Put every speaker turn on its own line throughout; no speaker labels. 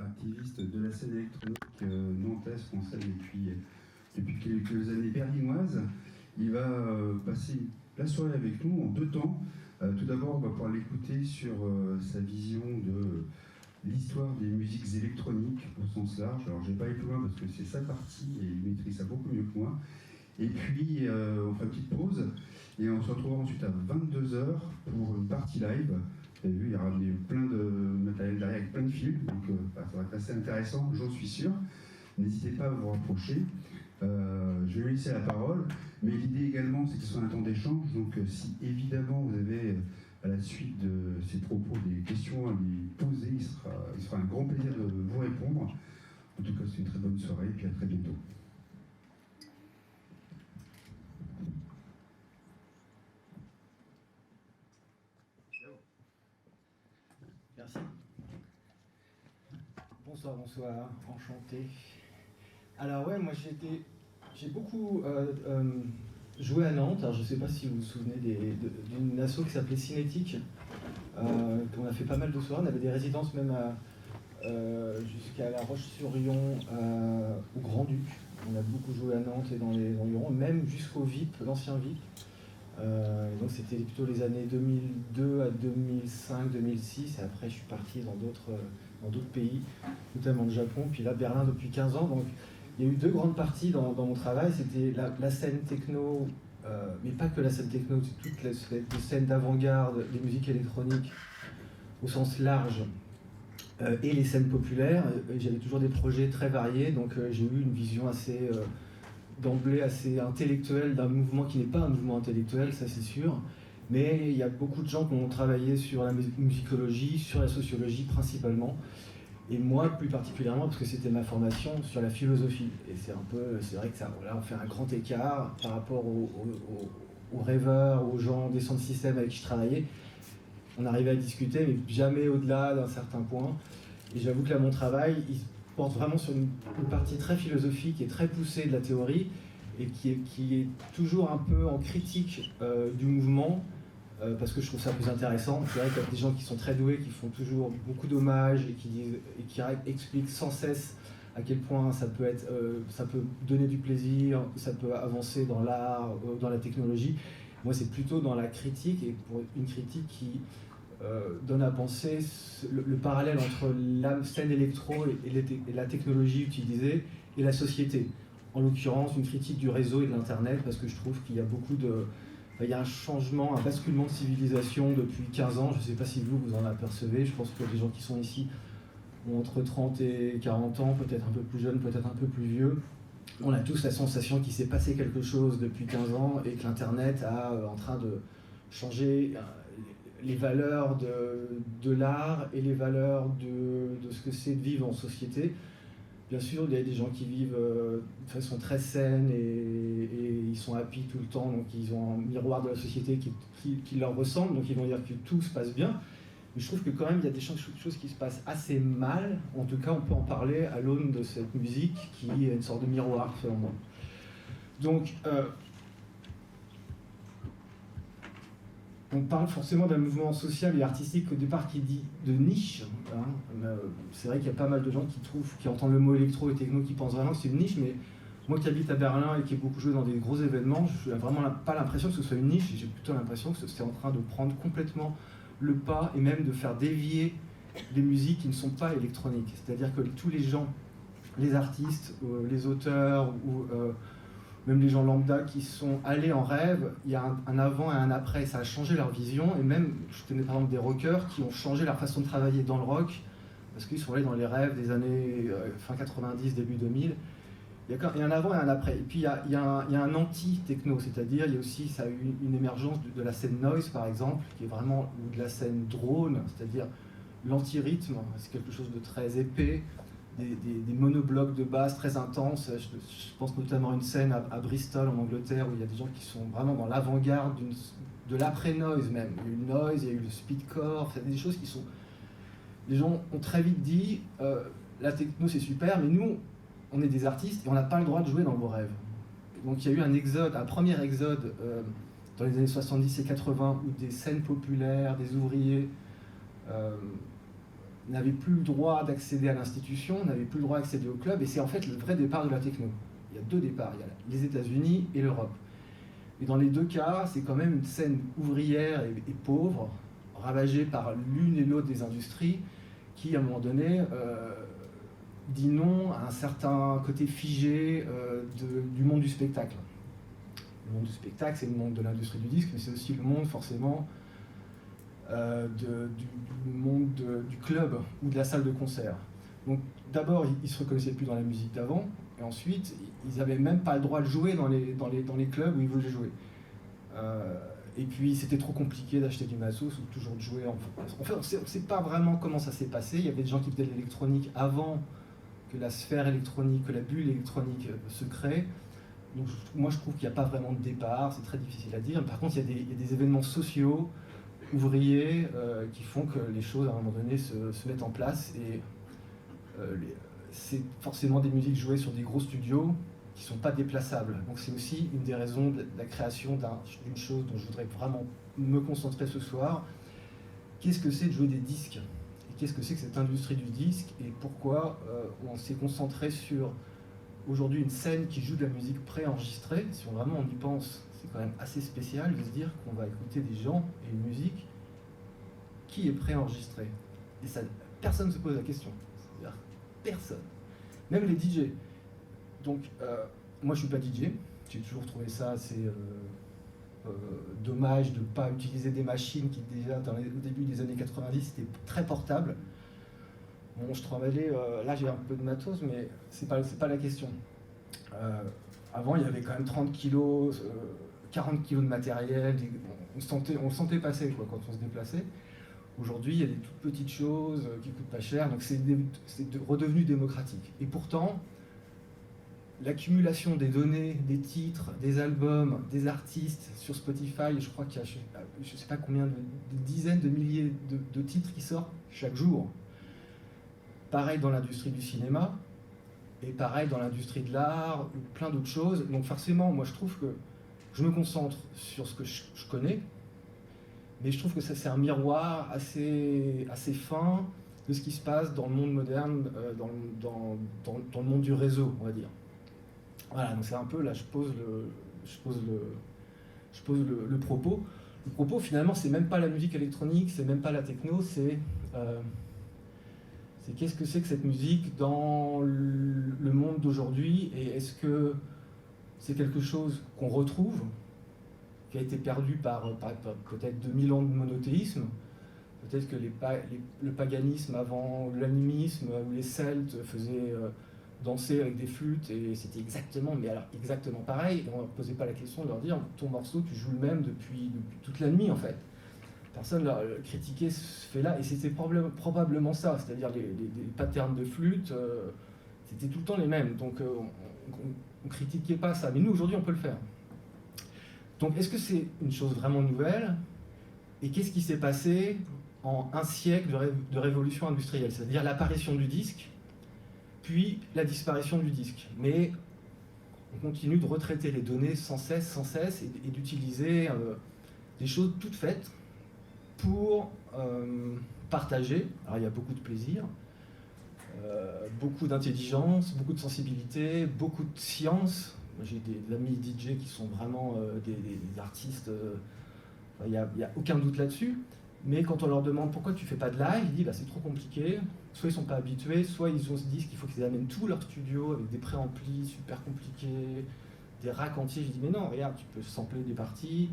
activiste de la scène électronique nantaise, française depuis quelques années berlinoise. Il va passer la soirée avec nous en deux temps. Tout d'abord, on va pouvoir l'écouter sur sa vision de l'histoire des musiques électroniques au sens large. Alors je vais pas aller plus loin parce que c'est sa partie et il maîtrise ça beaucoup mieux que moi. Et puis on fait une petite pause et on se retrouvera ensuite à 22h pour une partie live. Vous avez vu, il a ramené plein de matériel derrière avec plein de fils, donc ça va être assez intéressant, j'en suis sûr. N'hésitez pas à vous rapprocher. Je vais lui laisser la parole, mais l'idée également c'est que ce soit un temps d'échange, donc si évidemment vous avez à la suite de ces propos des questions à lui poser, il sera un grand plaisir de vous répondre. En tout cas c'est une très bonne soirée et puis à très bientôt.
Merci. Bonsoir, bonsoir, enchanté. Alors ouais, moi j'ai beaucoup joué à Nantes. Alors je ne sais pas si vous vous souvenez d'une asso qui s'appelait Cinétique. On a fait pas mal de soirées, on avait des résidences même jusqu'à La Roche-sur-Yon, au Grand-Duc. On a beaucoup joué à Nantes et dans les environs, même jusqu'au VIP, l'ancien VIP. Donc c'était plutôt les années 2002 à 2005, 2006, et après je suis parti dans d'autres pays, notamment le Japon, puis là Berlin depuis 15 ans. Donc il y a eu deux grandes parties dans mon travail. C'était la scène techno, mais pas que la scène techno, c'est toutes les scènes d'avant-garde, les musiques électroniques au sens large, et les scènes populaires. J'avais toujours des projets très variés, donc j'ai eu une vision d'emblée assez intellectuelle d'un mouvement qui n'est pas un mouvement intellectuel, ça c'est sûr. Mais il y a beaucoup de gens qui ont travaillé sur la musicologie, sur la sociologie principalement. Et moi, plus particulièrement, parce que c'était ma formation, sur la philosophie. Et c'est vrai que là, on fait un grand écart par rapport aux rêveurs, aux gens des centres système avec qui je travaillais. On arrivait à discuter, mais jamais au-delà d'un certain point. Et j'avoue que là, mon travail, il porte vraiment sur une partie très philosophique et très poussée de la théorie, et qui est toujours un peu en critique du mouvement, parce que je trouve ça plus intéressant. C'est vrai qu'il y a des gens qui sont très doués, qui font toujours beaucoup d'hommages et qui expliquent sans cesse à quel point ça peut donner du plaisir, ça peut avancer dans l'art, dans la technologie. Moi, c'est plutôt dans la critique, et pour une critique qui donne à penser le parallèle entre la scène électro et la technologie utilisée et la société. En l'occurrence, une critique du réseau et de l'Internet, parce que je trouve qu'il y a il y a un changement, un basculement de civilisation depuis 15 ans. Je ne sais pas si vous en apercevez. Je pense que les gens qui sont ici ont entre 30 et 40 ans, peut-être un peu plus jeunes, peut-être un peu plus vieux. On a tous la sensation qu'il s'est passé quelque chose depuis 15 ans et que l'Internet est en train de changer les valeurs de l'art et les valeurs de ce que c'est de vivre en société. Bien sûr, il y a des gens qui vivent de façon très saine et ils sont happy tout le temps, donc ils ont un miroir de la société qui leur ressemble, donc ils vont dire que tout se passe bien. Mais je trouve que quand même, il y a des choses qui se passent assez mal. En tout cas, on peut en parler à l'aune de cette musique qui est une sorte de miroir, selon moi. Donc, on parle forcément d'un mouvement social et artistique au départ qui dit de niche. C'est vrai qu'il y a pas mal de gens qui entendent le mot électro et techno, qui pensent vraiment que c'est une niche, mais moi qui habite à Berlin et qui ai beaucoup joué dans des gros événements, je n'ai vraiment pas l'impression que ce soit une niche, j'ai plutôt l'impression que c'est en train de prendre complètement le pas et même de faire dévier des musiques qui ne sont pas électroniques. C'est-à-dire que tous les gens, les artistes, les auteurs, ou même les gens lambda qui sont allés en rêve, il y a un avant et un après, ça a changé leur vision, et même, je connais par exemple des rockers qui ont changé leur façon de travailler dans le rock, parce qu'ils sont allés dans les rêves des années fin 90, début 2000. Il y a un avant et un après. Et puis il y a un anti-techno, c'est-à-dire il y a aussi, ça a eu une émergence de la scène noise par exemple, qui est vraiment, ou de la scène drone, c'est-à-dire l'anti-rythme, c'est quelque chose de très épais, des monoblocs de basse très intenses. Je pense notamment à une scène à Bristol en Angleterre où il y a des gens qui sont vraiment dans l'avant-garde de l'après-noise même. Il y a eu le noise, il y a eu le speedcore, c'est des choses qui sont... Les gens ont très vite dit la techno c'est super, mais nous on est des artistes et on n'a pas le droit de jouer dans vos rêves. Donc il y a eu un premier exode dans les années 70 et 80 où des scènes populaires, des ouvriers n'avaient plus le droit d'accéder à l'institution, n'avaient plus le droit d'accéder au club, et c'est en fait le vrai départ de la techno. Il y a deux départs, il y a les États-Unis et l'Europe. Et dans les deux cas, c'est quand même une scène ouvrière et pauvre, ravagée par l'une et l'autre des industries, qui à un moment donné dit non à un certain côté figé du monde du spectacle. Le monde du spectacle, c'est le monde de l'industrie du disque, mais c'est aussi le monde forcément du monde du club ou de la salle de concert. Donc d'abord, ils ne se reconnaissaient plus dans la musique d'avant, et ensuite, ils n'avaient même pas le droit de jouer dans les clubs où ils voulaient jouer. Et puis c'était trop compliqué d'acheter du matos ou toujours de jouer. En fait, on ne sait pas vraiment comment ça s'est passé. Il y avait des gens qui faisaient de l'électronique avant que la sphère électronique, que la bulle électronique se crée. Donc moi je trouve qu'il n'y a pas vraiment de départ, c'est très difficile à dire. Par contre, il y a des événements sociaux, ouvriers, qui font que les choses à un moment donné se mettent en place. Et c'est forcément des musiques jouées sur des gros studios qui ne sont pas déplaçables. Donc c'est aussi une des raisons de la création d'une chose dont je voudrais vraiment me concentrer ce soir. Qu'est-ce que c'est de jouer des disques? Et qu'est-ce que c'est que cette industrie du disque? Et pourquoi on s'est concentré sur aujourd'hui une scène qui joue de la musique préenregistrée? Si vraiment on y pense, c'est quand même assez spécial de se dire qu'on va écouter des gens et une musique qui est préenregistrée. Et ça, personne ne se pose la question. C'est-à-dire personne. Même les DJ. Donc, moi je suis pas DJ, j'ai toujours trouvé ça assez dommage de ne pas utiliser des machines qui déjà au début des années 90 étaient très portables. Bon, je travaillais, là j'ai un peu de matos, mais c'est pas la question. Avant il y avait quand même 30 kilos, 40 kilos de matériel, on le sentait passer quoi, quand on se déplaçait. Aujourd'hui il y a des toutes petites choses qui coûtent pas cher, donc c'est redevenu démocratique. Et pourtant, l'accumulation des données, des titres, des albums, des artistes sur Spotify, je crois qu'il y a je ne sais pas combien de dizaines de milliers de titres qui sortent chaque jour. Pareil dans l'industrie du cinéma, et pareil dans l'industrie de l'art, ou plein d'autres choses. Donc forcément, moi je trouve que je me concentre sur ce que je connais, mais je trouve que ça c'est un miroir assez fin de ce qui se passe dans le monde moderne, dans le monde du réseau, on va dire. Voilà, donc c'est un peu, là, je pose le propos. Le propos, finalement, c'est même pas la musique électronique, c'est même pas la techno, c'est qu'est-ce que c'est que cette musique dans le monde d'aujourd'hui, et est-ce que c'est quelque chose qu'on retrouve, qui a été perdu par peut-être 2000 ans de monothéisme, peut-être que le paganisme avant l'animisme, où les Celtes faisaient danser avec des flûtes, et c'était exactement pareil, et on ne leur posait pas la question de leur dire ton morceau tu joues le même depuis toute la nuit en fait. Personne leur critiquait ce fait-là, et c'était probablement ça, c'est-à-dire les patterns de flûte, c'était tout le temps les mêmes, donc on critiquait pas ça, mais nous aujourd'hui on peut le faire. Donc est-ce que c'est une chose vraiment nouvelle, et qu'est-ce qui s'est passé en un siècle de révolution industrielle, c'est-à-dire l'apparition du disque, puis la disparition du disque. Mais on continue de retraiter les données sans cesse, et d'utiliser des choses toutes faites pour partager. Alors il y a beaucoup de plaisir, beaucoup d'intelligence, beaucoup de sensibilité, beaucoup de science. J'ai des amis DJ qui sont vraiment des artistes, il n'y a aucun doute là-dessus. Mais quand on leur demande pourquoi tu fais pas de live, ils disent bah, c'est trop compliqué. Soit ils sont pas habitués, soit ils se disent qu'il faut qu'ils amènent tout leur studio avec des préamplis super compliqués, des racks entiers. Je dis mais non, regarde, tu peux sampler des parties.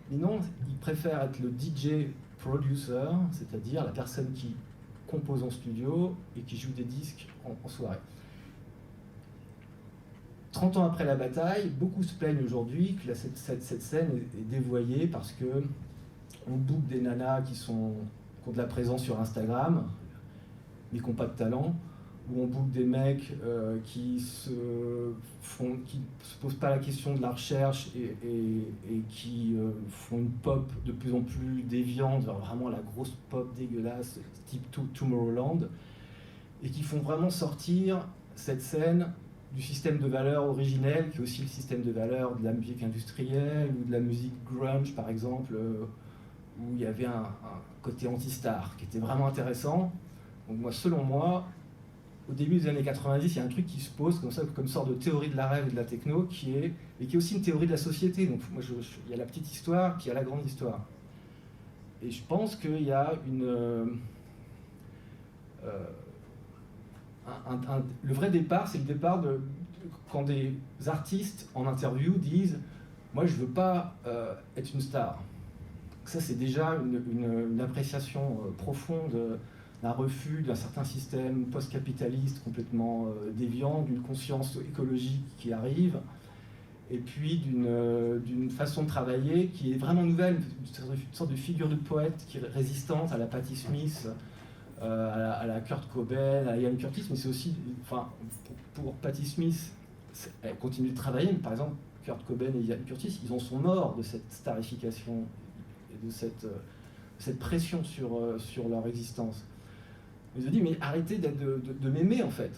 Mais non, ils préfèrent être le DJ producer, c'est-à-dire la personne qui compose en studio et qui joue des disques en soirée. 30 ans après la bataille, beaucoup se plaignent aujourd'hui que cette scène est dévoyée parce que on book des nanas qui ont de la présence sur Instagram, mais qui n'ont pas de talent, ou on book des mecs qui se posent pas la question de la recherche et qui font une pop de plus en plus déviante, vraiment la grosse pop dégueulasse, type Tomorrowland, et qui font vraiment sortir cette scène du système de valeurs originel, qui est aussi le système de valeurs de la musique industrielle ou de la musique grunge, par exemple, où il y avait un côté anti-star qui était vraiment intéressant. Donc moi, selon moi, au début des années 90, il y a un truc qui se pose comme ça, comme une sorte de théorie de la rêve et de la techno, qui est aussi une théorie de la société. Donc moi, il y a la petite histoire, puis il y a la grande histoire. Et je pense qu'il y a le vrai départ, c'est le départ quand des artistes en interview disent « Moi, je ne veux pas être une star ». Ça, c'est déjà une appréciation profonde d'un refus d'un certain système post-capitaliste complètement déviant, d'une conscience écologique qui arrive, et puis d'une façon de travailler qui est vraiment nouvelle, une sorte de figure de poète qui est résistante à la Patti Smith, à la Kurt Cobain, à Ian Curtis, mais c'est aussi, enfin, pour Patti Smith, elle continue de travailler, mais par exemple, Kurt Cobain et Ian Curtis, ils en sont morts de cette starification et de cette pression sur leur existence. Ils ont dit, mais arrêtez de m'aimer, en fait.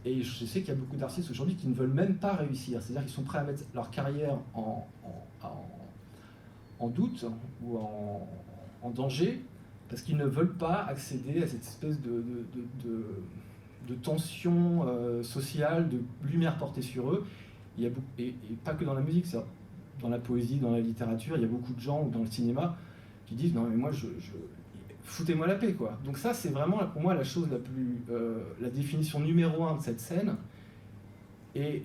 Et je sais qu'il y a beaucoup d'artistes aujourd'hui qui ne veulent même pas réussir. C'est-à-dire qu'ils sont prêts à mettre leur carrière en doute ou en danger parce qu'ils ne veulent pas accéder à cette espèce de tension sociale, de lumière portée sur eux. Il y a et pas que dans la musique, ça. Dans la poésie, dans la littérature, il y a beaucoup de gens, ou dans le cinéma, qui disent « Non, mais moi, foutez-moi la paix, quoi ». Donc ça, c'est vraiment, pour moi, la chose la plus... la définition numéro 1 de cette scène. Et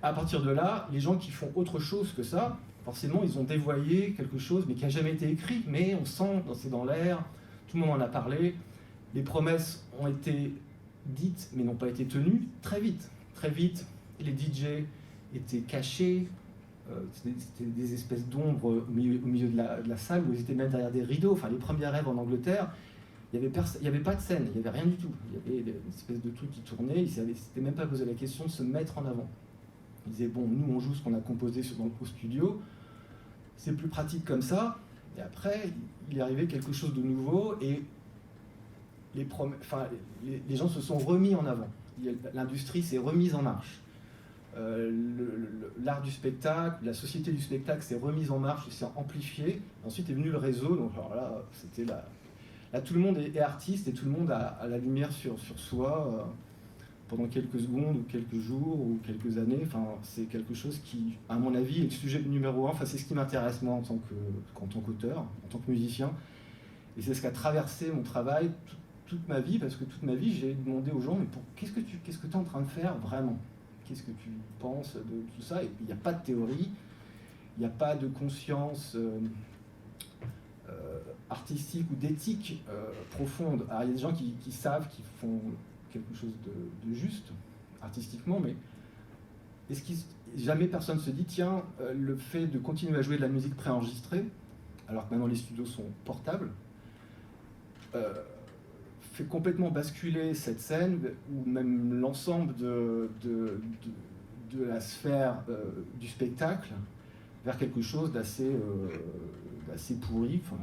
à partir de là, les gens qui font autre chose que ça, forcément, ils ont dévoyé quelque chose, mais qui n'a jamais été écrit, mais on sent, c'est dans l'air, tout le monde en a parlé, les promesses ont été dites, mais n'ont pas été tenues, très vite. Très vite, les DJ étaient cachés, c'était des espèces d'ombres au milieu de la salle, où ils étaient même derrière des rideaux. Enfin, les premiers rêves en Angleterre, il n'y avait pas de scène, il n'y avait rien du tout. Il y avait une espèce de truc qui tournait, ils ne s'étaient même pas posé la question de se mettre en avant. Ils disaient, bon, nous on joue ce qu'on a composé au studio, c'est plus pratique comme ça, et après, il est arrivé quelque chose de nouveau, et les gens se sont remis en avant. L'industrie s'est remise en marche. L'art du spectacle, la société du spectacle s'est remise en marche, s'est amplifiée. Ensuite est venu le réseau, donc alors là, c'était là, tout le monde est artiste et tout le monde a la lumière sur soi pendant quelques secondes ou quelques jours ou quelques années. Enfin, c'est quelque chose qui, à mon avis, est le sujet numéro 1. Enfin, c'est ce qui m'intéresse moi en tant qu'auteur, en tant que musicien, et c'est ce qui a traversé mon travail toute ma vie, parce que toute ma vie, j'ai demandé aux gens, mais qu'est-ce que tu es en train de faire vraiment ? Qu'est-ce que tu penses de tout ça ? Et puis il n'y a pas de théorie, il n'y a pas de conscience artistique ou d'éthique profonde. Alors il y a des gens qui savent qu'ils font quelque chose de juste artistiquement, mais jamais personne ne se dit tiens, le fait de continuer à jouer de la musique préenregistrée, alors que maintenant les studios sont portables, fait complètement basculer cette scène, ou même l'ensemble de la sphère du spectacle, vers quelque chose d'assez pourri. Enfin,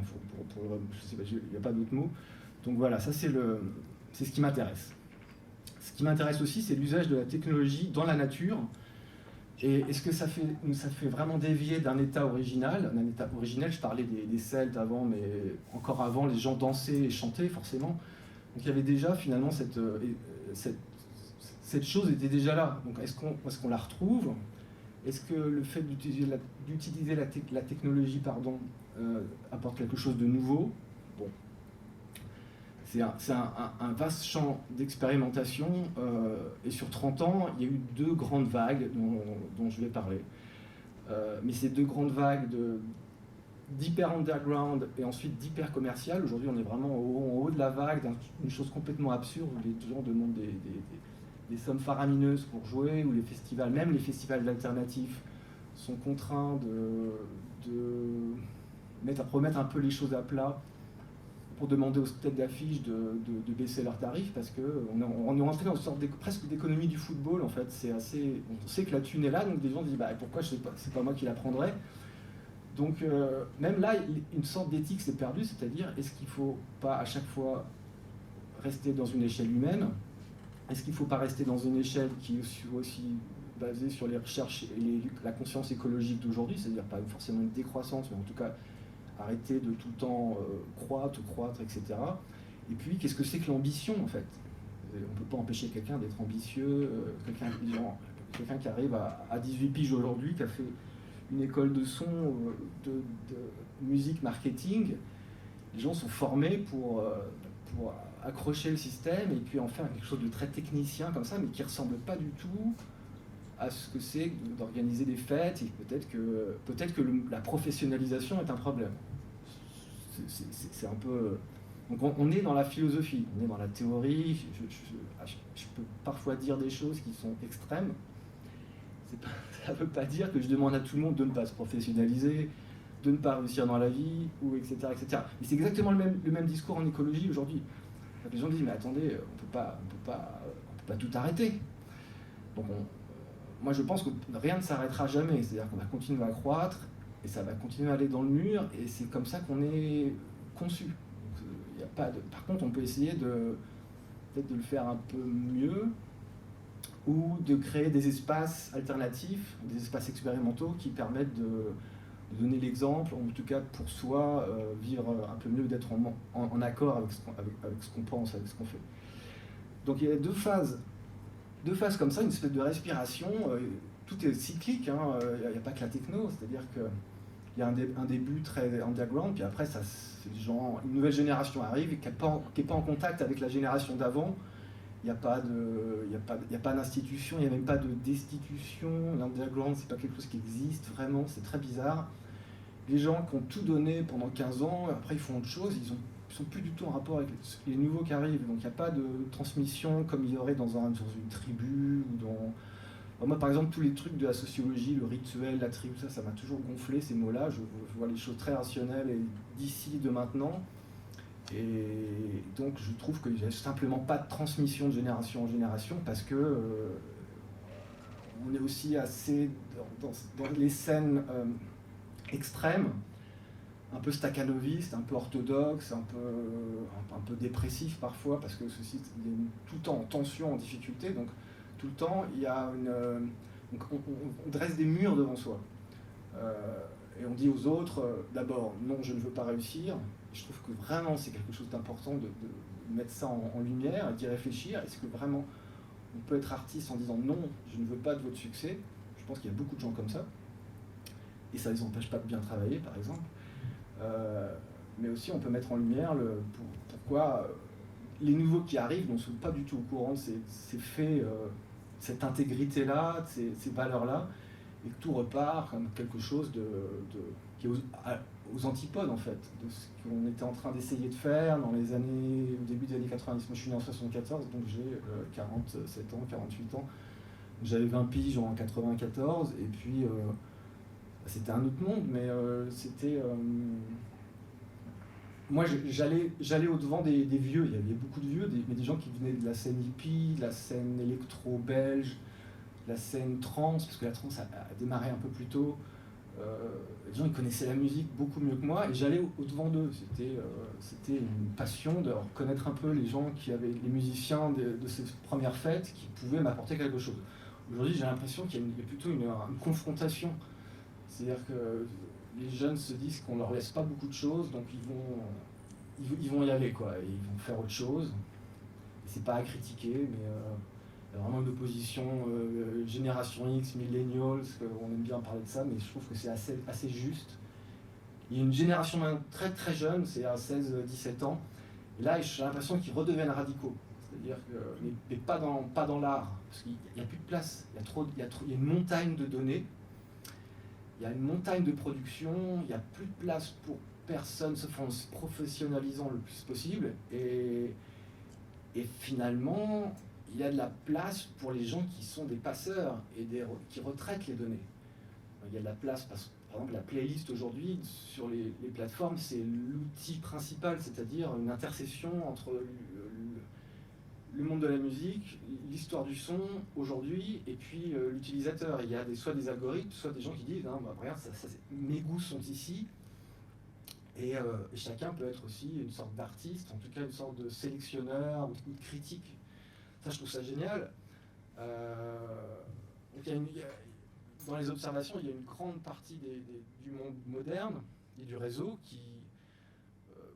je sais pas, il n'y a pas d'autre mot. Donc voilà, ça c'est ce qui m'intéresse. Ce qui m'intéresse aussi, c'est l'usage de la technologie dans la nature. Et est-ce que ça fait vraiment dévier d'un état original, je parlais des Celtes avant, mais encore avant, les gens dansaient et chantaient forcément. Donc il y avait déjà finalement cette chose était déjà là. Donc est-ce qu'on la retrouve ? Est-ce que le fait d'utiliser la technologie apporte quelque chose de nouveau ? Bon. C'est un vaste champ d'expérimentation, et sur 30 ans, il y a eu 2 grandes vagues dont je vais parler. Mais ces 2 grandes vagues d'hyper underground et ensuite d'hyper commercial, aujourd'hui on est vraiment en haut de la vague d'une chose complètement absurde où les gens demandent des sommes faramineuses pour jouer, où même les festivals alternatifs sont contraints de remettre un peu les choses à plat pour demander aux têtes d'affiche de baisser leurs tarifs, parce qu'on est rentré dans une sorte presque d'économie du football, en fait. On sait que la thune est là, donc des gens disent bah, pourquoi c'est pas moi qui la prendrais. Donc même là, une sorte d'éthique s'est perdue, c'est-à-dire est-ce qu'il ne faut pas à chaque fois rester dans une échelle humaine ? Est-ce qu'il ne faut pas rester dans une échelle qui est aussi basée sur les recherches et la conscience écologique d'aujourd'hui, c'est-à-dire pas forcément une décroissance, mais en tout cas arrêter de tout le temps croître, etc. Et puis, qu'est-ce que c'est que l'ambition, en fait? On ne peut pas empêcher quelqu'un d'être ambitieux, quelqu'un qui arrive à 18 piges aujourd'hui, qui a fait une école de son, de musique, marketing. Les gens sont formés pour accrocher le système et puis en faire quelque chose de très technicien comme ça, mais qui ne ressemble pas du tout à ce que c'est d'organiser des fêtes. Et peut-être que la professionnalisation est un problème. C'est un peu... Donc on est dans la philosophie, on est dans la théorie. Je peux parfois dire des choses qui sont extrêmes. Ça ne veut pas dire que je demande à tout le monde de ne pas se professionnaliser, de ne pas réussir dans la vie, ou etc. etc. Mais c'est exactement le même discours en écologie aujourd'hui. Les gens disent, mais attendez, on peut pas tout arrêter. Donc moi je pense que rien ne s'arrêtera jamais, c'est-à-dire qu'on va continuer à croître, et ça va continuer à aller dans le mur, et c'est comme ça qu'on est conçu. Donc, par contre, on peut essayer peut-être de le faire un peu mieux, ou de créer des espaces alternatifs, des espaces expérimentaux qui permettent de donner l'exemple, en tout cas pour soi, vivre un peu mieux, d'être en accord avec ce qu'on pense, avec ce qu'on fait. Donc il y a deux phases comme ça, une espèce de respiration, tout est cyclique, il n'y a pas que la techno, c'est-à-dire qu'il y a un début très underground, puis après une nouvelle génération arrive qui n'est pas en contact avec la génération d'avant. Il n'y a pas d'institution, il n'y a même pas de destitution. L'underground, c'est pas quelque chose qui existe vraiment, c'est très bizarre. Les gens qui ont tout donné pendant 15 ans, après ils font autre chose, ils sont plus du tout en rapport avec les nouveaux qui arrivent. Donc il n'y a pas de transmission comme il y aurait dans une tribu. Moi par exemple, tous les trucs de la sociologie, le rituel, la tribu, ça m'a toujours gonflé ces mots-là. Je vois les choses très rationnelles et d'ici, de maintenant. Et donc je trouve qu'il n'y a simplement pas de transmission de génération en génération parce que on est aussi assez dans les scènes extrêmes, un peu stakhanoviste, un peu orthodoxe, un peu dépressif parfois, parce que ceci est tout le temps en tension, en difficulté, donc tout le temps il y a on dresse des murs devant soi. Et on dit aux autres, d'abord, non, je ne veux pas réussir. Je trouve que vraiment c'est quelque chose d'important de mettre ça en lumière et d'y réfléchir. Est-ce que vraiment on peut être artiste en disant non, je ne veux pas de votre succès? Je pense qu'il y a beaucoup de gens comme ça. Et ça ne les empêche pas de bien travailler, par exemple. Mais aussi on peut mettre en lumière pourquoi les nouveaux qui arrivent ne sont pas du tout au courant de ces faits, cette intégrité-là, de ces valeurs-là, et que tout repart comme quelque chose qui est aux antipodes en fait, de ce qu'on était en train d'essayer de faire au début des années 90. Moi je suis né en 74, donc j'ai 47 ans, 48 ans. J'avais 20 piges en 94, et puis c'était un autre monde, mais c'était... Moi j'allais au-devant des vieux, il y avait beaucoup de vieux, mais des gens qui venaient de la scène hippie, de la scène électro-belge, la scène trance, parce que la trance a démarré un peu plus tôt. Les gens ils connaissaient la musique beaucoup mieux que moi, et j'allais au-devant d'eux. C'était une passion de reconnaître un peu les gens les musiciens de ces premières fêtes qui pouvaient m'apporter quelque chose. Aujourd'hui j'ai l'impression qu'il y a plutôt une confrontation. C'est-à-dire que les jeunes se disent qu'on leur laisse pas beaucoup de choses, donc ils vont y aller, quoi, et ils vont faire autre chose. C'est pas à critiquer, mais il y a vraiment une opposition génération X, millennials, on aime bien parler de ça, mais je trouve que c'est assez juste. Il y a une génération très très jeune, c'est à 16-17 ans, et là j'ai l'impression qu'ils redeviennent radicaux. C'est-à-dire que, mais pas dans l'art, parce qu'il n'y a plus de place, il y a une montagne de données, il y a une montagne de production, il n'y a plus de place pour personne, sauf en se professionnalisant le plus possible, et finalement, il y a de la place pour les gens qui sont des passeurs et qui retraitent les données. Il y a de la place, par exemple, la playlist aujourd'hui sur les plateformes, c'est l'outil principal, c'est-à-dire une intersection entre le monde de la musique, l'histoire du son aujourd'hui, et puis l'utilisateur. Il y a soit des algorithmes, soit des gens qui disent non, regarde, mes goûts sont ici. Et chacun peut être aussi une sorte d'artiste, en tout cas une sorte de sélectionneur ou de critique. Ça, je trouve ça génial. Donc dans les observations, il y a une grande partie du monde moderne et du réseau qui,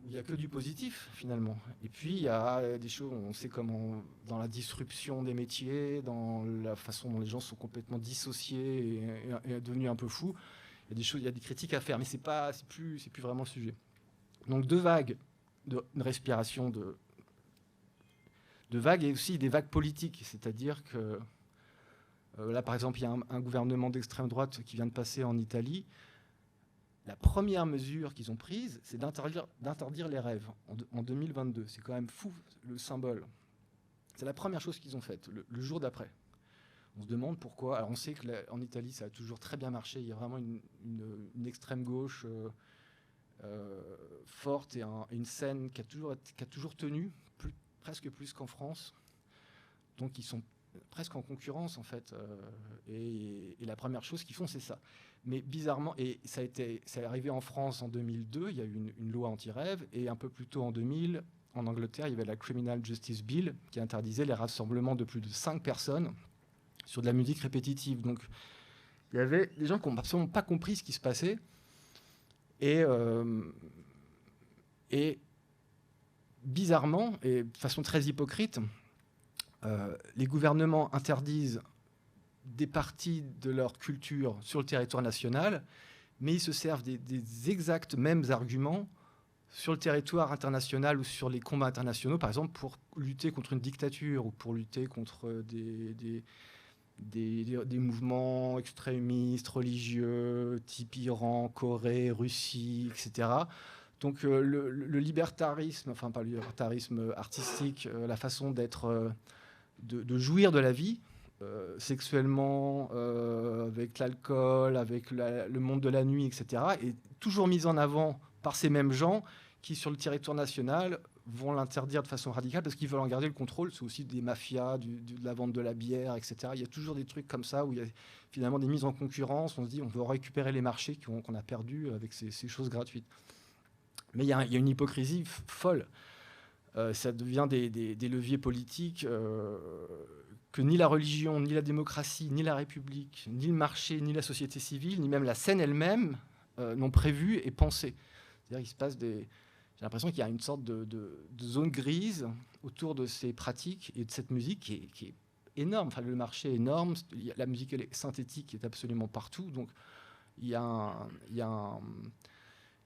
il n'y a que du positif finalement. Et puis il y a des choses, on sait comment, dans la disruption des métiers, dans la façon dont les gens sont complètement dissociés et devenus un peu fous, il y a des choses, il y a des critiques à faire, mais c'est plus vraiment le sujet. Donc deux vagues de respiration, de vagues et aussi des vagues politiques, c'est-à-dire que là par exemple il y a un gouvernement d'extrême droite qui vient de passer en Italie. La première mesure qu'ils ont prise, c'est d'interdire les rêves en 2022. C'est quand même fou, le symbole. C'est la première chose qu'ils ont faite, le jour d'après. On se demande pourquoi. Alors on sait qu'en Italie, ça a toujours très bien marché. Il y a vraiment une extrême gauche forte et une scène qui a toujours tenu, presque plus qu'en France. Donc ils sont presque en concurrence, en fait. Et la première chose qu'ils font, c'est ça. Mais bizarrement, et ça est arrivé en France en 2002, il y a eu une loi anti-rêve, et un peu plus tôt en 2000, en Angleterre, il y avait la Criminal Justice Bill qui interdisait les rassemblements de plus de 5 personnes sur de la musique répétitive. Donc, il y avait des gens qui n'ont absolument pas compris ce qui se passait, et bizarrement, et de façon très hypocrite, les gouvernements interdisent des parties de leur culture sur le territoire national, mais ils se servent des exacts mêmes arguments sur le territoire international ou sur les combats internationaux, par exemple pour lutter contre une dictature ou pour lutter contre des mouvements extrémistes, religieux, type Iran, Corée, Russie, etc. Donc le libertarisme, enfin pas le libertarisme artistique, la façon d'être, de jouir de la vie, sexuellement, avec l'alcool, avec le monde de la nuit, etc., est toujours mise en avant par ces mêmes gens qui, sur le territoire national, vont l'interdire de façon radicale parce qu'ils veulent en garder le contrôle. C'est aussi des mafias, de la vente de la bière, etc. Il y a toujours des trucs comme ça où il y a finalement des mises en concurrence. On se dit on veut récupérer les marchés qu'on a perdus avec ces choses gratuites. Mais il y a une hypocrisie folle. Ça devient des leviers politiques que ni la religion, ni la démocratie, ni la République, ni le marché, ni la société civile, ni même la scène elle-même n'ont prévu et pensé. C'est-à-dire qu'il se passe j'ai l'impression qu'il y a une sorte de zone grise autour de ces pratiques et de cette musique qui est énorme. Enfin, le marché est énorme, la musique synthétique est absolument partout. Donc, il y a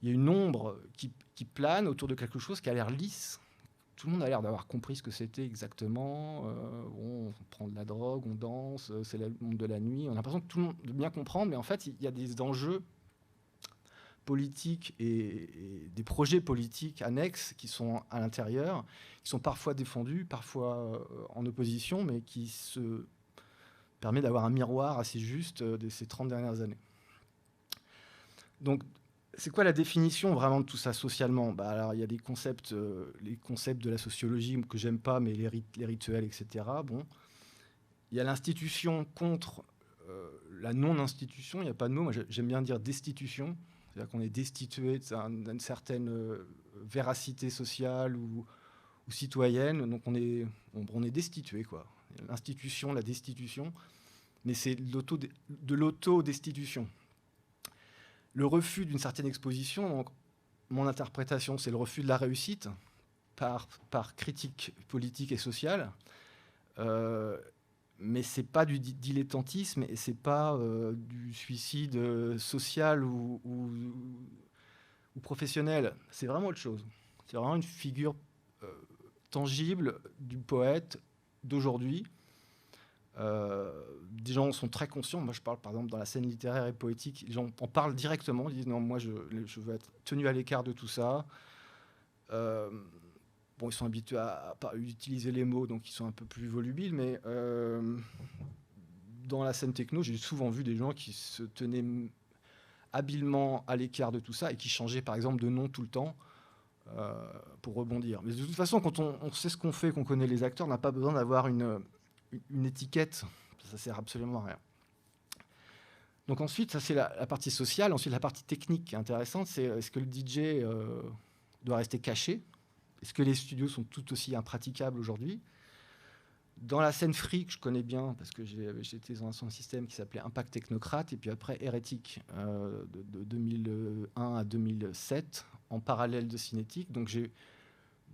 une ombre qui plane autour de quelque chose qui a l'air lisse. Tout le monde a l'air d'avoir compris ce que c'était exactement. On prend de la drogue, on danse, c'est le monde de la nuit. On a l'impression que tout le monde veut bien comprendre, mais en fait, il y a des enjeux politiques et des projets politiques annexes qui sont à l'intérieur, qui sont parfois défendus, parfois en opposition, mais qui se permet d'avoir un miroir assez juste de ces 30 dernières années. Donc, c'est quoi la définition vraiment de tout ça socialement ? Alors, il y a des concepts, les concepts de la sociologie que j'aime pas, mais les rituels, etc. Bon. Il y a l'institution contre la non-institution. Il n'y a pas de mot. Moi, j'aime bien dire destitution. C'est-à-dire qu'on est destitué d'une certaine véracité sociale ou citoyenne. Donc, on est destitué, quoi. L'institution, la destitution. Mais c'est de l'auto-destitution. Le refus d'une certaine exposition, donc mon interprétation, c'est le refus de la réussite par critique politique et sociale. Mais ce n'est pas du dilettantisme et ce n'est pas du suicide social ou professionnel. C'est vraiment autre chose. C'est vraiment une figure tangible du poète d'aujourd'hui. Des gens sont très conscients. Moi, je parle par exemple dans la scène littéraire et poétique. Les gens en parlent directement. Ils disent non, moi, je veux être tenu à l'écart de tout ça. Bon, ils sont habitués à utiliser les mots, donc ils sont un peu plus volubiles. Mais dans la scène techno, j'ai souvent vu des gens qui se tenaient habilement à l'écart de tout ça et qui changeaient par exemple de nom tout le temps pour rebondir. Mais de toute façon, quand on sait ce qu'on fait, qu'on connaît les acteurs, on n'a pas besoin d'avoir une étiquette, ça sert absolument à rien. Donc ensuite, ça c'est la partie sociale. Ensuite, la partie technique qui est intéressante, c'est est-ce que le DJ doit rester caché ? Est-ce que les studios sont tout aussi impraticables aujourd'hui ? Dans la scène free, que je connais bien, parce que j'étais dans un son système qui s'appelait Impact Technocrate, et puis après Hérétique, de 2001 à 2007, en parallèle de Cinétique. Donc j'ai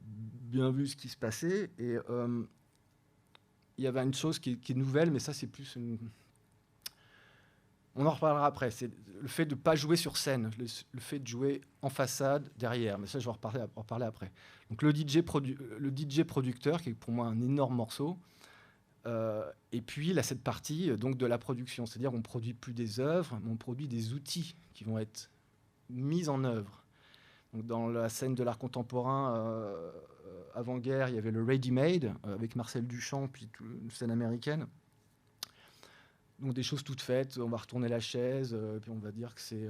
bien vu ce qui se passait, et il y avait une chose qui est nouvelle, mais ça c'est plus on en reparlera après, c'est le fait de ne pas jouer sur scène, le fait de jouer en façade, derrière. Mais ça, je vais en reparler après. Donc le DJ producteur, qui est pour moi un énorme morceau, et puis là, cette partie donc, de la production. C'est-à-dire qu'on ne produit plus des œuvres, mais on produit des outils qui vont être mis en œuvre. Donc, dans la scène de l'art contemporain, avant-guerre, il y avait le ready-made, avec Marcel Duchamp, puis une scène américaine. Donc des choses toutes faites, on va retourner la chaise, puis on va dire que c'est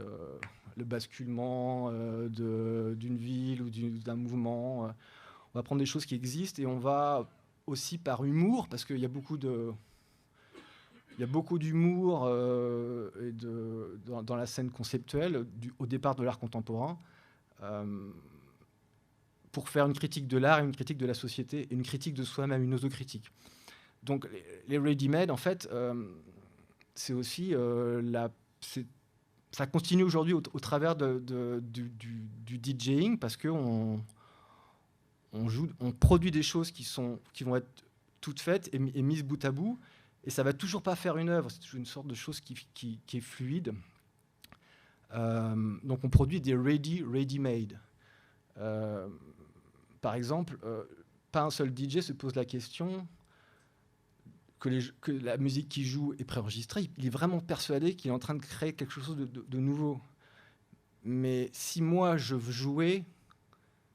le basculement d'une ville ou d'un mouvement. On va prendre des choses qui existent et on va aussi par humour, parce qu'il y a beaucoup d'humour dans la scène conceptuelle au départ de l'art contemporain, pour faire une critique de l'art, une critique de la société et une critique de soi-même, une autocritique. Donc les ready-made, en fait, c'est aussi ça continue aujourd'hui au travers du DJing, parce qu'on on produit des choses qui vont être toutes faites et mises bout à bout, et ça va toujours pas faire une œuvre, c'est toujours une sorte de chose qui est fluide. Donc on produit des ready-made. Par exemple, pas un seul DJ se pose la question que la musique qu'il joue est préenregistrée. Il est vraiment persuadé qu'il est en train de créer quelque chose de nouveau. Mais si moi, je veux jouer,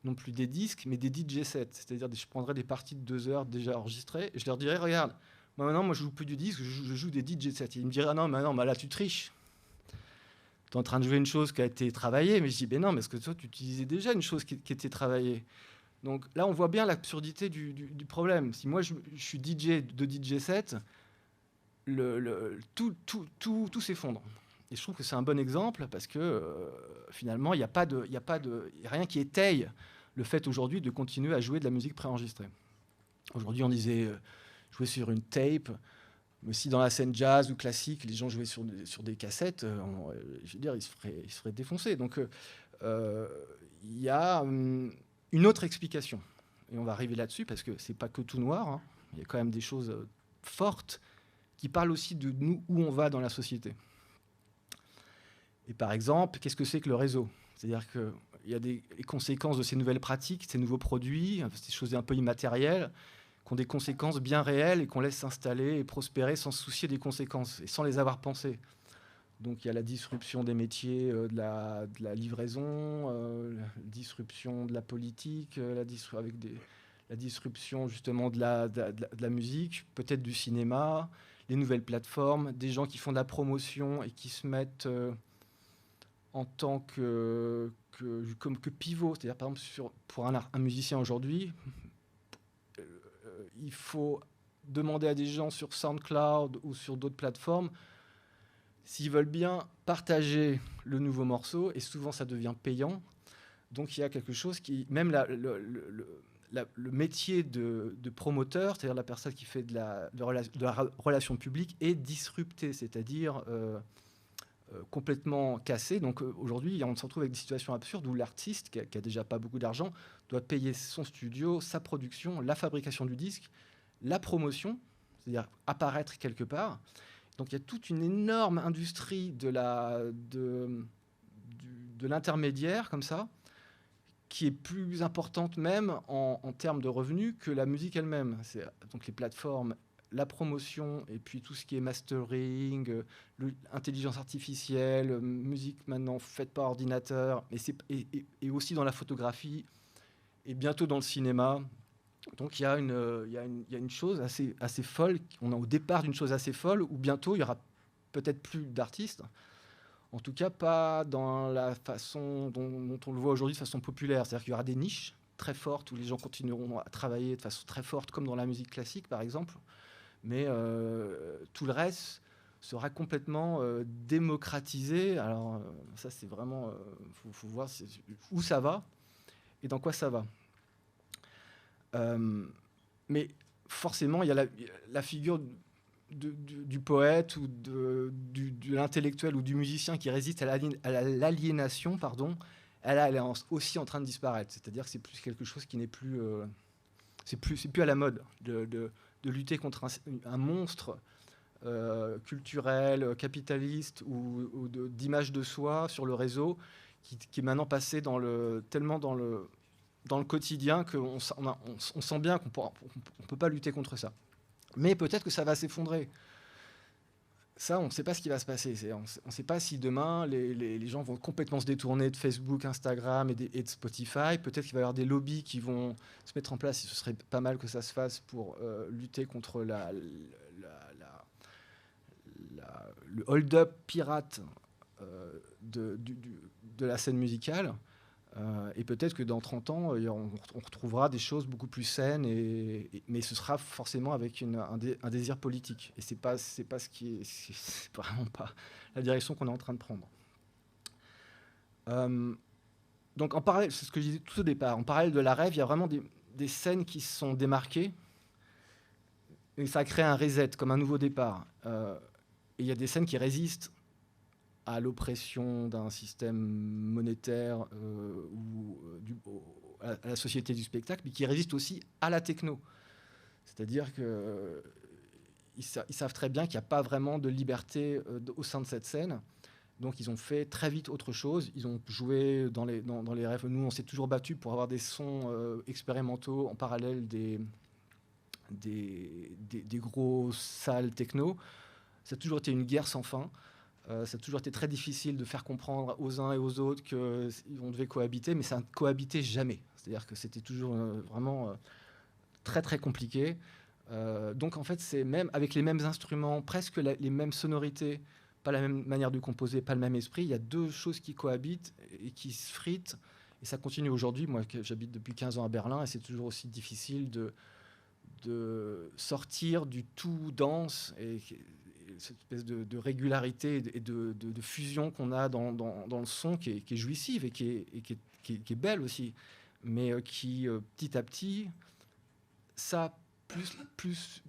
non plus des disques, mais des DJ sets, c'est-à-dire je prendrais des parties de 2 heures déjà enregistrées, et je leur dirais, regarde, moi je joue plus du disque, je joue des DJ sets. Et ils me diraient, ah non, mais là, tu triches. Tu es en train de jouer une chose qui a été travaillée. Mais je dis, ben non, mais est-ce que toi, tu utilisais déjà une chose qui était travaillée? Donc là, on voit bien l'absurdité du problème. Si moi, je suis DJ de DJ set, tout s'effondre. Et je trouve que c'est un bon exemple parce que finalement, il n'y a rien qui étaye le fait aujourd'hui de continuer à jouer de la musique préenregistrée. Aujourd'hui, on disait jouer sur une tape, mais si dans la scène jazz ou classique, les gens jouaient sur des cassettes, je veux dire, ils se feraient défoncer. Donc il y a une autre explication. Et on va arriver là-dessus parce que c'est pas que tout noir, hein. Il y a quand même des choses fortes qui parlent aussi de nous, où on va dans la société. Et par exemple, qu'est-ce que c'est que le réseau? C'est-à-dire qu'il y a les conséquences de ces nouvelles pratiques, ces nouveaux produits, ces choses un peu immatérielles, qui ont des conséquences bien réelles et qu'on laisse s'installer et prospérer sans se soucier des conséquences et sans les avoir pensées. Donc il y a la disruption des métiers de la livraison, la disruption de la politique, la disruption justement de la musique, peut-être du cinéma, les nouvelles plateformes, des gens qui font de la promotion et qui se mettent en tant que pivot. C'est-à-dire par exemple pour un musicien aujourd'hui, il faut demander à des gens sur SoundCloud ou sur d'autres plateformes s'ils veulent bien partager le nouveau morceau, et souvent ça devient payant. Donc il y a quelque chose qui, même le métier de promoteur, c'est-à-dire la personne qui fait de la relation publique, est disrupté, c'est-à-dire complètement cassé. Donc aujourd'hui, on se retrouve avec des situations absurdes où l'artiste, qui a déjà pas beaucoup d'argent, doit payer son studio, sa production, la fabrication du disque, la promotion, c'est-à-dire apparaître quelque part. Donc il y a toute une énorme industrie de l'intermédiaire comme ça, qui est plus importante même en termes de revenus que la musique elle-même. C'est donc les plateformes, la promotion, et puis tout ce qui est mastering, l'intelligence artificielle, musique maintenant faite par ordinateur, et aussi dans la photographie, et bientôt dans le cinéma. Donc il y a une chose assez folle. On est au départ d'une chose assez folle où bientôt il y aura peut-être plus d'artistes. En tout cas, pas dans la façon dont on le voit aujourd'hui de façon populaire. C'est-à-dire qu'il y aura des niches très fortes où les gens continueront à travailler de façon très forte, comme dans la musique classique par exemple. Mais tout le reste sera complètement démocratisé. Alors ça, c'est vraiment... faut voir où ça va et dans quoi ça va. Mais forcément, il y a la figure du poète ou de l'intellectuel ou du musicien qui résiste à l'aliénation, pardon. Elle est aussi en train de disparaître. C'est-à-dire que c'est plus quelque chose qui n'est plus... c'est plus à la mode de lutter contre un monstre culturel, capitaliste ou d'image de soi sur le réseau qui est maintenant passé tellement dans le quotidien qu'on sent bien qu'on ne peut pas lutter contre ça. Mais peut-être que ça va s'effondrer. Ça, on ne sait pas ce qui va se passer. On ne sait pas si demain, les gens vont complètement se détourner de Facebook, Instagram et de Spotify. Peut-être qu'il va y avoir des lobbies qui vont se mettre en place, et ce serait pas mal que ça se fasse pour lutter contre le hold-up pirate de la scène musicale. Et peut-être que dans 30 ans, on retrouvera des choses beaucoup plus saines, mais ce sera forcément avec un désir politique. Et c'est vraiment pas la direction qu'on est en train de prendre. Donc en parallèle, c'est ce que je disais tout au départ, en parallèle de la rêve, il y a vraiment des scènes qui se sont démarquées, et ça a créé un reset, comme un nouveau départ. Et il y a des scènes qui résistent à l'oppression d'un système monétaire ou à la société du spectacle, mais qui résiste aussi à la techno. C'est-à-dire qu'ils savent très bien qu'il n'y a pas vraiment de liberté au sein de cette scène. Donc ils ont fait très vite autre chose. Ils ont joué dans les rêves. Nous, on s'est toujours battu pour avoir des sons expérimentaux en parallèle des grosses salles techno. Ça a toujours été une guerre sans fin. Ça a toujours été très difficile de faire comprendre aux uns et aux autres qu'on devait cohabiter, mais ça ne cohabitait jamais. C'est-à-dire que c'était toujours vraiment très très compliqué. Donc en fait, c'est même avec les mêmes instruments, presque les mêmes sonorités, pas la même manière de composer, pas le même esprit, il y a deux choses qui cohabitent et qui se fritent. Et ça continue aujourd'hui. Moi, j'habite depuis 15 ans à Berlin, et c'est toujours aussi difficile de sortir du tout dense et cette espèce de régularité et de fusion qu'on a dans le son qui est jouissive et qui est belle aussi, mais qui, petit à petit, ça, plus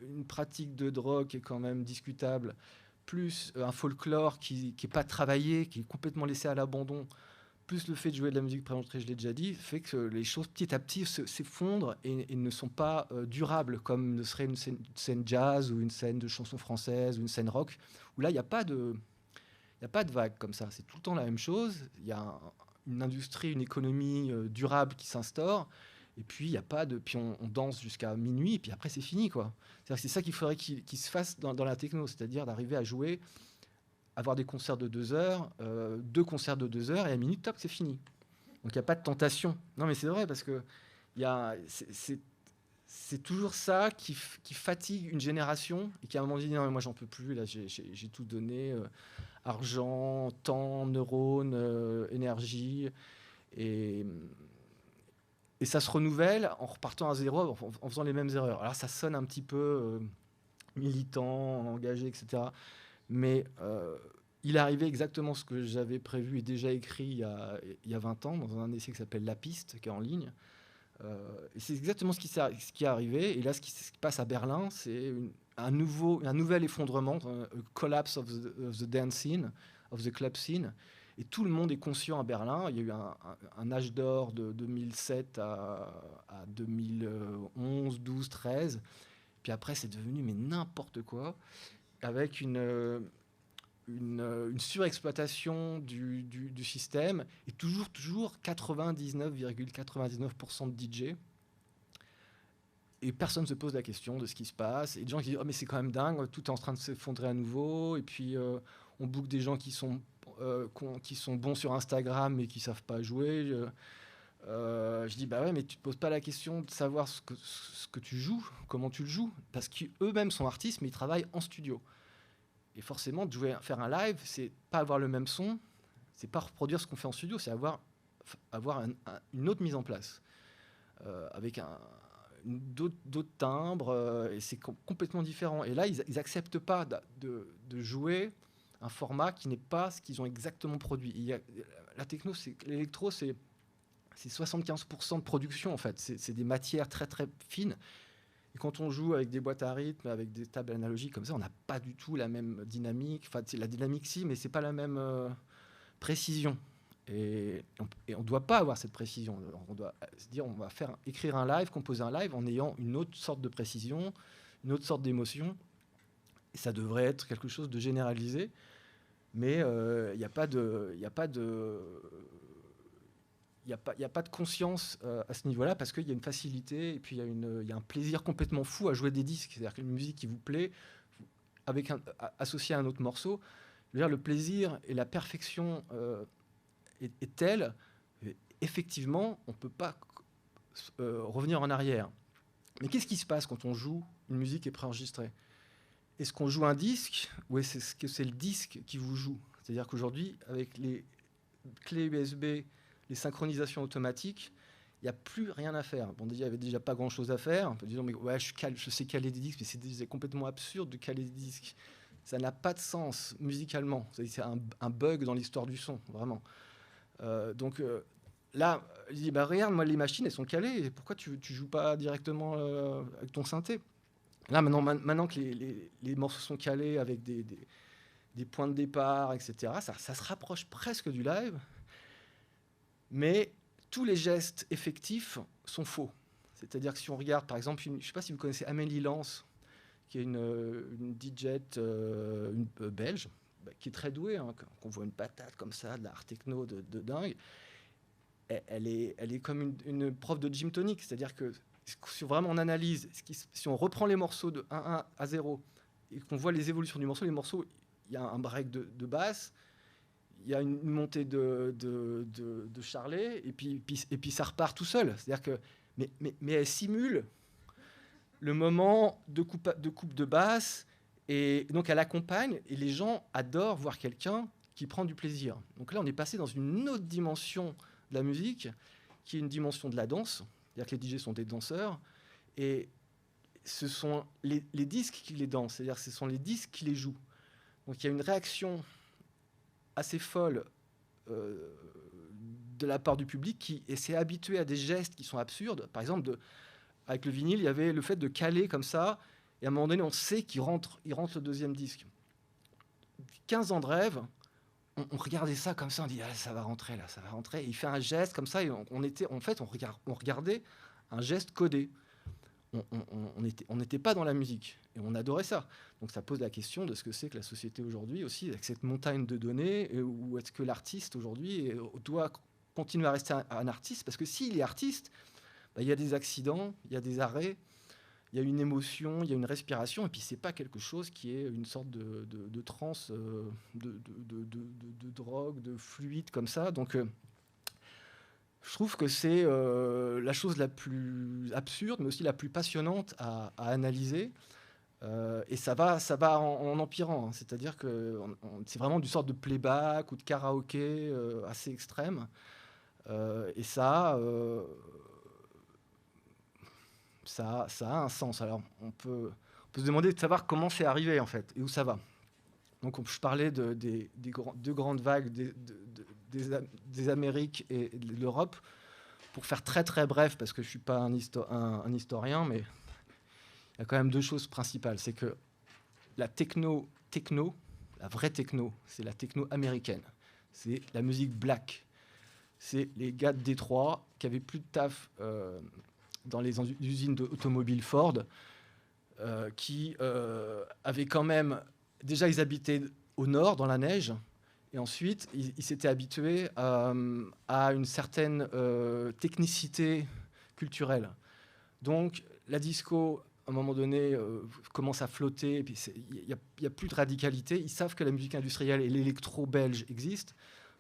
une pratique de drogue qui est quand même discutable, plus un folklore qui n'est pas travaillé, qui est complètement laissé à l'abandon, plus le fait de jouer de la musique préenregistrée, je l'ai déjà dit, fait que les choses petit à petit s'effondrent et ne sont pas durables, comme ne serait une scène jazz ou une scène de chanson française ou une scène rock, où là, il n'y a pas de vague comme ça. C'est tout le temps la même chose. Il y a une industrie, une économie durable qui s'instaure, et puis il y a pas de... Puis on danse jusqu'à minuit, et puis après, c'est fini, quoi. C'est ça qu'il faudrait qu'il se fasse dans la techno, c'est-à-dire d'arriver à jouer, avoir des concerts de 2 heures, 2 concerts de 2 heures, et à minuit, top, c'est fini. Donc il n'y a pas de tentation. Non, mais c'est vrai, parce que c'est toujours ça qui fatigue une génération, et qui à un moment dit, non, mais moi, j'en peux plus, là, j'ai tout donné, argent, temps, neurones, énergie, et ça se renouvelle en repartant à zéro, en faisant les mêmes erreurs. Alors ça sonne un petit peu militant, engagé, etc., mais il est arrivé exactement ce que j'avais prévu et déjà écrit il y a 20 ans, dans un essai qui s'appelle La Piste, qui est en ligne. Et c'est exactement ce qui est arrivé. Et là, ce qui se passe à Berlin, c'est un nouvel effondrement, un collapse of the dance scene, of the club scene. Et tout le monde est conscient à Berlin. Il y a eu un âge d'or de 2007 à 2011, 12, 13. Puis après, c'est devenu mais n'importe quoi, avec une surexploitation du système, et toujours 99,99% de DJ. Et personne ne se pose la question de ce qui se passe. Et des gens qui disent « Oh, mais c'est quand même dingue, tout est en train de s'effondrer à nouveau. » Et puis, on book des gens qui sont bons sur Instagram, mais qui ne savent pas jouer. Je dis « Bah ouais, mais tu ne te poses pas la question de savoir ce que tu joues, comment tu le joues. » Parce qu'eux-mêmes sont artistes, mais ils travaillent en studio. Et forcément, faire un live, c'est pas avoir le même son, c'est pas reproduire ce qu'on fait en studio, c'est avoir une autre mise en place, avec d'autres timbres, et c'est complètement différent. Et là, ils acceptent pas de jouer un format qui n'est pas ce qu'ils ont exactement produit. La techno, l'électro, c'est 75% de production, en fait. C'est des matières très, très fines. Et quand on joue avec des boîtes à rythme, avec des tables analogiques comme ça, on n'a pas du tout la même dynamique. Enfin, la dynamique, si, mais c'est pas la même précision. Et on ne doit pas avoir cette précision. On doit se dire, on va écrire un live, composer un live en ayant une autre sorte de précision, une autre sorte d'émotion. Et ça devrait être quelque chose de généralisé. Mais il n'y a pas de conscience à ce niveau-là, parce qu'il y a une facilité et puis il y a un plaisir complètement fou à jouer des disques. C'est-à-dire qu'une musique qui vous plaît, associée à un autre morceau, je veux dire, le plaisir et la perfection est telle, effectivement, on ne peut pas revenir en arrière. Mais qu'est-ce qui se passe quand on joue une musique qui est préenregistrée ? Est-ce qu'on joue un disque ou est-ce que c'est le disque qui vous joue ? C'est-à-dire qu'aujourd'hui, avec les clés USB, les synchronisations automatiques, il n'y a plus rien à faire. Bon, déjà, il n'y avait déjà pas grand-chose à faire. On peut dire, mais ouais, je sais caler des disques, mais c'est complètement absurde de caler des disques. Ça n'a pas de sens musicalement. C'est un bug dans l'histoire du son, vraiment. Donc là, je dis, bah, regarde, moi, les machines, elles sont calées. Pourquoi tu ne joues pas directement avec ton synthé ? Là, maintenant que les morceaux sont calés avec des points de départ, etc., ça se rapproche presque du live. Mais tous les gestes effectifs sont faux. C'est-à-dire que si on regarde, par exemple, je ne sais pas si vous connaissez Amélie Lance, qui est une DJ belge, qui est très douée, hein, qu'on voit une patate comme ça, de l'art techno de dingue. Elle est comme une prof de gym tonic, c'est-à-dire que si vraiment on analyse, si on reprend les morceaux de 1-1 à 0 et qu'on voit les évolutions du morceau, les morceaux, il y a un break de basse, il y a une montée de charlet, et puis ça repart tout seul. C'est-à-dire que, mais elle simule le moment de coupe de basse, et donc elle accompagne, et les gens adorent voir quelqu'un qui prend du plaisir. Donc là, on est passé dans une autre dimension de la musique, qui est une dimension de la danse. C'est-à-dire que les DJ sont des danseurs, et ce sont les disques qui les dansent, c'est-à-dire que ce sont les disques qui les jouent. Donc il y a une réaction assez folle de la part du public qui s'est habitué à des gestes qui sont absurdes. Par exemple, avec le vinyle, il y avait le fait de caler comme ça, et à un moment donné, on sait qu'il rentre le deuxième disque. 15 ans de rêve, on regardait ça comme ça, on dit ah, ça va rentrer là, ça va rentrer. Et il fait un geste comme ça, et on regardait un geste codé. On n'était pas dans la musique, et on adorait ça. Donc ça pose la question de ce que c'est que la société aujourd'hui aussi, avec cette montagne de données, où est-ce que l'artiste aujourd'hui doit continuer à rester un artiste, parce que s'il est artiste, il y a des accidents, il y a des arrêts, il y a une émotion, il y a une respiration, et puis c'est pas quelque chose qui est une sorte de transe, de drogue, de fluide comme ça. Donc je trouve que c'est la chose la plus absurde, mais aussi la plus passionnante à analyser. Et ça va en empirant. Hein. C'est-à-dire que c'est vraiment du sorte de playback ou de karaoké assez extrême. Et ça a un sens. Alors, on peut se demander de savoir comment c'est arrivé, en fait, et où ça va. Donc, je parlais des deux grandes vagues des Amériques et de l'Europe. Pour faire très, très bref, parce que je ne suis pas un historien, mais il y a quand même deux choses principales. C'est que la techno, la vraie techno, c'est la techno américaine. C'est la musique black. C'est les gars de Détroit qui avaient plus de taf dans les usines d'automobiles Ford, qui avaient quand même... Déjà, ils habitaient au nord, dans la neige, et ensuite, ils s'étaient habitués à une certaine technicité culturelle. Donc, la disco, à un moment donné, commence à flotter, et puis il n'y a plus de radicalité. Ils savent que la musique industrielle et l'électro-belge existent.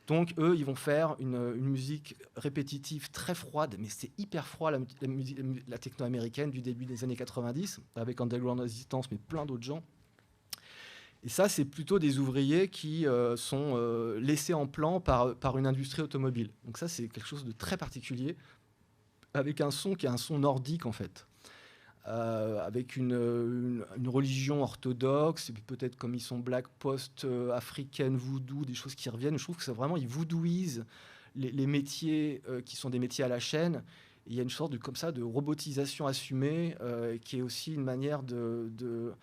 Donc, eux, ils vont faire une musique répétitive très froide, mais c'est hyper froid, la techno américaine du début des années 90, avec Underground Resistance, mais plein d'autres gens. Et ça, c'est plutôt des ouvriers qui sont laissés en plan par une industrie automobile. Donc ça, c'est quelque chose de très particulier, avec un son qui est un son nordique, en fait. Avec une religion orthodoxe, et puis peut-être comme ils sont black, post-africaine, voodoo, des choses qui reviennent. Je trouve que c'est vraiment, ils voodooisent les métiers qui sont des métiers à la chaîne,
il y a une sorte comme ça, de robotisation assumée qui est aussi une manière de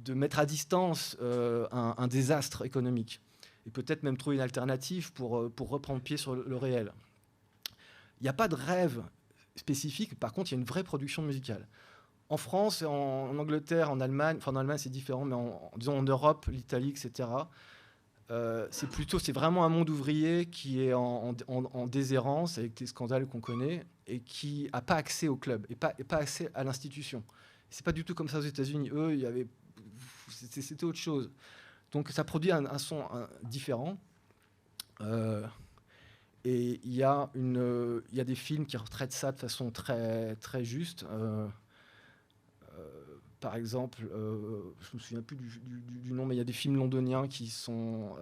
mettre à distance un désastre économique. Et peut-être même trouver une alternative pour reprendre pied sur le réel. Il n'y a pas de rêve spécifique, par contre, il y a une vraie production musicale. En France, en Angleterre, en Allemagne, enfin en Allemagne c'est différent, mais disons en Europe, l'Italie, etc., c'est vraiment un monde ouvrier qui est en déshérence avec des scandales qu'on connaît et qui n'a pas accès au club et pas accès à l'institution. C'est pas du tout comme ça aux États-Unis. Eux, c'était autre chose. Donc ça produit un son différent. Et il y a des films qui retraitent ça de façon très, très juste. Par exemple, je ne me souviens plus du nom, mais il y a des films londoniens qui font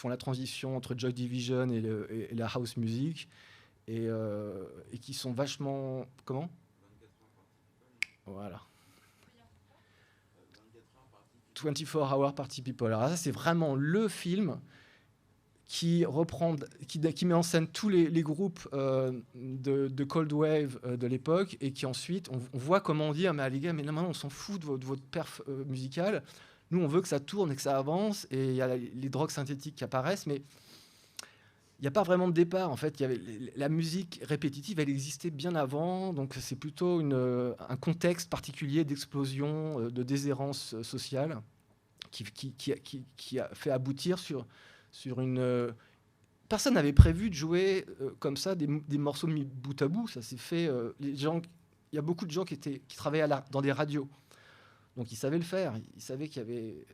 la transition entre Joy Division et la house music et qui sont vachement... Comment ? Voilà. 24 Hour Party People. Alors ça, c'est vraiment le film qui met en scène tous les groupes de Cold Wave de l'époque et qui ensuite, on voit comment on dit, ah, mais les gars, mais là maintenant on s'en fout de votre perf musicale. Nous, on veut que ça tourne et que ça avance. Et il y a les drogues synthétiques qui apparaissent, mais il n'y a pas vraiment de départ. En fait, la musique répétitive, elle existait bien avant. Donc c'est plutôt un contexte particulier d'explosion, de déshérence sociale qui a fait aboutir sur une... Personne n'avait prévu de jouer comme ça des morceaux mis bout à bout. Ça s'est fait... il y a beaucoup de gens qui travaillaient dans des radios. Donc ils savaient le faire. Ils savaient qu'il y avait...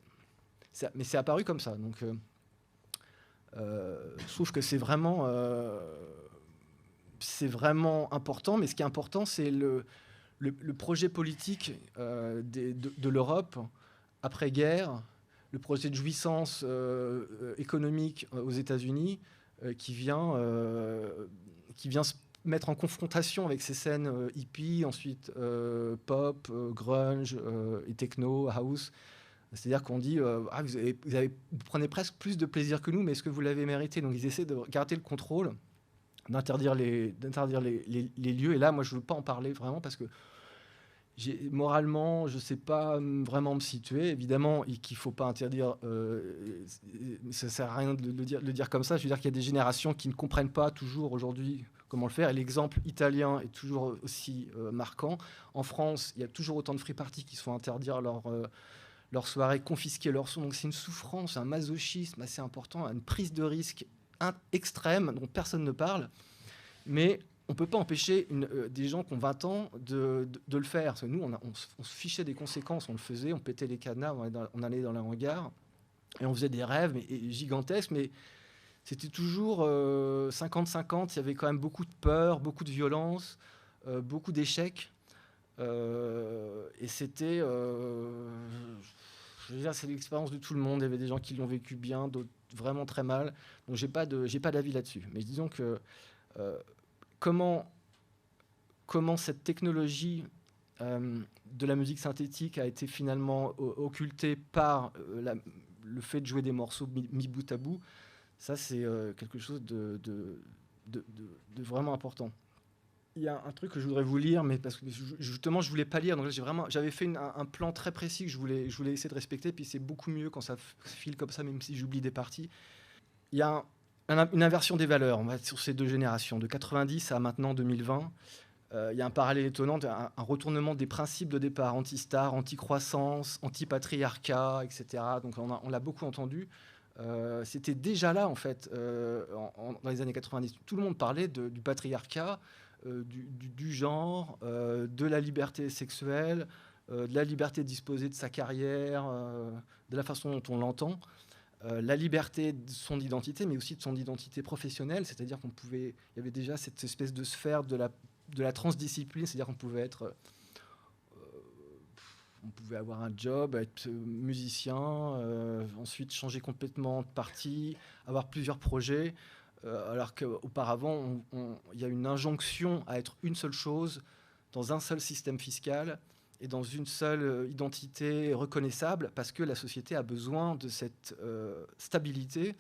Mais c'est apparu comme ça. Donc je trouve que c'est vraiment important. Mais ce qui est important, c'est le projet politique de l'Europe après-guerre, le projet de jouissance économique aux États-Unis qui vient se mettre en confrontation avec ces scènes hippie, ensuite pop, grunge et techno, house. C'est-à-dire qu'on dit vous prenez presque plus de plaisir que nous, mais est-ce que vous l'avez mérité? Donc ils essaient de garder le contrôle, d'interdire les lieux. Et là, moi, je ne veux pas en parler vraiment parce que moralement, je ne sais pas vraiment me situer. Évidemment, qu'il ne faut pas interdire, ça ne sert à rien de le dire comme ça. Je veux dire qu'il y a des générations qui ne comprennent pas toujours aujourd'hui comment le faire. Et l'exemple italien est toujours aussi marquant. En France, il y a toujours autant de free parties qui se font interdire leur soirée, confisquer leur son. Donc c'est une souffrance, un masochisme assez important, une prise de risque extrême dont personne ne parle. Mais on ne peut pas empêcher des gens qui ont 20 ans de le faire. Parce que nous, on se fichait des conséquences, on le faisait, on pétait les cadenas, on allait dans la hangar, et on faisait des rêves gigantesques, mais c'était toujours 50-50, il y avait quand même beaucoup de peur, beaucoup de violence, beaucoup d'échecs. Et c'était... je veux dire, c'est l'expérience de tout le monde. Il y avait des gens qui l'ont vécu bien, d'autres vraiment très mal. Donc, j'ai pas d'avis là-dessus. Mais disons que... Comment cette technologie de la musique synthétique a été finalement occultée par le fait de jouer des morceaux mis bout à bout, ça c'est quelque chose de vraiment important. Il y a un truc que je voudrais vous lire, mais parce que justement je voulais pas lire, donc j'avais fait un plan très précis que je voulais essayer de respecter, puis c'est beaucoup mieux quand ça file comme ça, même si j'oublie des parties. Il y a une inversion des valeurs, on va sur ces deux générations, de 90 à maintenant 2020. Il y a un parallèle étonnant, un retournement des principes de départ, anti-star, anti-croissance, anti-patriarcat, etc. Donc on l'a beaucoup entendu. C'était déjà là, en fait, dans les années 90. Tout le monde parlait du patriarcat, du genre, de la liberté sexuelle, de la liberté de disposer de sa carrière, de la façon dont on l'entend. La liberté de son identité, mais aussi de son identité professionnelle, c'est-à-dire il y avait déjà cette espèce de sphère de la transdiscipline, c'est-à-dire qu'on pouvait on pouvait avoir un job, être musicien, ensuite changer complètement de parti, avoir plusieurs projets, alors qu'auparavant, il y a une injonction à être une seule chose, dans un seul système fiscal, et dans une seule identité reconnaissable, parce que la société a besoin de cette stabilité,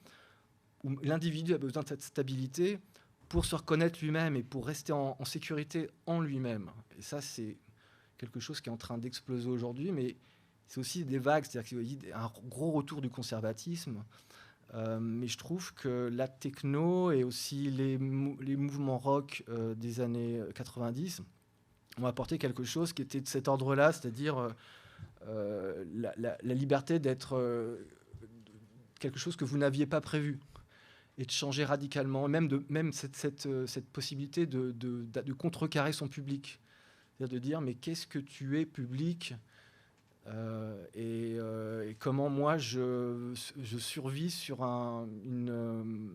ou l'individu a besoin de cette stabilité pour se reconnaître lui-même et pour rester en sécurité en lui-même. Et ça, c'est quelque chose qui est en train d'exploser aujourd'hui, mais c'est aussi des vagues, c'est-à-dire qu'il y a un gros retour du conservatisme. Mais je trouve que la techno et aussi les mouvements rock des années 90 ont apporté quelque chose qui était de cet ordre-là, c'est-à-dire la liberté d'être quelque chose que vous n'aviez pas prévu et de changer radicalement, même cette possibilité de contrecarrer son public, c'est-à-dire de dire mais qu'est-ce que tu es public et comment moi je survis sur une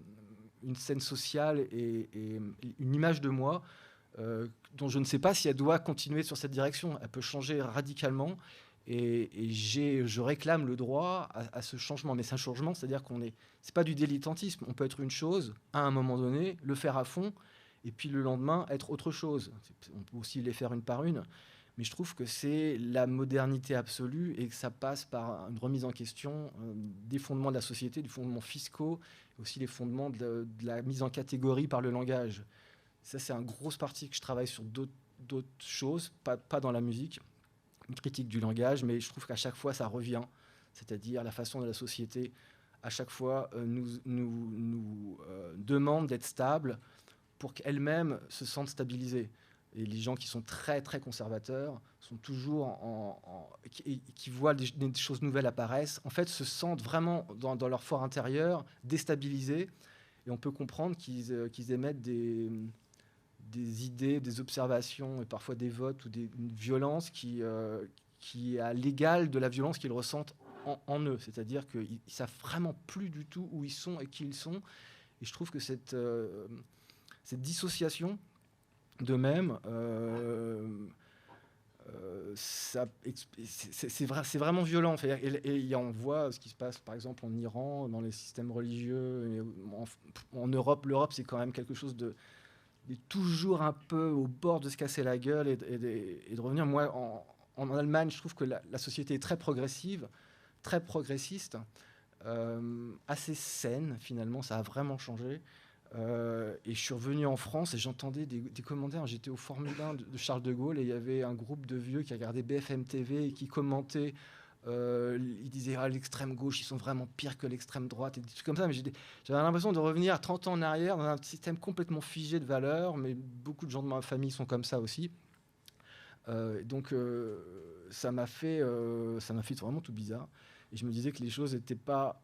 scène sociale et une image de moi dont je ne sais pas si elle doit continuer sur cette direction. Elle peut changer radicalement et je réclame le droit à ce changement. Mais c'est un changement, c'est-à-dire c'est pas du dilettantisme. On peut être une chose à un moment donné, le faire à fond et puis le lendemain être autre chose. On peut aussi les faire une par une. Mais je trouve que c'est la modernité absolue et que ça passe par une remise en question des fondements de la société, des fondements fiscaux, et aussi les fondements de la mise en catégorie par le langage. Ça, c'est une grosse partie que je travaille sur d'autres choses, pas dans la musique, une critique du langage, mais je trouve qu'à chaque fois, ça revient. C'est-à-dire la façon dont la société, à chaque fois, nous demande d'être stable pour qu'elle-même se sente stabilisée. Et les gens qui sont très, très conservateurs sont toujours qui voient des choses nouvelles apparaissent, en fait, se sentent vraiment dans leur fort intérieur déstabilisés. Et on peut comprendre qu'ils émettent des idées, des observations, et parfois des votes ou une violence qui est à l'égal de la violence qu'ils ressentent en eux. C'est-à-dire qu'ils ne savent vraiment plus du tout où ils sont et qui ils sont. Et je trouve que cette dissociation d'eux-mêmes, c'est vraiment violent. Et on voit ce qui se passe, par exemple, en Iran, dans les systèmes religieux. Et en Europe, l'Europe, c'est quand même quelque chose de toujours un peu au bord de se casser la gueule et de revenir. Moi, en Allemagne, je trouve que la société est très progressive, très progressiste, assez saine, finalement. Ça a vraiment changé. Et je suis revenu en France et j'entendais des commentaires. J'étais au Formule 1 de Charles de Gaulle et il y avait un groupe de vieux qui regardait BFM TV et qui commentaient. Ils disaient l'extrême gauche, ils sont vraiment pires que l'extrême droite et des trucs comme ça. Mais j'avais l'impression de revenir 30 ans en arrière dans un système complètement figé de valeurs. Mais beaucoup de gens de ma famille sont comme ça aussi. Donc ça m'a fait vraiment tout bizarre. Et je me disais que les choses n'étaient pas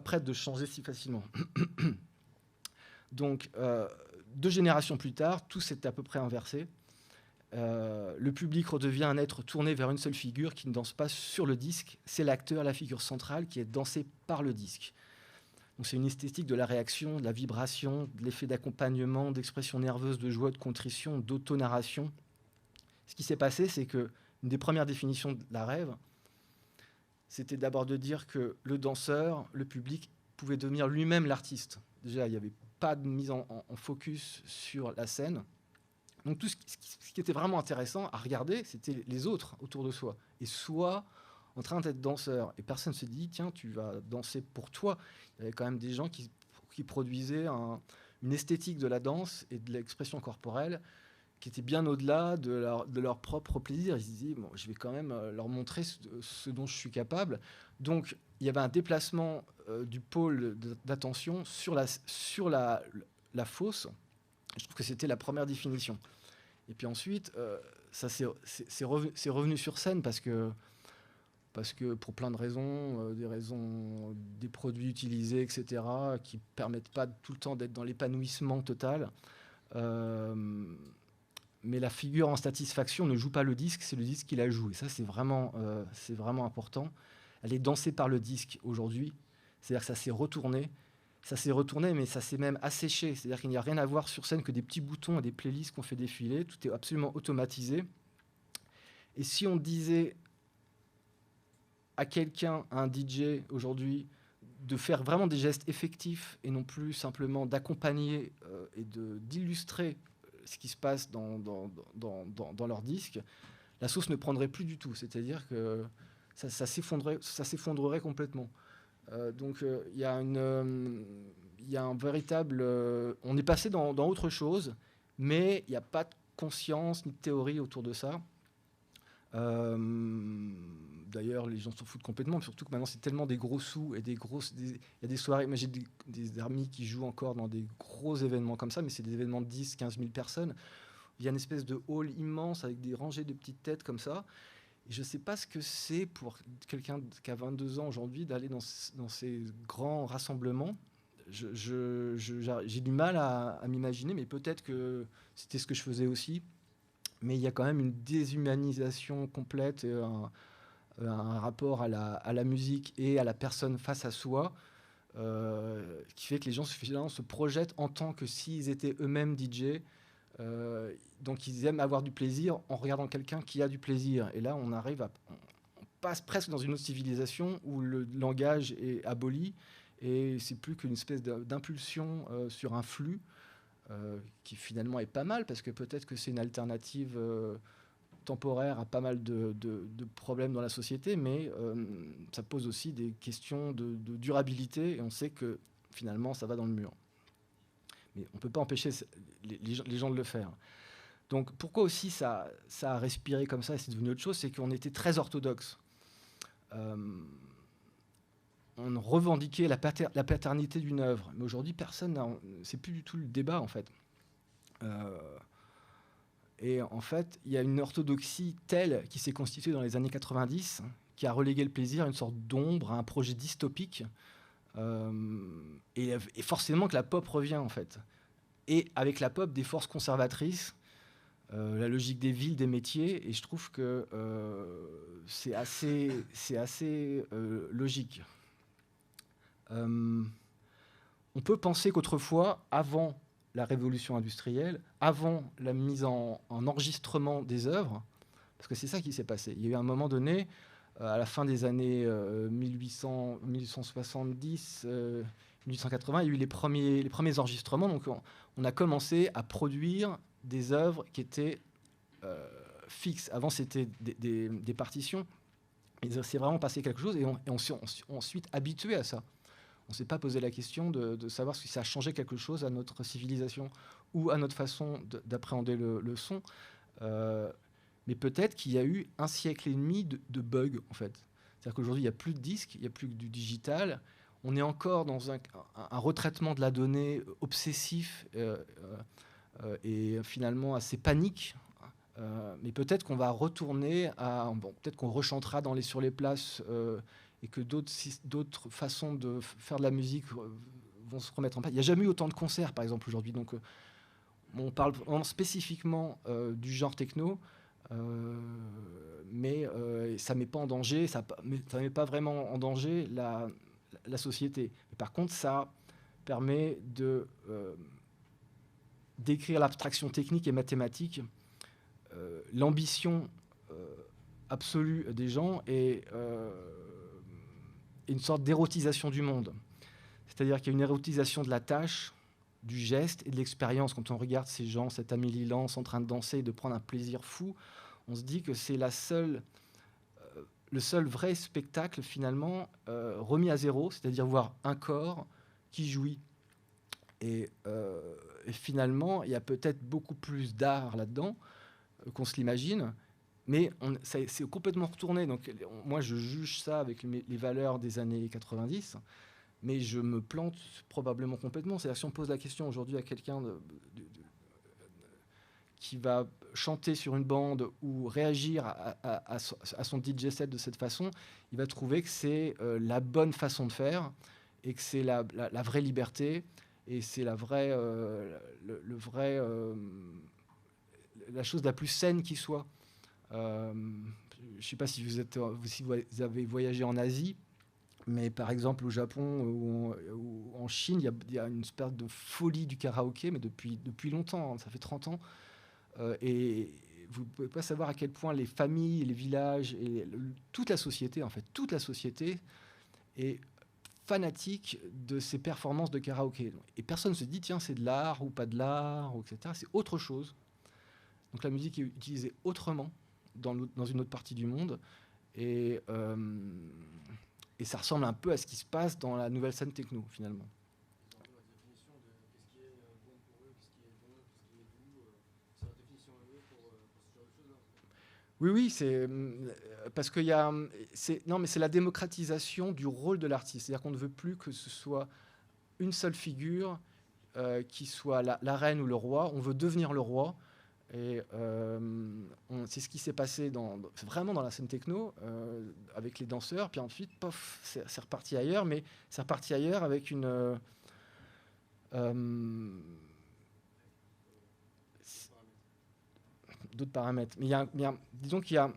prêtes de changer si facilement. Donc, 2 générations plus tard, tout s'est à peu près inversé. Le public redevient un être tourné vers une seule figure qui ne danse pas sur le disque. C'est l'acteur, la figure centrale, qui est dansée par le disque. Donc, c'est une esthétique de la réaction, de la vibration, de l'effet d'accompagnement, d'expression nerveuse, de joie, de contrition, d'autonarration. Ce qui s'est passé, c'est qu'une des premières définitions de la rêve, c'était d'abord de dire que le danseur, le public, pouvait devenir lui-même l'artiste. Déjà, il n'y avait pas de mise en focus sur la scène. Donc tout ce qui était vraiment intéressant à regarder, c'était les autres autour de soi. Et soit en train d'être danseur. Et personne ne se dit, tiens, tu vas danser pour toi. Il y avait quand même des gens qui produisaient une esthétique de la danse et de l'expression corporelle qui était bien au-delà de leur propre plaisir. Ils se disaient, bon, je vais quand même leur montrer ce dont je suis capable. Donc, il y avait un déplacement du pôle d'attention sur la fosse. Je trouve que c'était la première définition. Et puis ensuite, ça c'est revenu sur scène parce que pour plein de raisons, des produits utilisés, etc., qui ne permettent pas tout le temps d'être dans l'épanouissement total. Mais la figure en satisfaction ne joue pas le disque, c'est le disque qui la joue. Et ça, c'est vraiment important. Elle est dansée par le disque aujourd'hui. C'est-à-dire que ça s'est retourné. Ça s'est retourné, mais ça s'est même asséché. C'est-à-dire qu'il n'y a rien à voir sur scène que des petits boutons et des playlists qu'on fait défiler. Tout est absolument automatisé. Et si on disait à quelqu'un, à un DJ aujourd'hui, de faire vraiment des gestes effectifs et non plus simplement d'accompagner et d'illustrer ce qui se passe dans leur disque, la sauce ne prendrait plus du tout. C'est-à-dire que ça s'effondrerait complètement. Donc il y a y a un véritable... on est passé dans autre chose, mais il n'y a pas de conscience ni de théorie autour de ça. D'ailleurs, les gens s'en foutent complètement, surtout que maintenant, c'est tellement des gros sous et il y a des soirées... Moi, j'ai des amis qui jouent encore dans des gros événements comme ça, mais c'est des événements de 10, 15 000 personnes. Il y a une espèce de hall immense avec des rangées de petites têtes comme ça. Et je ne sais pas ce que c'est pour quelqu'un qui a 22 ans aujourd'hui d'aller dans ces grands rassemblements. J'ai du mal à m'imaginer, mais peut-être que c'était ce que je faisais aussi. Mais il y a quand même une déshumanisation complète, et un rapport à la musique et à la personne face à soi, qui fait que les gens finalement se projettent en tant que s'ils étaient eux-mêmes DJ. Donc ils aiment avoir du plaisir en regardant quelqu'un qui a du plaisir. Et là, on passe presque dans une autre civilisation où le langage est aboli et c'est plus qu'une espèce d'impulsion sur un flux qui finalement est pas mal, parce que peut-être que c'est une alternative temporaire à pas mal de problèmes dans la société, mais ça pose aussi des questions de durabilité, et on sait que finalement ça va dans le mur. Mais on ne peut pas empêcher les gens de le faire. Donc pourquoi aussi ça a respiré comme ça et c'est devenu autre chose, c'est qu'on était très orthodoxe. On revendiquait la paternité d'une œuvre. Mais aujourd'hui, c'est plus du tout le débat, en fait. Et en fait, il y a une orthodoxie telle qui s'est constituée dans les années 90, qui a relégué le plaisir à une sorte d'ombre, à un projet dystopique. Et forcément que la pop revient, en fait. Et avec la pop, des forces conservatrices, la logique des villes, des métiers, et je trouve que c'est assez logique. On peut penser qu'autrefois, avant la révolution industrielle, avant la mise en enregistrement des œuvres, parce que c'est ça qui s'est passé. Il y a eu un moment donné, à la fin des années 1870, 1880, il y a eu les premiers enregistrements. Donc on a commencé à produire des œuvres qui étaient fixes. Avant, c'était des partitions. Et c'est vraiment passé quelque chose, et on s'est ensuite habitué à ça. On ne s'est pas posé la question de savoir si ça a changé quelque chose à notre civilisation ou à notre façon d'appréhender le son. Mais peut-être qu'il y a eu un siècle et demi de bugs, en fait. C'est-à-dire qu'aujourd'hui, il n'y a plus de disques, il n'y a plus que du digital. On est encore dans un retraitement de la donnée obsessif et finalement assez panique. Mais peut-être qu'on va retourner à... Bon, peut-être qu'on rechantera sur les places et que d'autres façons de faire de la musique vont se remettre en place. Il n'y a jamais eu autant de concerts, par exemple, aujourd'hui. Donc, on parle spécifiquement du genre techno, mais ça ne met pas en danger, ça met pas vraiment en danger la société. Mais par contre, ça permet d'écrire l'abstraction technique et mathématique, l'ambition absolue des gens et une sorte d'érotisation du monde. C'est-à-dire qu'il y a une érotisation de la tâche, du geste et de l'expérience. Quand on regarde ces gens, cette Amélie Lance en train de danser et de prendre un plaisir fou, on se dit que c'est le seul vrai spectacle finalement remis à zéro, c'est-à-dire voir un corps qui jouit. Et finalement, il y a peut-être beaucoup plus d'art là-dedans qu'on se l'imagine, mais c'est complètement retourné. Donc moi, je juge ça avec les valeurs des années 90, mais je me plante probablement complètement. C'est-à-dire, si on pose la question aujourd'hui à quelqu'un qui va chanter sur une bande ou réagir à son DJ set de cette façon, il va trouver que c'est la bonne façon de faire et que c'est la vraie liberté et c'est la chose la plus saine qui soit. Je ne sais pas si vous avez voyagé en Asie, mais par exemple au Japon ou en Chine, il y a une espèce de folie du karaoké, mais depuis longtemps, hein, ça fait 30 ans. Et vous ne pouvez pas savoir à quel point les familles, les villages, et toute la société, en fait, toute la société est fanatique de ces performances de karaoké. Et personne ne se dit, tiens, c'est de l'art ou pas de l'art, etc. C'est autre chose. Donc la musique est utilisée autrement dans une autre partie du monde. Et ça ressemble un peu à ce qui se passe dans la nouvelle scène techno, finalement. Oui, c'est parce qu'il y a, non, mais c'est la démocratisation du rôle de l'artiste. C'est-à-dire qu'on ne veut plus que ce soit une seule figure qui soit la reine ou le roi. On veut devenir le roi. Et c'est ce qui s'est passé vraiment dans la scène techno avec les danseurs. Puis ensuite, pof, c'est reparti ailleurs. Mais c'est reparti ailleurs avec une d'autres paramètres. Mais disons qu'il y a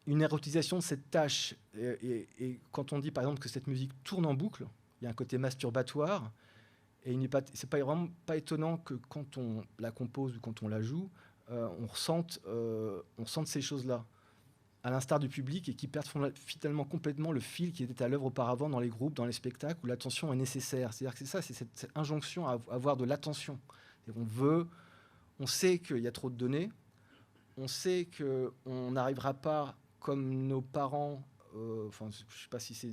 une érotisation de cette tâche. Et quand on dit, par exemple, que cette musique tourne en boucle, il y a un côté masturbatoire. Et c'est vraiment pas étonnant que quand on la compose ou quand on la joue, on ressente ces choses-là, à l'instar du public, et qui perdent finalement complètement le fil qui était à l'œuvre auparavant dans les groupes, dans les spectacles, où l'attention est nécessaire. C'est-à-dire que c'est cette injonction à avoir de l'attention. On sait qu'il y a trop de données, on sait qu'on n'arrivera pas, comme nos parents, je ne sais pas si c'est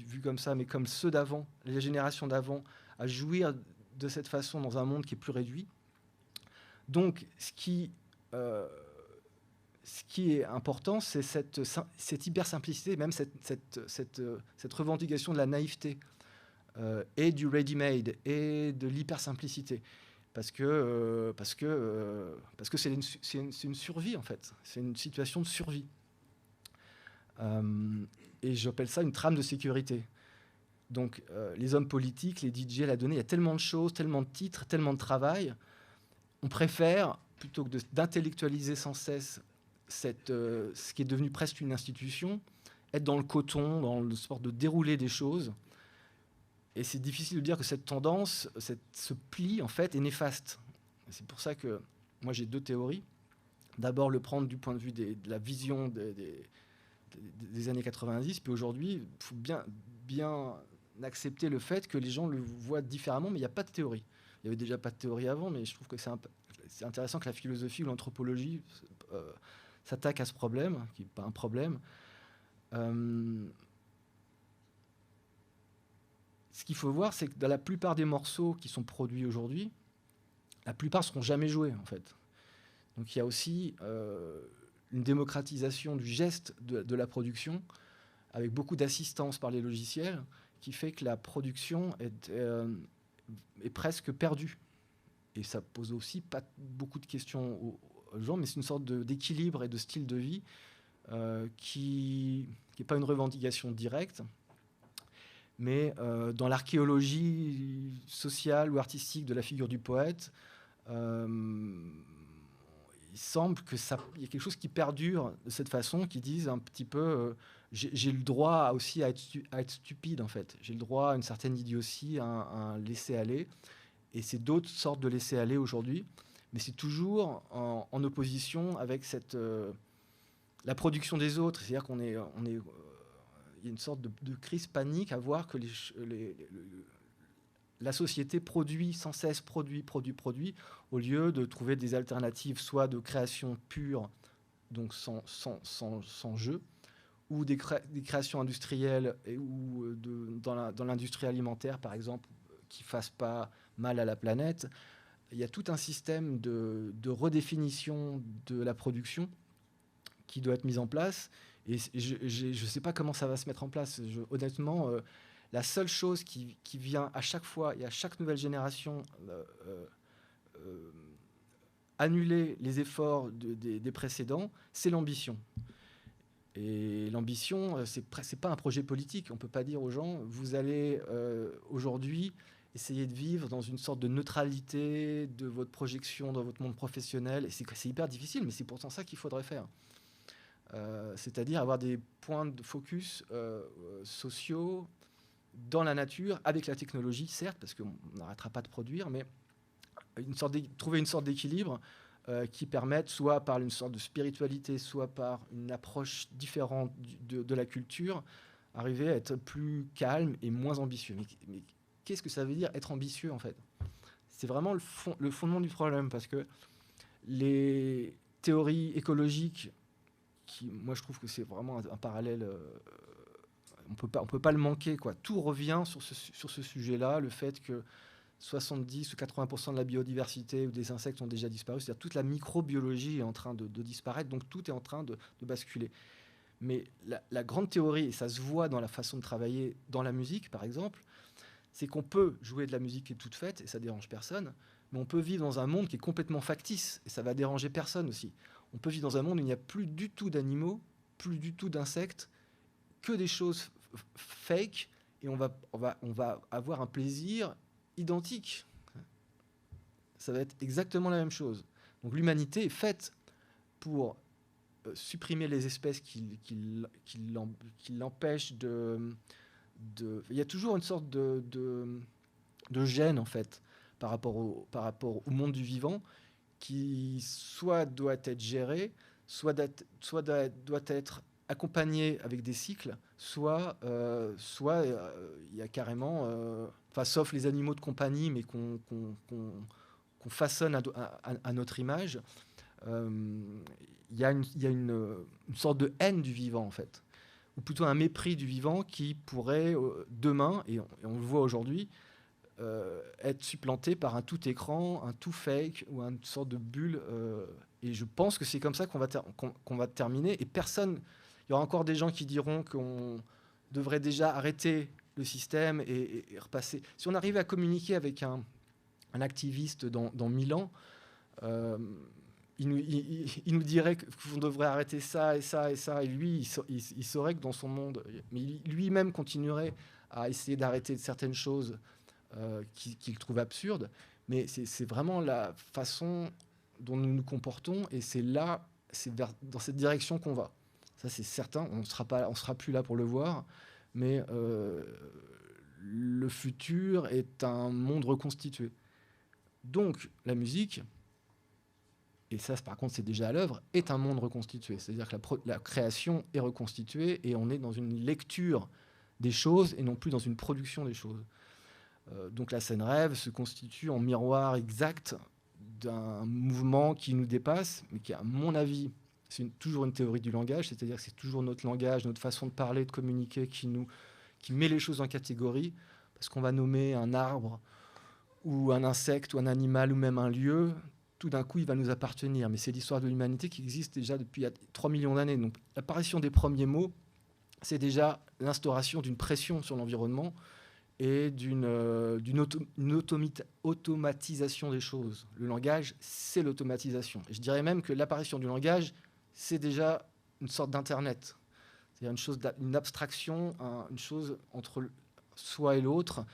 vu comme ça, mais comme ceux d'avant, les générations d'avant, à jouir de cette façon dans un monde qui est plus réduit. Donc, ce qui est important, c'est cette hyper-simplicité, même cette revendication de la naïveté et du ready-made et de l'hyper-simplicité. Parce que c'est une survie, en fait. C'est une situation de survie. Et j'appelle ça une trame de sécurité. Donc, les hommes politiques, les DJ, la donnée, il y a tellement de choses, tellement de titres, tellement de travail. On préfère, plutôt que d'intellectualiser sans cesse ce qui est devenu presque une institution, être dans le coton, dans le sport de dérouler des choses. Et c'est difficile de dire que cette tendance, ce pli, en fait, est néfaste. Et c'est pour ça que moi, j'ai deux théories. D'abord, le prendre du point de vue de la vision des années 90, puis aujourd'hui, il faut bien accepter le fait que les gens le voient différemment, mais il n'y a pas de théorie. Il n'y avait déjà pas de théorie avant, mais je trouve que c'est intéressant que la philosophie ou l'anthropologie s'attaque à ce problème, qui n'est pas un problème. Ce qu'il faut voir, c'est que dans la plupart des morceaux qui sont produits aujourd'hui, la plupart ne seront jamais joués, en fait. Donc il y a aussi une démocratisation du geste de la production, avec beaucoup d'assistance par les logiciels, qui fait que la production est presque perdue. Et ça pose aussi pas beaucoup de questions aux gens, mais c'est une sorte d'équilibre et de style de vie qui n'est pas une revendication directe, mais dans l'archéologie sociale ou artistique de la figure du poète, il semble qu'il y a quelque chose qui perdure de cette façon, qui disent un petit peu j'ai le droit aussi à être stupide, en fait. J'ai le droit à une certaine idiotie, à un laisser-aller. Et c'est d'autres sortes de laisser-aller aujourd'hui. Mais c'est toujours en opposition avec la production des autres. C'est-à-dire qu'il y a une sorte de crise panique à voir que la société produit sans cesse, produit, au lieu de trouver des alternatives, soit de création pure, donc sans jeu, ou des créations industrielles ou dans l'industrie alimentaire, par exemple, qui ne fassent pas mal à la planète. Il y a tout un système de redéfinition de la production qui doit être mis en place. Et je ne sais pas comment ça va se mettre en place. Honnêtement, la seule chose qui vient à chaque fois et à chaque nouvelle génération annuler les efforts des précédents, c'est l'ambition. Et l'ambition, c'est pas un projet politique. On peut pas dire aux gens, vous allez aujourd'hui essayer de vivre dans une sorte de neutralité de votre projection dans votre monde professionnel. Et c'est hyper difficile, mais c'est pourtant ça qu'il faudrait faire. C'est-à-dire avoir des points de focus sociaux dans la nature, avec la technologie, certes, parce qu'on n'arrêtera pas de produire, mais trouver une sorte d'équilibre qui permettent, soit par une sorte de spiritualité, soit par une approche différente de la culture, arriver à être plus calme et moins ambitieux. Mais qu'est-ce que ça veut dire être ambitieux, en fait? C'est vraiment le fondement du problème, parce que les théories écologiques, moi je trouve que c'est vraiment un parallèle, on peut pas le manquer, quoi. Tout revient sur ce sujet-là, le fait que 70 ou 80% de la biodiversité ou des insectes ont déjà disparu. C'est-à-dire toute la microbiologie est en train de disparaître, donc tout est en train de basculer. Mais la grande théorie, et ça se voit dans la façon de travailler dans la musique, par exemple, c'est qu'on peut jouer de la musique qui est toute faite, et ça dérange personne, mais on peut vivre dans un monde qui est complètement factice, et ça va déranger personne aussi. On peut vivre dans un monde où il n'y a plus du tout d'animaux, plus du tout d'insectes, que des choses fake, et on va avoir un plaisir identique. Ça va être exactement la même chose. Donc l'humanité est faite pour supprimer les espèces qui l'empêchent de... Il y a toujours une sorte de gêne, en fait, par rapport au monde du vivant, qui soit doit être géré, soit doit être accompagné avec des cycles, soit il y a carrément, sauf les animaux de compagnie, mais qu'on façonne à notre image, il y a une sorte de haine du vivant, en fait, ou plutôt un mépris du vivant qui pourrait demain, et on le voit aujourd'hui, être supplanté par un tout écran, un tout fake ou une sorte de bulle. Et je pense que c'est comme ça qu'on va terminer. Et personne, il y aura encore des gens qui diront qu'on devrait déjà arrêter le système et repasser. Si on arrivait à communiquer avec un activiste dans 1000 ans, il nous dirait qu'on devrait arrêter ça et ça et ça. Et lui, il saurait que dans son monde, mais lui-même continuerait à essayer d'arrêter certaines choses qu'il trouve absurdes. Mais c'est vraiment la façon dont nous nous comportons, et c'est dans cette direction qu'on va. Ça, c'est certain. On sera plus là pour le voir, mais le futur est un monde reconstitué. Donc, la musique, et ça, par contre, c'est déjà à l'œuvre, est un monde reconstitué. C'est-à-dire que la création est reconstituée, et on est dans une lecture des choses, et non plus dans une production des choses. Donc la scène rêve se constitue en miroir exact d'un mouvement qui nous dépasse, mais qui, à mon avis, c'est toujours une théorie du langage, c'est-à-dire que c'est toujours notre langage, notre façon de parler, de communiquer qui met les choses en catégorie, parce qu'on va nommer un arbre ou un insecte ou un animal ou même un lieu, tout d'un coup il va nous appartenir. Mais c'est l'histoire de l'humanité qui existe déjà depuis 3 millions d'années. Donc l'apparition des premiers mots, c'est déjà l'instauration d'une pression sur l'environnement et d'une automatisation des choses. Le langage, c'est l'automatisation. Et je dirais même que l'apparition du langage, c'est déjà une sorte d'Internet. C'est-à-dire une abstraction, une chose entre soi et l'autre.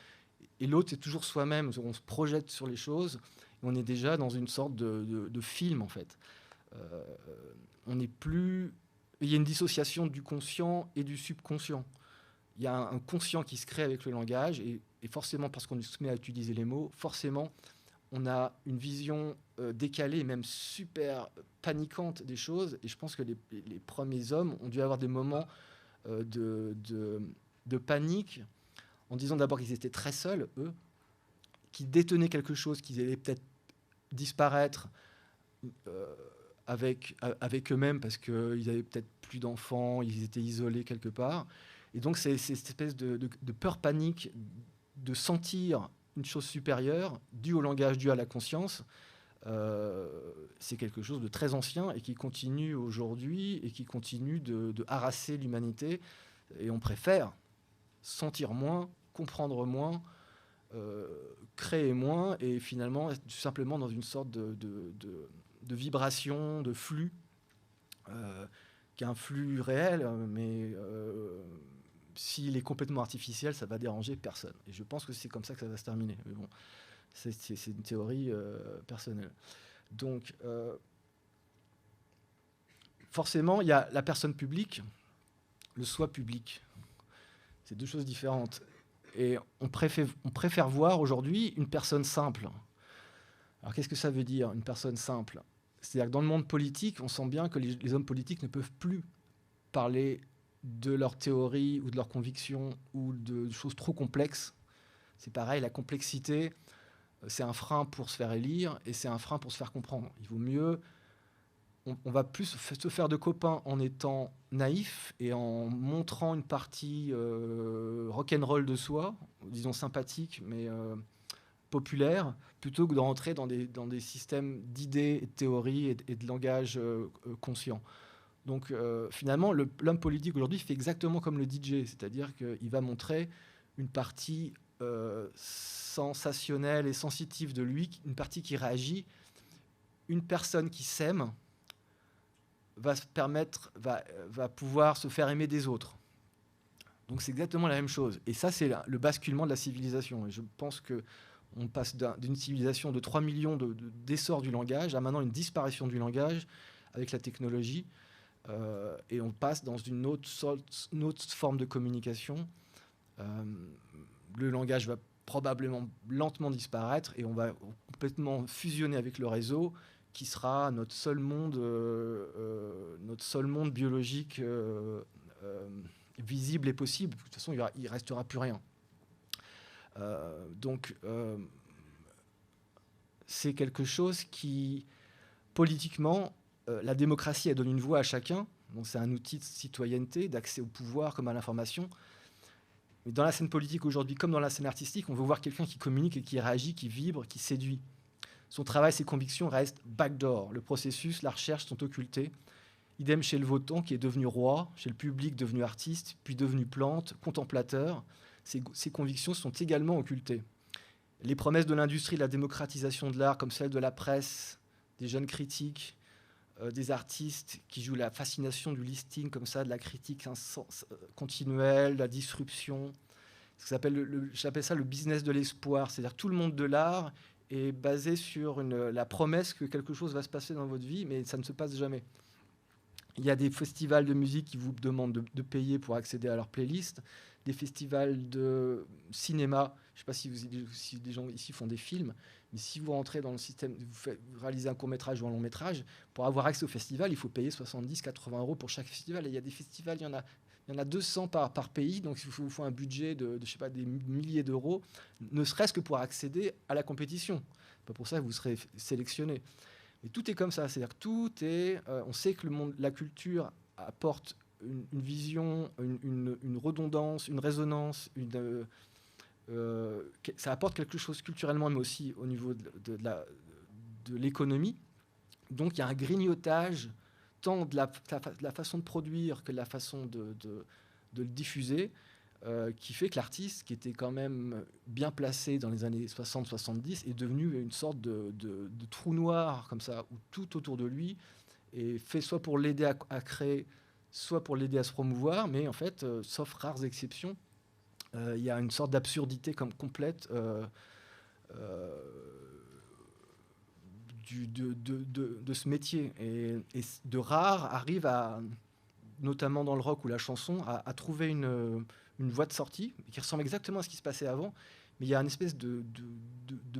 Et l'autre est toujours soi-même. On se projette sur les choses. Et on est déjà dans une sorte de film, en fait. On n'est plus... Il y a une dissociation du conscient et du subconscient. Il y a un conscient qui se crée avec le langage, et forcément, parce qu'on se met à utiliser les mots, forcément, on a une vision décalée, même super paniquante des choses. Et je pense que les premiers hommes ont dû avoir des moments de panique, en disant d'abord qu'ils étaient très seuls, eux, qu'ils détenaient quelque chose, qu'ils allaient peut-être disparaître avec eux-mêmes, parce qu'ils avaient peut-être plus d'enfants, ils étaient isolés quelque part. Et donc, c'est cette espèce de peur panique de sentir une chose supérieure, due au langage, due à la conscience. C'est quelque chose de très ancien et qui continue aujourd'hui et qui continue de harasser l'humanité. Et on préfère sentir moins, comprendre moins, créer moins, et finalement être tout simplement dans une sorte de vibration, de flux, qui est un flux réel, mais... s'il est complètement artificiel, ça va déranger personne. Et je pense que c'est comme ça que ça va se terminer. Mais bon, c'est une théorie personnelle. Donc, forcément, il y a la personne publique, le soi public. C'est deux choses différentes. Et on préfère voir aujourd'hui une personne simple. Alors, qu'est-ce que ça veut dire, une personne simple ? C'est-à-dire que dans le monde politique, on sent bien que les hommes politiques ne peuvent plus parler de leur théorie ou de leurs convictions ou de choses trop complexes. C'est pareil, la complexité, c'est un frein pour se faire élire et c'est un frein pour se faire comprendre. Il vaut mieux... On va plus se faire de copains en étant naïf et en montrant une partie rock'n'roll de soi, disons sympathique, mais populaire plutôt que de rentrer dans des systèmes d'idées, de théories et de langage conscient. Donc finalement, l'homme politique aujourd'hui fait exactement comme le DJ, c'est-à-dire qu'il va montrer une partie sensationnelle et sensitive de lui, une partie qui réagit. Une personne qui s'aime va pouvoir se faire aimer des autres. Donc c'est exactement la même chose. Et ça, c'est le basculement de la civilisation. Et je pense qu'on passe d'une civilisation de 3 millions d'essor du langage à maintenant une disparition du langage avec la technologie. Et on passe dans une autre forme de communication. Le langage va probablement lentement disparaître et on va complètement fusionner avec le réseau qui sera notre seul monde biologique visible et possible. De toute façon, il ne restera plus rien. Donc, c'est quelque chose qui, politiquement, la démocratie, elle donne une voix à chacun. Donc, c'est un outil de citoyenneté, d'accès au pouvoir comme à l'information. Mais dans la scène politique aujourd'hui, comme dans la scène artistique, on veut voir quelqu'un qui communique et qui réagit, qui vibre, qui séduit. Son travail, ses convictions restent backdoor. Le processus, la recherche sont occultés. Idem chez le votant qui est devenu roi, chez le public devenu artiste, puis devenu plante, contemplateur. Ses convictions sont également occultées. Les promesses de l'industrie de la démocratisation de l'art, comme celles de la presse, des jeunes critiques, des artistes qui jouent la fascination du listing comme ça, de la critique continuelle, de la disruption. J'appelle ça le business de l'espoir. C'est-à-dire tout le monde de l'art est basé sur la promesse que quelque chose va se passer dans votre vie, mais ça ne se passe jamais. Il y a des festivals de musique qui vous demandent de payer pour accéder à leur playlist, des festivals de cinéma. Je ne sais pas si des gens ici font des films, mais si vous rentrez dans le système, vous réalisez un court-métrage ou un long-métrage, pour avoir accès au festival, il faut payer 70-80 € pour chaque festival. Et il y a des festivals, il y en a 200 par pays, donc il vous faut un budget de je sais pas, des milliers d'euros, ne serait-ce que pour accéder à la compétition. Pas pour ça que vous serez sélectionné. Mais tout est comme ça, c'est-à-dire que tout est... on sait que la culture apporte une vision, une redondance, une résonance, ça apporte quelque chose culturellement, mais aussi au niveau de l'économie. Donc il y a un grignotage tant de la façon de produire que de la façon de le diffuser, qui fait que l'artiste, qui était quand même bien placé dans les années 60-70, est devenu une sorte de trou noir, comme ça, où tout autour de lui est fait soit pour l'aider à créer, soit pour l'aider à se promouvoir, mais en fait, sauf rares exceptions, il y a une sorte d'absurdité comme complète de ce métier. Et de rares arrivent à, notamment dans le rock ou la chanson, à trouver une voie de sortie qui ressemble exactement à ce qui se passait avant, mais il y a une espèce de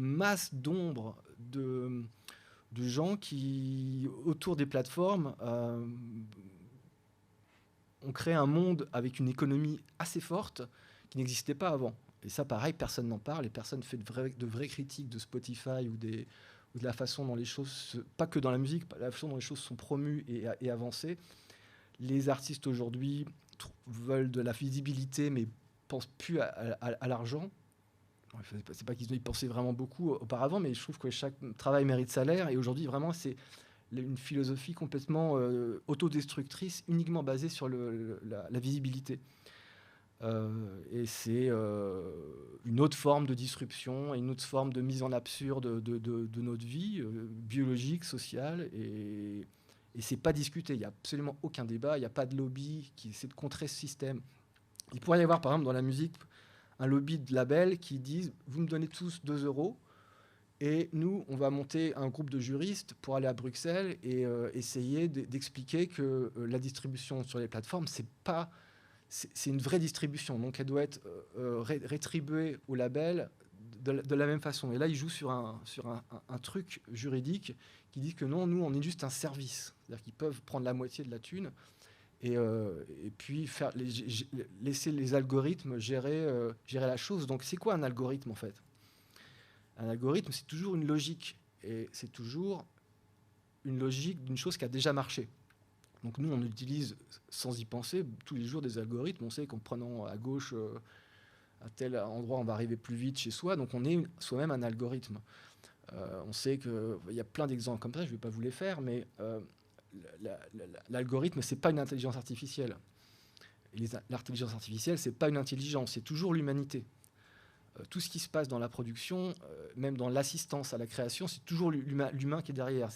masse d'ombre de gens qui, autour des plateformes, ont créé un monde avec une économie assez forte qui n'existait pas avant. Et ça, pareil, personne n'en parle et personne ne fait de vraies critiques de Spotify ou de la façon dont les choses, pas que dans la musique, la façon dont les choses sont promues et avancées. Les artistes aujourd'hui veulent de la visibilité, mais pensent plus à l'argent. C'est pas qu'ils y pensaient vraiment beaucoup auparavant, mais je trouve que chaque travail mérite salaire. Et aujourd'hui, vraiment, c'est une philosophie complètement autodestructrice, uniquement basée sur la visibilité. Et c'est une autre forme de disruption, une autre forme de mise en absurde de notre vie biologique, sociale, et c'est pas discuté. Il n'y a absolument aucun débat, il n'y a pas de lobby qui essaie de contrer ce système. Il pourrait y avoir, par exemple, dans la musique, un lobby de labels qui disent « vous me donnez tous 2 € et nous, on va monter un groupe de juristes pour aller à Bruxelles et essayer d'expliquer que la distribution sur les plateformes, c'est une vraie distribution, donc elle doit être rétribuée au label de la même façon. » Et là, ils jouent sur un truc juridique qui dit que non, nous, on est juste un service. C'est-à-dire qu'ils peuvent prendre la moitié de la thune et puis laisser les algorithmes gérer la chose. Donc, c'est quoi un algorithme, en fait ? Un algorithme, c'est toujours une logique. Et c'est toujours une logique d'une chose qui a déjà marché. Donc nous, on utilise, sans y penser, tous les jours des algorithmes. On sait qu'en prenant à gauche à tel endroit, on va arriver plus vite chez soi. Donc on est soi-même un algorithme. On sait qu'il y a plein d'exemples comme ça, je ne vais pas vous les faire, mais l'algorithme, ce n'est pas une intelligence artificielle. L'intelligence artificielle, ce n'est pas une intelligence, c'est toujours l'humanité. Tout ce qui se passe dans la production, même dans l'assistance à la création, c'est toujours l'humain qui est derrière.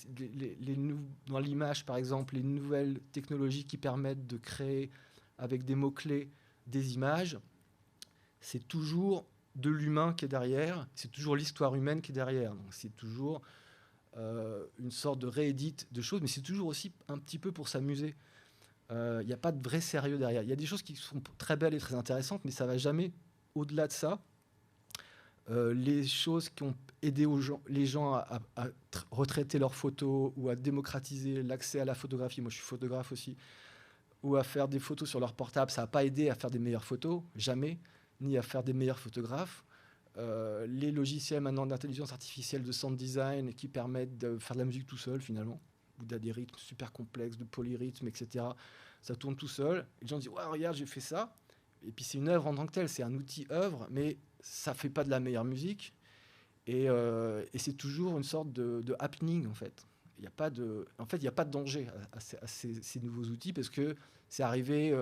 Dans l'image, par exemple, les nouvelles technologies qui permettent de créer avec des mots-clés des images, c'est toujours de l'humain qui est derrière, c'est toujours l'histoire humaine qui est derrière. Donc c'est toujours une sorte de réédite de choses, mais c'est toujours aussi un petit peu pour s'amuser. Il n'y a pas de vrai sérieux derrière. Il y a des choses qui sont très belles et très intéressantes, mais ça ne va jamais au-delà de ça. Les choses qui ont aidé les gens à retraiter leurs photos ou à démocratiser l'accès à la photographie, moi je suis photographe aussi, ou à faire des photos sur leur portable, ça n'a pas aidé à faire des meilleures photos, jamais, ni à faire des meilleurs photographes. Les logiciels maintenant d'intelligence artificielle de sound design qui permettent de faire de la musique tout seul finalement, ou des rythmes super complexes, de polyrythmes, etc. Ça tourne tout seul. Les gens disent ouais, regarde, j'ai fait ça. Et puis c'est une œuvre en tant que telle, c'est un outil œuvre, mais ça ne fait pas de la meilleure musique. Et c'est toujours une sorte de happening en fait. Il n'y a pas de danger à ces nouveaux outils parce que c'est arrivé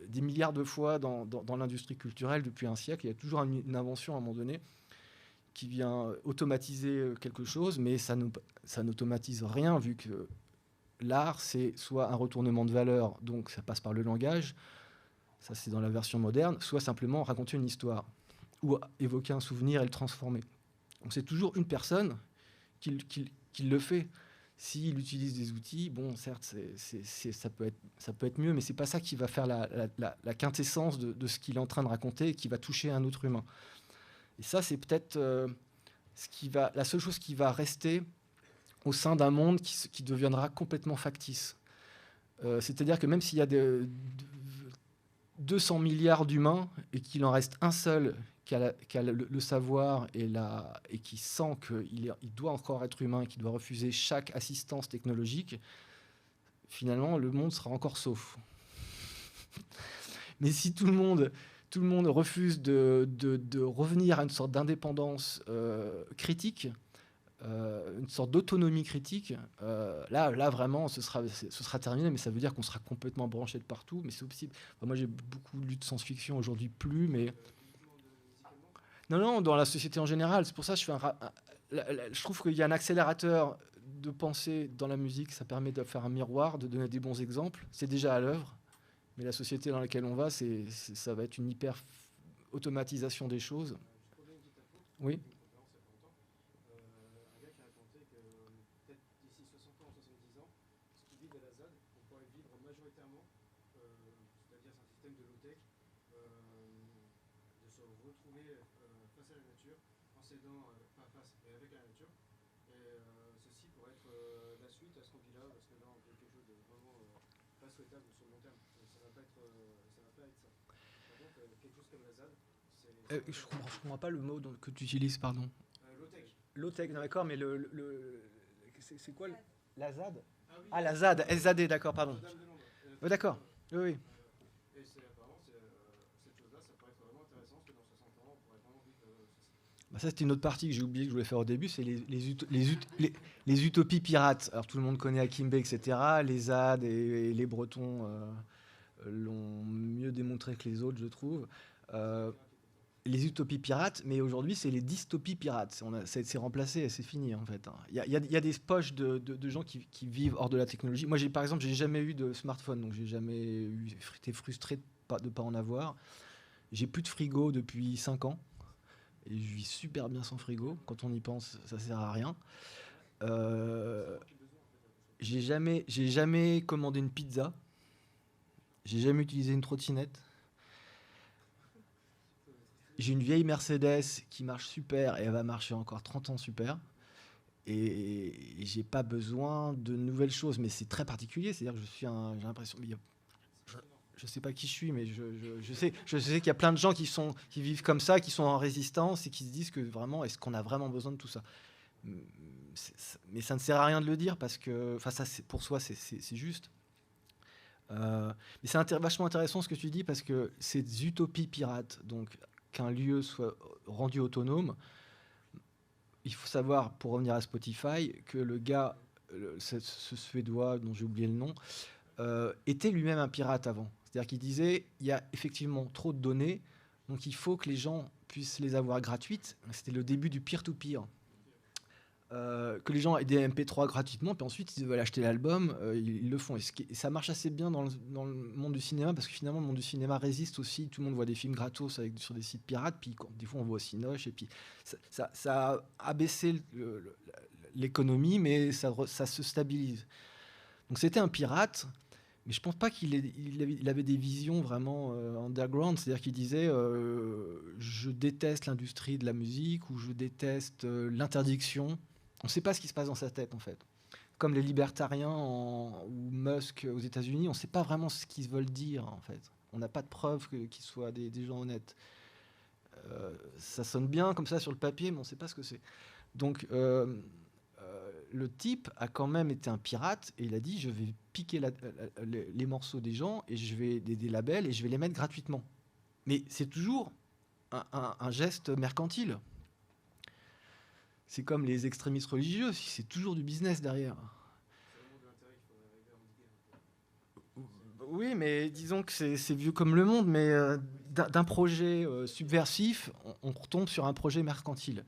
des milliards de fois dans l'industrie culturelle depuis un siècle. Il y a toujours une invention à un moment donné qui vient automatiser quelque chose, mais ça n'automatise rien vu que l'art, c'est soit un retournement de valeur, donc ça passe par le langage, ça c'est dans la version moderne, soit simplement raconter une histoire ou évoquer un souvenir et le transformer. Donc c'est toujours une personne qui le fait. S'il utilise des outils, bon, certes, ça peut être mieux, mais c'est pas ça qui va faire la quintessence de ce qu'il est en train de raconter et qui va toucher un autre humain. Et ça, c'est peut-être la seule chose qui va rester au sein d'un monde qui deviendra complètement factice. C'est-à-dire que même s'il y a 200 milliards d'humains et qu'il en reste un seul qui a le savoir et qui sent qu'il doit encore être humain et qui doit refuser chaque assistance technologique, finalement, le monde sera encore sauf. Mais si tout le monde refuse de revenir à une sorte d'indépendance critique, une sorte d'autonomie critique, là vraiment, ce sera terminé, mais ça veut dire qu'on sera complètement branché de partout, mais c'est possible. Enfin, moi, j'ai beaucoup lu de science-fiction, aujourd'hui plus, mais... Non, dans la société en général. C'est pour ça que je trouve qu'il y a un accélérateur de pensée dans la musique. Ça permet de faire un miroir, de donner des bons exemples. C'est déjà à l'œuvre. Mais la société dans laquelle on va, ça va être une hyper-automatisation des choses. Oui. Je comprends pas le mot que tu utilises, pardon. Low-tech, d'accord, mais c'est quoi la ZAD? Ah, la ZAD, SZAD, d'accord, pardon. D'accord, oui. Et apparemment, cette chose-là, ça pourrait être vraiment intéressant, parce que dans 60 ans, on pourrait vraiment vivre... Ça, c'était une autre partie que j'ai oublié que je voulais faire au début, c'est les utopies pirates. Alors, tout le monde connaît Akimbe, etc. Les ZAD et les Bretons l'ont mieux démontré que les autres, je trouve. Les utopies pirates, mais aujourd'hui, c'est les dystopies pirates. C'est remplacé, c'est fini, en fait. Il y a des poches de gens qui vivent hors de la technologie. Moi, par exemple, j'ai jamais eu de smartphone, donc j'ai jamais été frustré de ne pas en avoir. J'ai plus de frigo depuis 5 ans. Et je vis super bien sans frigo. Quand on y pense, ça sert à rien. J'ai jamais commandé une pizza. J'ai jamais utilisé une trottinette. J'ai une vieille Mercedes qui marche super et elle va marcher encore 30 ans super. Et j'ai pas besoin de nouvelles choses, mais c'est très particulier. C'est-à-dire que j'ai l'impression... Je sais pas qui je suis, mais je sais qu'il y a plein de gens qui vivent comme ça, qui sont en résistance et qui se disent que vraiment, est-ce qu'on a vraiment besoin de tout ça? Mais ça ne sert à rien de le dire parce que, enfin, ça, pour soi, c'est juste. Mais c'est vachement intéressant ce que tu dis parce que c'est des utopies pirates. Donc, qu'un lieu soit rendu autonome. Il faut savoir, pour revenir à Spotify, que le gars, ce Suédois dont j'ai oublié le nom, était lui-même un pirate avant. C'est-à-dire qu'il disait, il y a effectivement trop de données, donc il faut que les gens puissent les avoir gratuites. C'était le début du peer-to-peer. Que les gens aient des MP3 gratuitement, puis ensuite ils veulent acheter l'album, ils le font. Et ça marche assez bien dans le monde du cinéma, parce que finalement le monde du cinéma résiste aussi. Tout le monde voit des films gratos sur des sites pirates, puis des fois on voit au Cinoche, et puis ça a abaissé l'économie, mais ça se stabilise. Donc c'était un pirate, mais je pense pas il avait des visions vraiment underground, c'est-à-dire qu'il disait je déteste l'industrie de la musique, ou je déteste l'interdiction. On ne sait pas ce qui se passe dans sa tête, en fait. Comme les libertariens ou Musk aux États-Unis, on ne sait pas vraiment ce qu'ils veulent dire, en fait. On n'a pas de preuve qu'ils soient des gens honnêtes. Ça sonne bien comme ça sur le papier, mais on ne sait pas ce que c'est. Donc, le type a quand même été un pirate, et il a dit, je vais piquer les morceaux des gens, et je vais des labels, et je vais les mettre gratuitement. Mais c'est toujours un geste mercantile. C'est comme les extrémistes religieux, c'est toujours du business derrière. Oui, mais disons que c'est vieux comme le monde, mais d'un projet subversif, on retombe sur un projet mercantile.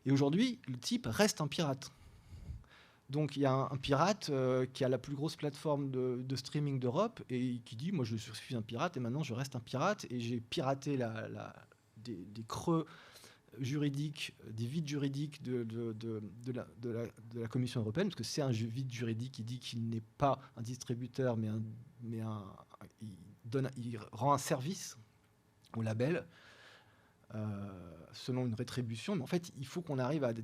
Et aujourd'hui, le type reste un pirate. Donc il y a un pirate qui a la plus grosse plateforme de streaming d'Europe et qui dit, moi je suis un pirate et maintenant je reste un pirate, et j'ai piraté des creux juridiques, des vides juridiques de la Commission européenne, parce que c'est un vide juridique qui dit qu'il n'est pas un distributeur, mais il rend un service au label selon une rétribution. Mais en fait, il faut qu'on arrive à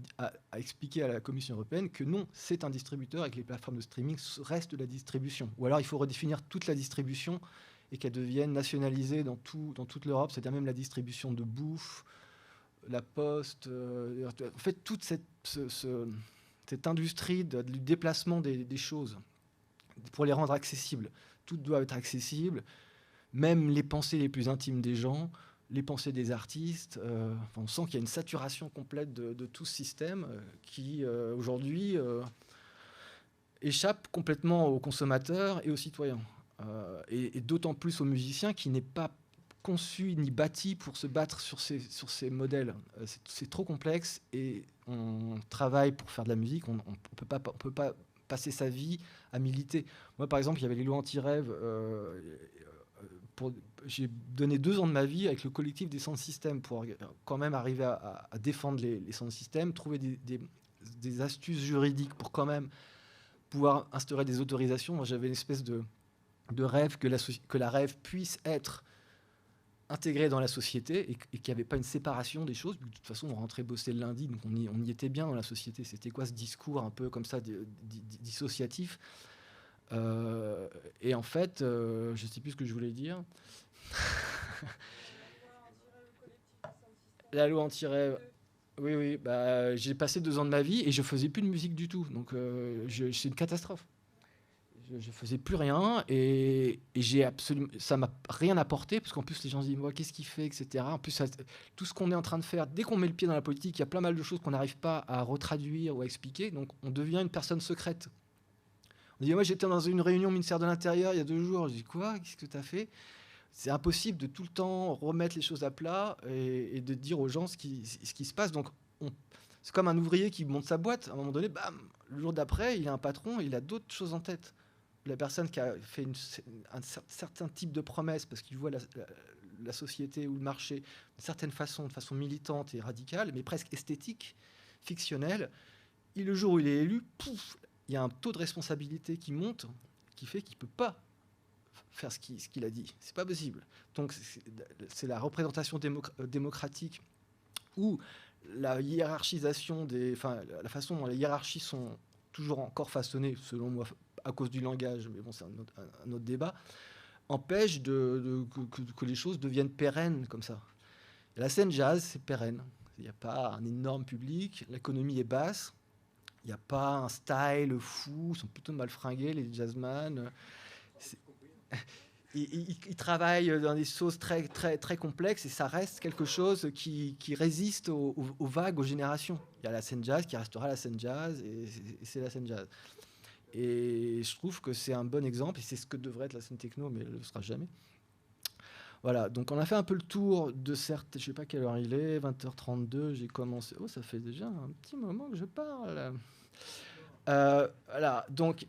expliquer à la Commission européenne que non, c'est un distributeur et que les plateformes de streaming restent de la distribution. Ou alors il faut redéfinir toute la distribution et qu'elle devienne nationalisée dans toute l'Europe, c'est-à-dire même la distribution de bouffe, la poste, en fait toute cette industrie du déplacement des choses pour les rendre accessibles. Tout doit être accessible, même les pensées les plus intimes des gens, les pensées des artistes. On sent qu'il y a une saturation complète de tout ce système qui aujourd'hui échappe complètement aux consommateurs et aux citoyens, et d'autant plus aux musiciens qui n'est pas conçu ni bâti pour se battre sur ces modèles. C'est trop complexe, et on travaille pour faire de la musique, on peut pas passer sa vie à militer. Moi, par exemple, il y avait les lois anti-rêve. J'ai donné 2 ans de ma vie avec le collectif des sound systems pour quand même arriver à défendre les sound systems, trouver des astuces juridiques pour quand même pouvoir instaurer des autorisations. Moi, j'avais une espèce de rêve que la rêve puisse être intégré dans la société, et qu'il n'y avait pas une séparation des choses. De toute façon, on rentrait bosser le lundi, donc on y était bien dans la société. C'était quoi ce discours un peu comme ça dissociatif, et en fait, je ne sais plus ce que je voulais dire. La loi anti-rêve. Oui, bah, j'ai passé 2 ans de ma vie et je faisais plus de musique du tout, donc c'est une catastrophe. Je faisais plus rien, et ça m'a rien apporté, parce qu'en plus les gens se disent moi, qu'est-ce qu'il fait, etc. En plus tout ce qu'on est en train de faire, dès qu'on met le pied dans la politique, il y a plein mal de choses qu'on n'arrive pas à retraduire ou à expliquer, donc on devient une personne secrète. On dit moi, j'étais dans une réunion au ministère de l'Intérieur il y a 2 jours, je dis quoi, qu'est-ce que tu as fait? C'est impossible de tout le temps remettre les choses à plat et de dire aux gens ce qui se passe. Donc c'est comme un ouvrier qui monte sa boîte, à un moment donné, bam, le jour d'après il a un patron, il a d'autres choses en tête. La personne qui a fait un certain type de promesse parce qu'il voit la société ou le marché d'une certaine façon, de façon militante et radicale, mais presque esthétique, fictionnelle, et le jour où il est élu, pouf, il y a un taux de responsabilité qui monte, qui fait qu'il ne peut pas faire ce qu'il a dit. C'est pas possible. Donc c'est la représentation démocratique, ou la hiérarchisation la façon dont les hiérarchies sont toujours encore façonnées, selon moi, à cause du langage, mais bon, c'est un autre débat, empêche que les choses deviennent pérennes comme ça. Et la scène jazz, c'est pérenne. Il n'y a pas un énorme public, l'économie est basse, il n'y a pas un style fou, ils sont plutôt mal fringués, les jazzman. il travaille dans des choses très, très, très complexes et ça reste quelque chose qui résiste aux vagues, aux générations. Il y a la scène jazz qui restera la scène jazz et c'est la scène jazz. Et je trouve que c'est un bon exemple et c'est ce que devrait être la scène techno, mais elle ne le sera jamais. Voilà, donc on a fait un peu le tour de certes, je ne sais pas quelle heure il est, 20h32, j'ai commencé. Oh, ça fait déjà un petit moment que je parle. Voilà, donc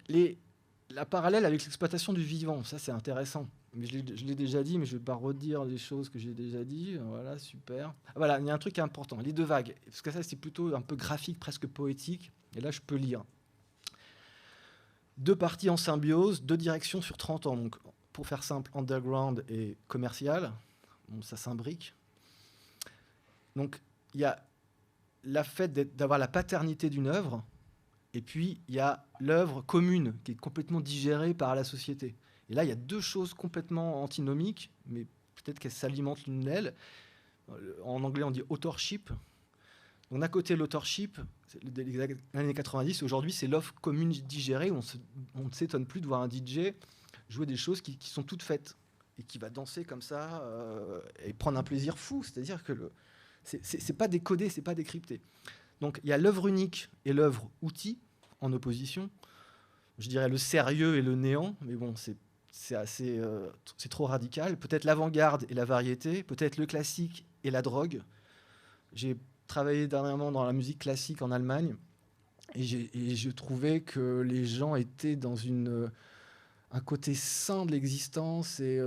la parallèle avec l'exploitation du vivant, ça c'est intéressant. Mais je l'ai déjà dit, mais je ne vais pas redire les choses que j'ai déjà dit. Voilà, super. Voilà, il y a un truc important, les deux vagues. Parce que ça, c'est plutôt un peu graphique, presque poétique. Et là, je peux lire. Deux parties en symbiose, deux directions sur 30 ans. Donc, pour faire simple, underground et commercial. Bon, ça s'imbrique. Donc, il y a la fait d'avoir la paternité d'une œuvre. Et puis, il y a l'œuvre commune qui est complètement digérée par la société. Et là, il y a deux choses complètement antinomiques, mais peut-être qu'elles s'alimentent l'une d'elles. En anglais, on dit authorship. Donc, d'un côté, l'authorship, les années 90, aujourd'hui, c'est l'offre commune digérée. On ne s'étonne plus de voir un DJ jouer des choses qui sont toutes faites et qui va danser comme ça et prendre un plaisir fou. C'est-à-dire que c'est pas décodé, c'est pas décrypté. Donc, il y a l'œuvre unique et l'œuvre outil en opposition. Je dirais le sérieux et le néant, mais bon, c'est assez, c'est trop radical. Peut-être l'avant-garde et la variété, peut-être le classique et la drogue. J'ai travaillé dernièrement dans la musique classique en Allemagne et je trouvais que les gens étaient dans un côté sain de l'existence et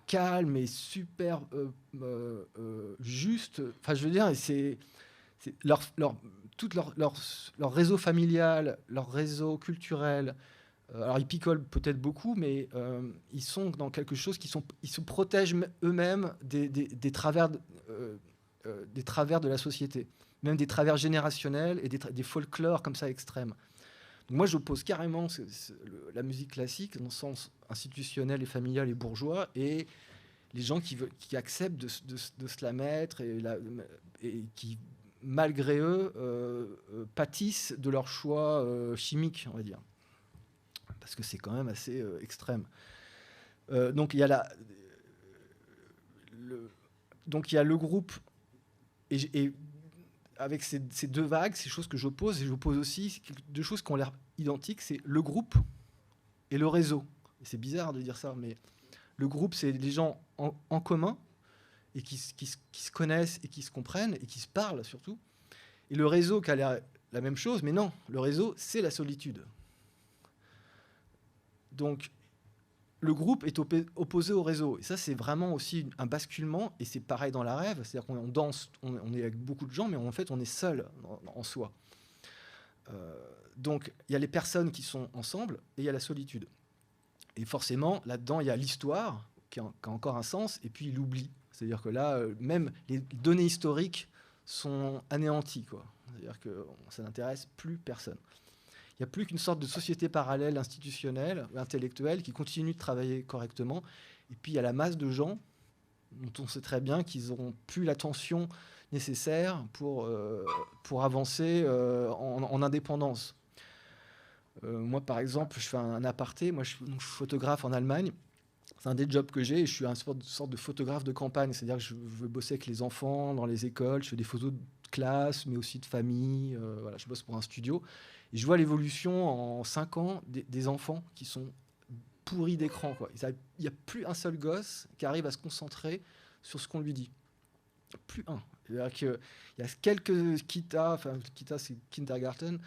calme et super juste. Enfin, je veux dire, c'est tout leur réseau familial, leur réseau culturel. Alors, ils picolent peut-être beaucoup, mais ils sont dans quelque chose ils se protègent eux-mêmes des travers de la société, même des travers générationnels et des folklores comme ça extrêmes. Donc moi, j'oppose carrément la musique classique dans le sens institutionnel et familial et bourgeois et les gens qui acceptent de se la mettre et qui, malgré eux, pâtissent de leur choix chimique, on va dire. Parce que c'est quand même assez extrême. Donc il y a le groupe et avec ces deux vagues, ces choses que j'oppose, et j'oppose aussi deux choses qui ont l'air identiques, c'est le groupe et le réseau. Et c'est bizarre de dire ça, mais le groupe, c'est des gens en commun et qui se connaissent et qui se comprennent et qui se parlent surtout. Et le réseau qui a l'air la même chose, mais non, le réseau, c'est la solitude. Donc, le groupe est opposé au réseau. Et ça, c'est vraiment aussi un basculement. Et c'est pareil dans la rêve. C'est-à-dire qu'on danse, on est avec beaucoup de gens, mais en fait, on est seul en soi. Donc, il y a les personnes qui sont ensemble et il y a la solitude. Et forcément, là-dedans, il y a l'histoire qui a encore un sens et puis l'oubli. C'est-à-dire que là, même les données historiques sont anéanties, quoi. C'est-à-dire que ça n'intéresse plus personne. Il n'y a plus qu'une sorte de société parallèle institutionnelle, intellectuelle, qui continue de travailler correctement. Et puis, il y a la masse de gens dont on sait très bien qu'ils n'auront plus l'attention nécessaire pour avancer en indépendance. Moi, par exemple, je fais un aparté. Moi, je suis photographe en Allemagne. C'est un des jobs que j'ai. Et je suis une sorte de photographe de campagne. C'est-à-dire que je veux bosser avec les enfants dans les écoles. Je fais des photos de classe, mais aussi de famille. Voilà, je bosse pour un studio. Et je vois l'évolution en 5 ans des enfants qui sont pourris d'écran, quoi. Il n'y a plus un seul gosse qui arrive à se concentrer sur ce qu'on lui dit. Plus un. C'est-à-dire qu'il y a quelques Kita c'est kindergarten,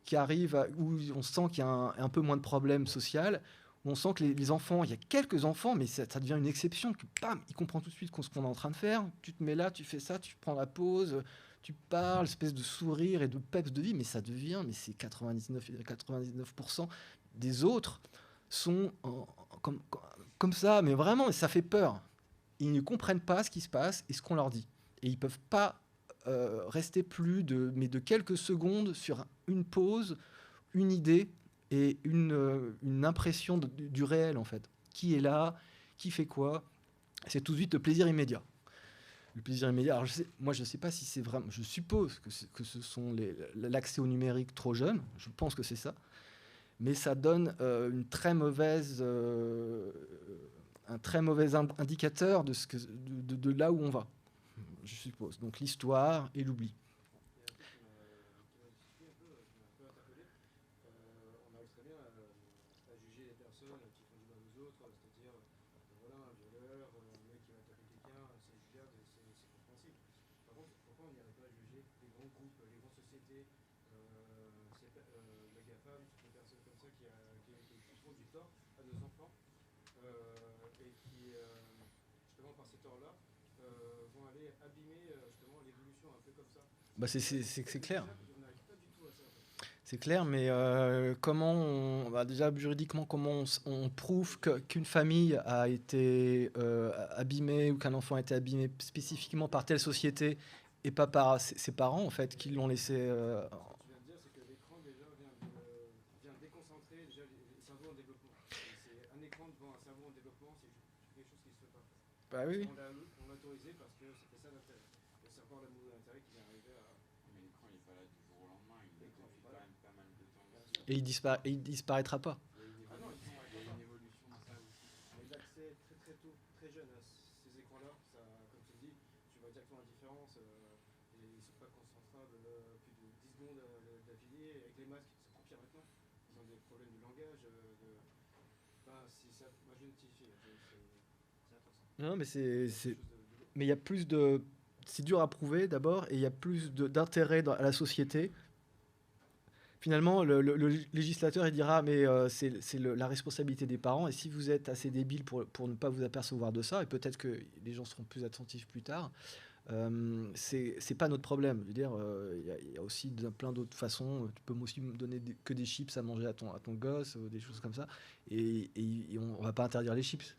qui arrivent où on sent qu'il y a un peu moins de problèmes sociaux, où on sent que les enfants, il y a quelques enfants, mais ça devient une exception, que bam, ils comprennent tout de suite ce qu'on est en train de faire. Tu te mets là, tu fais ça, tu prends la pause, tu parles, espèce de sourire et de peps de vie, mais ça devient, mais c'est 99% des autres sont comme ça, mais vraiment, ça fait peur. Ils ne comprennent pas ce qui se passe et ce qu'on leur dit. Et ils ne peuvent pas rester plus de quelques secondes sur une pause, une idée et une impression du réel, en fait. Qui est là, qui fait quoi. C'est tout de suite le plaisir immédiat. Le plaisir immédiat. Alors moi, je ne sais pas si c'est vraiment... Je suppose que ce sont l'accès au numérique trop jeune. Je pense que c'est ça. Mais ça donne une très mauvaise un très mauvais indicateur de là où on va, je suppose. Donc l'histoire et l'oubli. Bah c'est clair. C'est clair, mais déjà juridiquement, on prouve qu'une famille a été abîmée ou qu'un enfant a été abîmé spécifiquement par telle société et pas par ses parents, en fait, qui l'ont laissé...
Tu viens de dire, c'est que l'écran déjà vient déconcentrer déjà les cerveaux en développement. C'est un écran devant un cerveau en développement, c'est quelque chose qui se fait pas.
Bah oui.
On l'a autorisé parce que c'était ça l'intérêt. Le cerveau a l'amour d'intérêt qui vient arriver à...
Mais l'écran n'est pas là du jour au lendemain, il fait quand même pas mal de temps.
Et il disparaîtra pas.
Ah non, il y a une évolution de ça aussi. Mais l'accès très très tôt, très jeune à ces écrans-là, ça, comme tu dis, tu vois directement la différence. Et ils ne sont pas concentrables plus de 10 secondes d'affilée. Avec les masques, c'est encore pire maintenant. Ils ont des problèmes de langage. Si ça, moi je notifie, c'est intéressant.
Non, mais mais il y a plus de... C'est dur à prouver d'abord, et il y a plus d'intérêt à la société. Finalement, le législateur il dira mais c'est la responsabilité des parents, et si vous êtes assez débile pour ne pas vous apercevoir de ça, et peut-être que les gens seront plus attentifs plus tard, c'est pas notre problème. Je veux dire, il y a aussi plein d'autres façons. Tu peux aussi me donner que des chips à manger à ton gosse, des choses comme ça, et on va pas interdire les chips.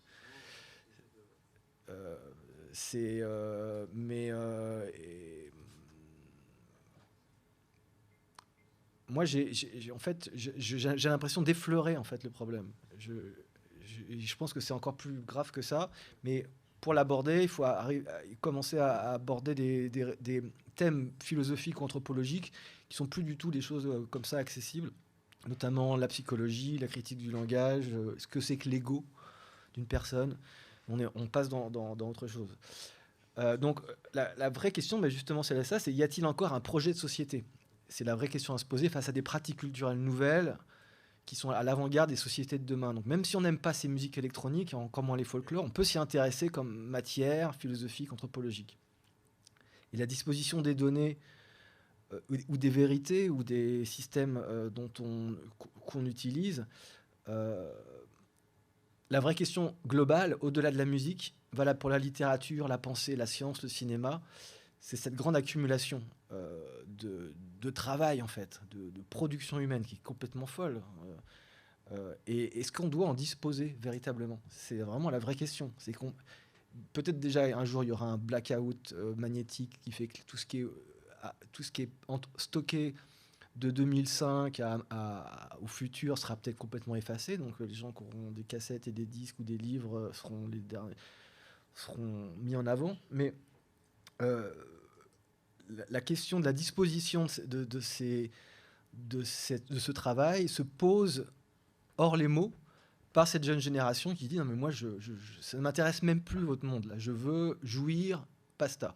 Moi, j'ai l'impression d'effleurer en fait le problème. Je pense que c'est encore plus grave que ça, mais pour l'aborder, il faut commencer à aborder des thèmes philosophiques ou anthropologiques qui sont plus du tout des choses comme ça accessibles, notamment la psychologie, la critique du langage, ce que c'est que l'ego d'une personne. On passe dans autre chose. Donc la vraie question, mais justement, c'est ça, c'est y a-t-il encore un projet de société ? C'est la vraie question à se poser face à des pratiques culturelles nouvelles qui sont à l'avant-garde des sociétés de demain. Donc même si on n'aime pas ces musiques électroniques, encore moins les folklores, on peut s'y intéresser comme matière philosophique, anthropologique. Et la disposition des données ou des vérités ou des systèmes qu'on utilise, la vraie question globale, au-delà de la musique, valable pour la littérature, la pensée, la science, le cinéma, c'est cette grande accumulation de travail, en fait, de production humaine qui est complètement folle. Et est-ce qu'on doit en disposer véritablement ? C'est vraiment la vraie question. C'est peut-être déjà un jour, il y aura un blackout magnétique qui fait que tout ce qui est stocké de 2005 au futur sera peut-être complètement effacé. Donc les gens qui auront des cassettes et des disques ou des livres seront mis en avant. Mais la question de la disposition de ce travail se pose hors les mots par cette jeune génération qui dit non mais moi ça ne m'intéresse même plus votre monde là, je veux jouir, basta.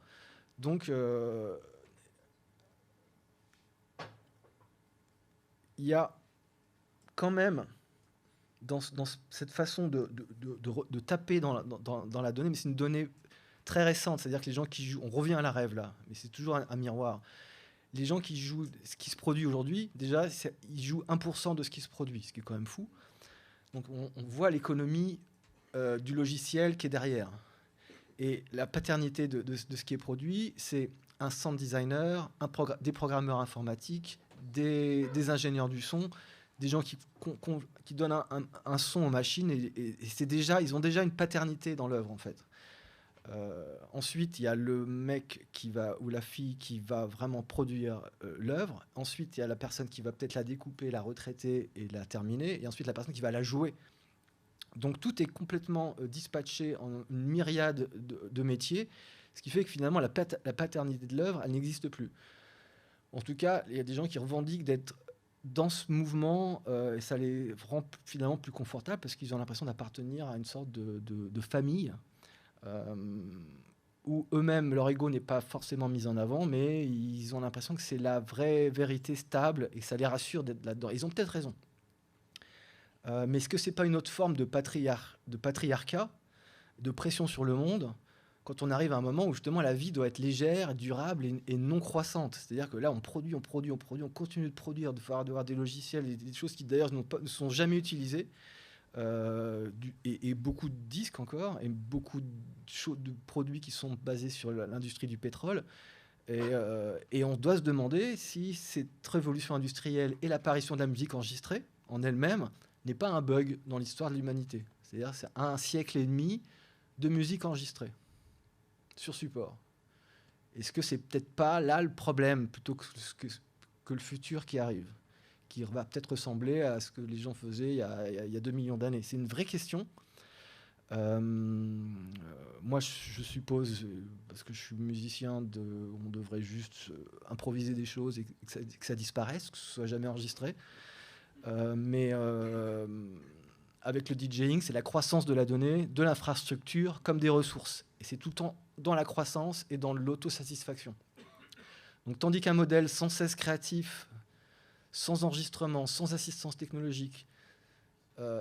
Donc il y a quand même dans cette façon de taper dans la donnée, mais c'est une donnée très récente, c'est-à-dire que les gens qui jouent, on revient à la rêve là, mais c'est toujours un miroir. Les gens qui jouent ce qui se produit aujourd'hui, déjà, ils jouent 1% de ce qui se produit, ce qui est quand même fou. Donc on voit l'économie du logiciel qui est derrière. Et la paternité de ce qui est produit, c'est un sound designer, des programmeurs informatiques, des ingénieurs du son, des gens qui donnent un son aux machines, et ils ont déjà une paternité dans l'œuvre en fait. Ensuite, il y a le mec ou la fille qui va vraiment produire l'œuvre. Ensuite, il y a la personne qui va peut-être la découper, la retraiter et la terminer. Et ensuite, la personne qui va la jouer. Donc, tout est complètement dispatché en une myriade de métiers, ce qui fait que finalement, la paternité de l'œuvre, elle n'existe plus. En tout cas, il y a des gens qui revendiquent d'être dans ce mouvement, ça les rend finalement plus confortables parce qu'ils ont l'impression d'appartenir à une sorte de famille où eux-mêmes, leur ego n'est pas forcément mis en avant, mais ils ont l'impression que c'est la vraie vérité stable et que ça les rassure d'être là-dedans. Ils ont peut-être raison. Mais est-ce que c'est pas une autre forme de patriarcat, de pression sur le monde, quand on arrive à un moment où justement la vie doit être légère, durable et non croissante? C'est-à-dire que là, on continue de produire, de faire avoir des logiciels et des choses qui d'ailleurs ne sont jamais utilisées, et beaucoup de disques encore, et beaucoup de produits qui sont basés sur l'industrie du pétrole. Et on doit se demander si cette révolution industrielle et l'apparition de la musique enregistrée en elle-même n'est pas un bug dans l'histoire de l'humanité. C'est-à-dire c'est 1 siècle et demi de musique enregistrée sur support. Est-ce que c'est peut-être pas là le problème plutôt que le futur qui arrive, qui va peut-être ressembler à ce que les gens faisaient il y a 2 millions d'années? C'est une vraie question. Moi, je suppose, parce que je suis musicien, on devrait juste improviser des choses et que ça disparaisse, que ce soit jamais enregistré. Mais avec le DJing, c'est la croissance de la donnée, de l'infrastructure, comme des ressources. Et c'est tout le temps dans la croissance et dans l'autosatisfaction. Donc, tandis qu'un modèle sans cesse créatif, sans enregistrement, sans assistance technologique,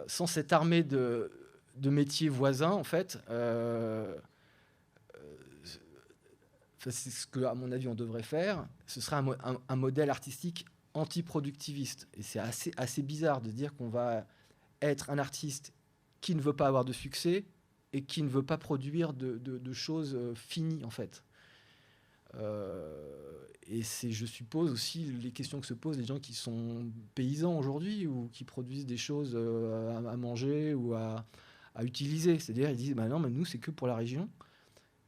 sans cette armée de métiers voisins, en fait, c'est ce que, à mon avis, on devrait faire. Ce serait un modèle artistique antiproductiviste. Et c'est assez bizarre de dire qu'on va être un artiste qui ne veut pas avoir de succès et qui ne veut pas produire de choses finies, en fait. Et c'est, je suppose, aussi les questions que se posent les gens qui sont paysans aujourd'hui ou qui produisent des choses à manger ou à utiliser. C'est-à-dire, ils disent, bah non, mais nous, c'est que pour la région.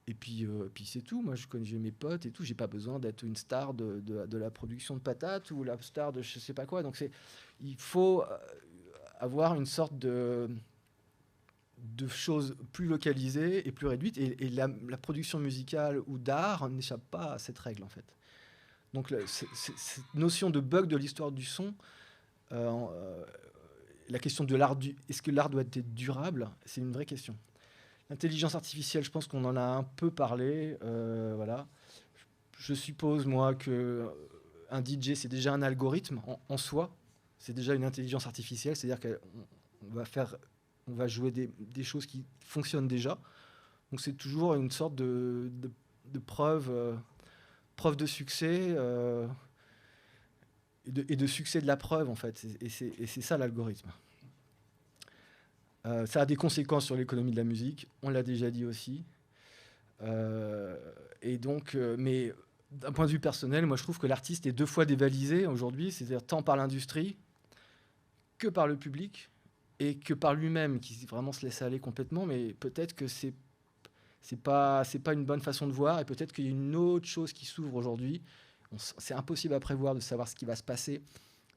Et puis c'est tout. Moi, j'ai mes potes et tout. J'ai pas besoin d'être une star de la production de patates ou la star de je sais pas quoi. Donc, il faut avoir une sorte de choses plus localisées et plus réduites. Et la production musicale ou d'art n'échappe pas à cette règle, en fait. Donc, cette notion de bug de l'histoire du son, la question de l'art, est-ce que l'art doit être durable? C'est une vraie question. L'intelligence artificielle, je pense qu'on en a un peu parlé. Voilà. Je suppose, moi, qu'un DJ, c'est déjà un algorithme en soi. C'est déjà une intelligence artificielle. C'est-à-dire qu'on va jouer des choses qui fonctionnent déjà. Donc c'est toujours une sorte de preuve de succès et de succès de la preuve, en fait. Et c'est ça, l'algorithme. Ça a des conséquences sur l'économie de la musique, on l'a déjà dit aussi. Et donc, mais d'un point de vue personnel, moi je trouve que l'artiste est 2 fois dévalisé aujourd'hui, c'est-à-dire tant par l'industrie que par le public et que par lui-même, qui vraiment se laisse aller complètement. Mais peut-être que c'est pas une bonne façon de voir, et peut-être qu'il y a une autre chose qui s'ouvre aujourd'hui. C'est impossible à prévoir de savoir ce qui va se passer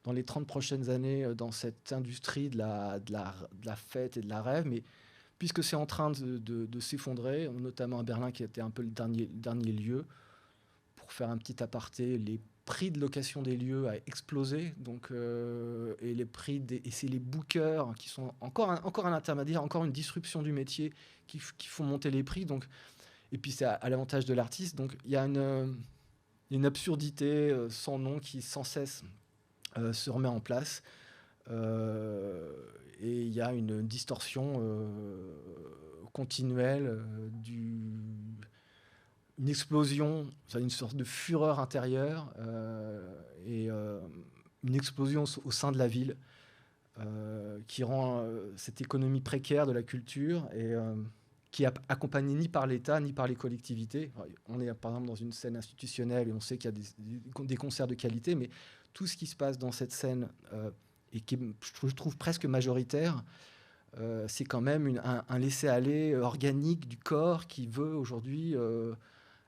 dans les 30 prochaines années dans cette industrie de la fête et de la rêve, mais puisque c'est en train de s'effondrer, notamment à Berlin qui était un peu le dernier lieu, pour faire un petit aparté, les prix de location des lieux a explosé, donc, et les prix et c'est les bookers qui sont encore un intermédiaire, encore une disruption du métier qui font monter les prix, donc, et puis c'est à l'avantage de l'artiste, donc il y a une absurdité sans nom qui sans cesse se remet en place, et il y a une distorsion continuelle, une explosion, une sorte de fureur intérieure, et une explosion au sein de la ville qui rend cette économie précaire de la culture et qui est accompagnée ni par l'État ni par les collectivités. On est par exemple dans une scène institutionnelle et on sait qu'il y a des concerts de qualité, mais tout ce qui se passe dans cette scène et qui est, je trouve, presque majoritaire, c'est quand même un laisser-aller organique du corps qui veut aujourd'hui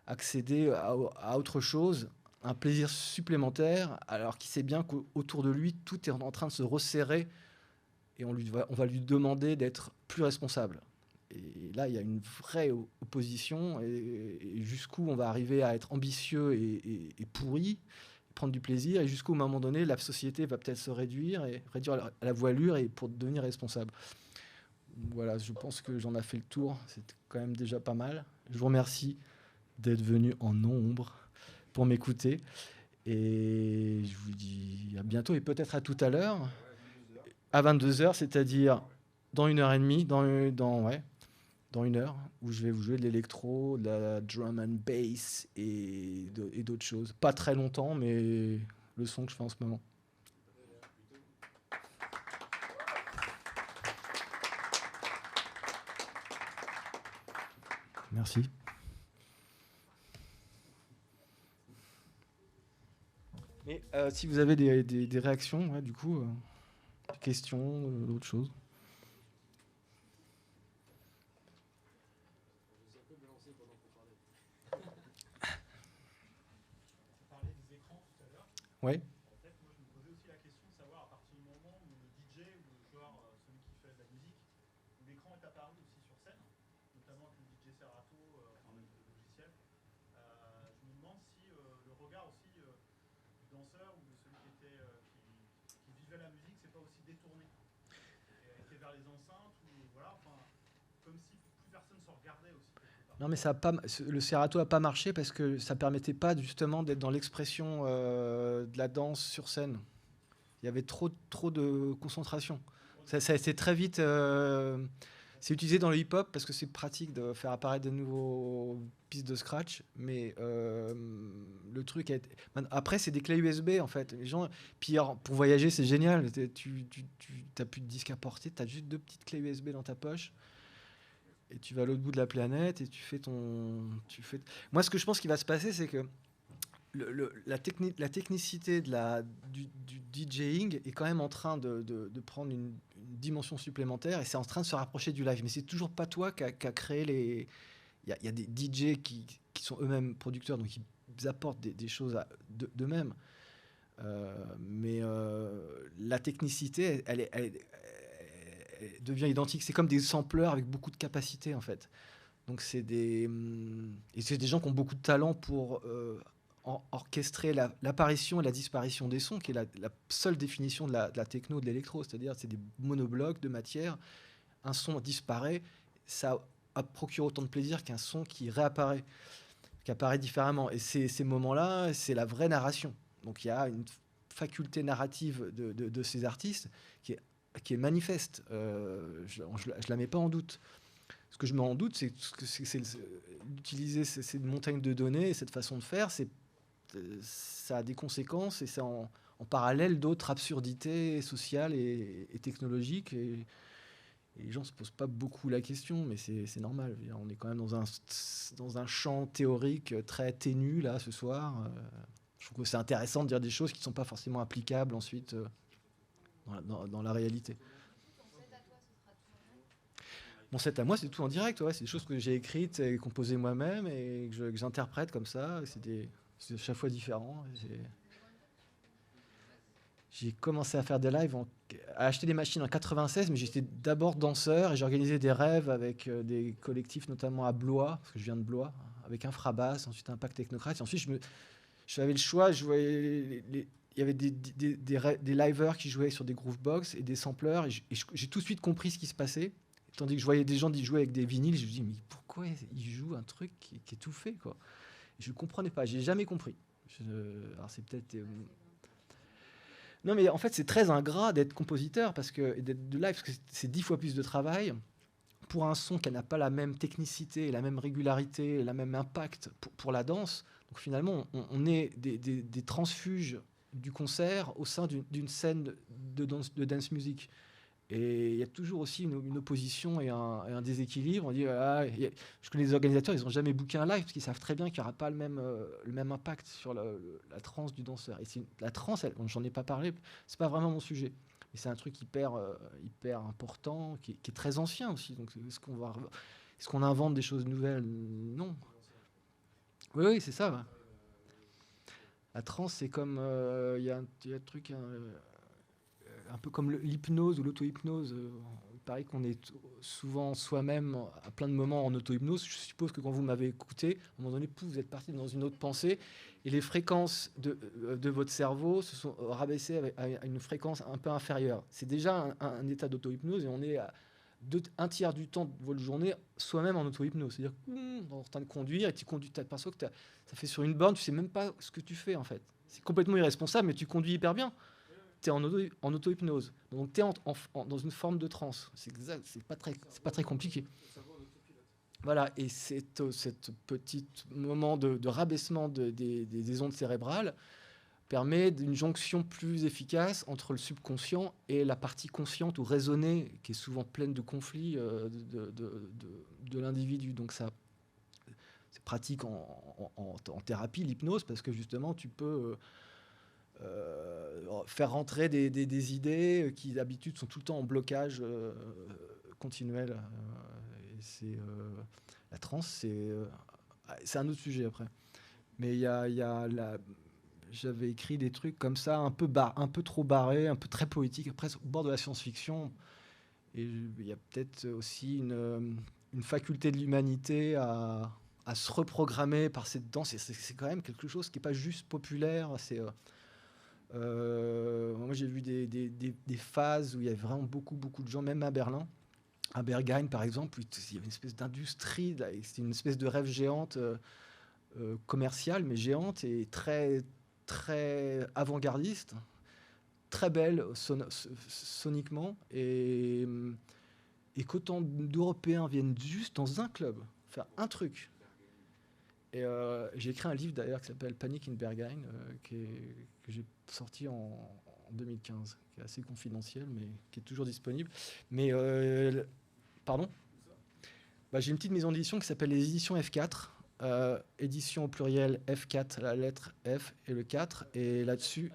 accéder à autre chose, un plaisir supplémentaire, alors qu'il sait bien qu'autour de lui, tout est en train de se resserrer et on va lui demander d'être plus responsable. Et là, il y a une vraie opposition, et jusqu'où on va arriver à être ambitieux et pourri, prendre du plaisir, et jusqu'au moment donné, la société va peut-être se réduire la voilure et pour devenir responsable. Voilà, je pense que j'en ai fait le tour. C'était quand même déjà pas mal. Je vous remercie d'être venu en nombre pour m'écouter. Et je vous dis à bientôt et peut-être à tout à l'heure. À 22h, c'est-à-dire dans 1h30, dans 1 heure, où je vais vous jouer de l'électro, de la drum and bass et d'autres choses. Pas très longtemps, mais le son que je fais en ce moment. Merci. Mais si vous avez des réactions, ouais, du coup, des questions, d'autres choses. Ouais.
En fait, moi, je me posais aussi la question de savoir à partir du moment où le DJ ou le joueur, celui qui fait de la musique, où l'écran est apparu aussi sur scène, notamment avec le DJ Serato, le logiciel, je me demande si le regard aussi du danseur ou de celui qui vivait la musique, c'est pas aussi détourné, et était vers les enceintes, ou voilà, enfin, comme si plus personne se regardait aussi.
Non, mais le Serato n'a pas marché parce que ça ne permettait pas justement d'être dans l'expression de la danse sur scène. Il y avait trop de concentration. Ça a été très vite... c'est utilisé dans le hip-hop parce que c'est pratique de faire apparaître de nouveaux pistes de scratch, mais le truc... Après, c'est des clés USB, en fait. Les gens... Puis alors, pour voyager, c'est génial. Tu n'as plus de disque à porter, tu as juste 2 petites clés USB dans ta poche. Et tu vas à l'autre bout de la planète et tu fais Moi, ce que je pense qu'il va se passer, c'est que la technicité du DJing est quand même en train de prendre une dimension supplémentaire et c'est en train de se rapprocher du live. Mais c'est toujours pas toi qui a créé les... Il y a des DJ qui sont eux-mêmes producteurs, donc ils apportent des choses d'eux-mêmes. Mais la technicité, elle devient identique. C'est comme des sampleurs avec beaucoup de capacité, en fait. Donc c'est des gens qui ont beaucoup de talent pour orchestrer l'apparition et la disparition des sons, qui est la seule définition de la techno, de l'électro. C'est-à-dire c'est des monoblocs de matière. Un son disparaît, ça procure autant de plaisir qu'un son qui réapparaît, qui apparaît différemment. Et ces moments-là, c'est la vraie narration. Donc il y a une faculté narrative de ces artistes qui est manifeste. Je la mets pas en doute. Ce que je mets en doute, c'est d'utiliser ces montagnes de données et cette façon de faire, ça a des conséquences et c'est en parallèle d'autres absurdités sociales et technologiques. Et les gens ne se posent pas beaucoup la question, mais c'est normal. On est quand même dans un champ théorique très ténu, là, ce soir. Je trouve que c'est intéressant de dire des choses qui ne sont pas forcément applicables ensuite dans la réalité. Mon set à moi, c'est tout en direct. Ouais. C'est des choses que j'ai écrites et composées moi-même et que j'interprète comme ça. C'est chaque fois différent. J'ai commencé à faire des lives, à acheter des machines en 96, mais j'étais d'abord danseur et j'organisais des rêves avec des collectifs, notamment à Blois, parce que je viens de Blois, avec Infrabass, ensuite Impact Technocrate. Et ensuite, j'avais le choix. Il y avait des liveurs qui jouaient sur des groovebox et des sampleurs. Et j'ai tout de suite compris ce qui se passait. Tandis que je voyais des gens jouer avec des vinyles, je me dis mais pourquoi ils jouent un truc qui est tout fait, quoi. Je ne comprenais pas, j'ai jamais compris. Alors c'est peut-être... Non mais en fait c'est très ingrat d'être compositeur et d'être de live, parce que c'est 10 fois plus de travail pour un son qui n'a pas la même technicité, la même régularité, le même impact pour la danse. Donc finalement on est des transfuges du concert au sein d'une scène de dance music. Et il y a toujours aussi une opposition et un déséquilibre. On dit, je connais les organisateurs, ils n'ont jamais booké un live parce qu'ils savent très bien qu'il n'y aura pas le même impact sur la transe du danseur. Et la transe, j'en ai pas parlé, c'est pas vraiment mon sujet. Mais c'est un truc hyper important, qui est très ancien aussi. Donc est-ce qu'on invente des choses nouvelles? Non. Oui, c'est ça. Ouais. La transe, c'est comme... il y a un truc... un peu comme l'hypnose ou l'auto-hypnose paraît qu'on est souvent soi-même à plein de moments en auto-hypnose. Je suppose que quand vous m'avez écouté, à un moment donné, pouf, vous êtes parti dans une autre pensée et les fréquences de votre cerveau se sont rabaissées à une fréquence un peu inférieure. C'est déjà un état d'auto-hypnose et on est à un tiers du temps de votre journée soi-même en auto-hypnose. C'est-à-dire en train de conduire et tu t'aperçois que ça fait sur une borne, tu sais même pas ce que tu fais en fait. C'est complètement irresponsable, mais tu conduis hyper bien. Tu es en auto-hypnose. Donc tu es dans une forme de transe. C'est pas très compliqué. Voilà, et cette petit moment de rabaissement des ondes cérébrales permet d'une jonction plus efficace entre le subconscient et la partie consciente ou raisonnée, qui est souvent pleine de conflits de l'individu. Donc ça, c'est pratique en thérapie, l'hypnose, parce que justement, tu peux faire rentrer des idées qui d'habitude sont tout le temps en blocage continuel. Et la transe, c'est un autre sujet après. Mais j'avais écrit des trucs comme ça, un peu trop barrés, un peu très poétiques, presque au bord de la science-fiction. Et il y a peut-être aussi une faculté de l'humanité à se reprogrammer par cette danse. C'est quand même quelque chose qui n'est pas juste populaire. Moi, j'ai vu des phases où il y avait vraiment beaucoup de gens, même à Berlin. À Berghain, par exemple, il y avait une espèce d'industrie, c'était une espèce de rêve géante commerciale, mais géante et très, très avant-gardiste, très belle soniquement, et qu'autant d'Européens viennent juste dans un club, faire un truc. Et j'ai écrit un livre d'ailleurs qui s'appelle Panic in Berghain, que j'ai sorti en 2015, qui est assez confidentiel, mais qui est toujours disponible. Mais pardon, j'ai une petite maison d'édition qui s'appelle les éditions F4, édition au pluriel F4, la lettre F et le 4, et là-dessus,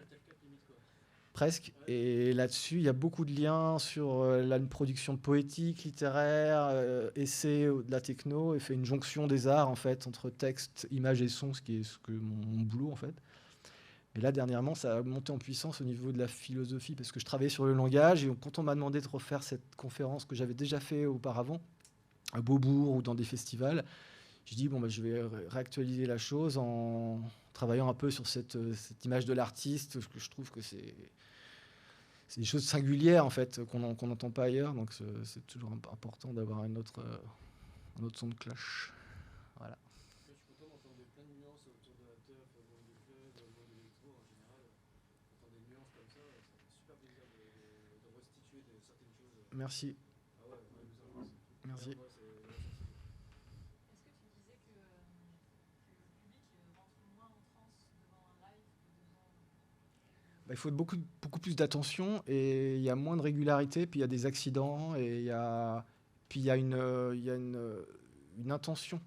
presque, et là-dessus, il y a beaucoup de liens sur une production poétique, littéraire, essai de la techno, et fait une jonction des arts, en fait, entre texte, image et son, ce qui est mon boulot, en fait. Et là, dernièrement, ça a monté en puissance au niveau de la philosophie, parce que je travaillais sur le langage, et quand on m'a demandé de refaire cette conférence que j'avais déjà fait auparavant, à Beaubourg ou dans des festivals, j'ai dit, je vais réactualiser la chose en travaillant un peu sur cette image de l'artiste, parce que je trouve que c'est des choses singulières, en fait, qu'on n'entend pas ailleurs, donc c'est toujours important d'avoir un autre son de cloche. Voilà.
Je suis content d'entendre plein de nuances autour de la teuf, le monde du club, le monde de l'électro en général. Entendre des nuances comme ça fait super plaisir de restituer certaines choses.
Merci.
Ah ouais,
Merci.
Est-ce que tu disais que le public rentre moins en transe devant un live que devant...
Il faut beaucoup plus d'attention et il y a moins de régularité, puis il y a des accidents et il y a une intention.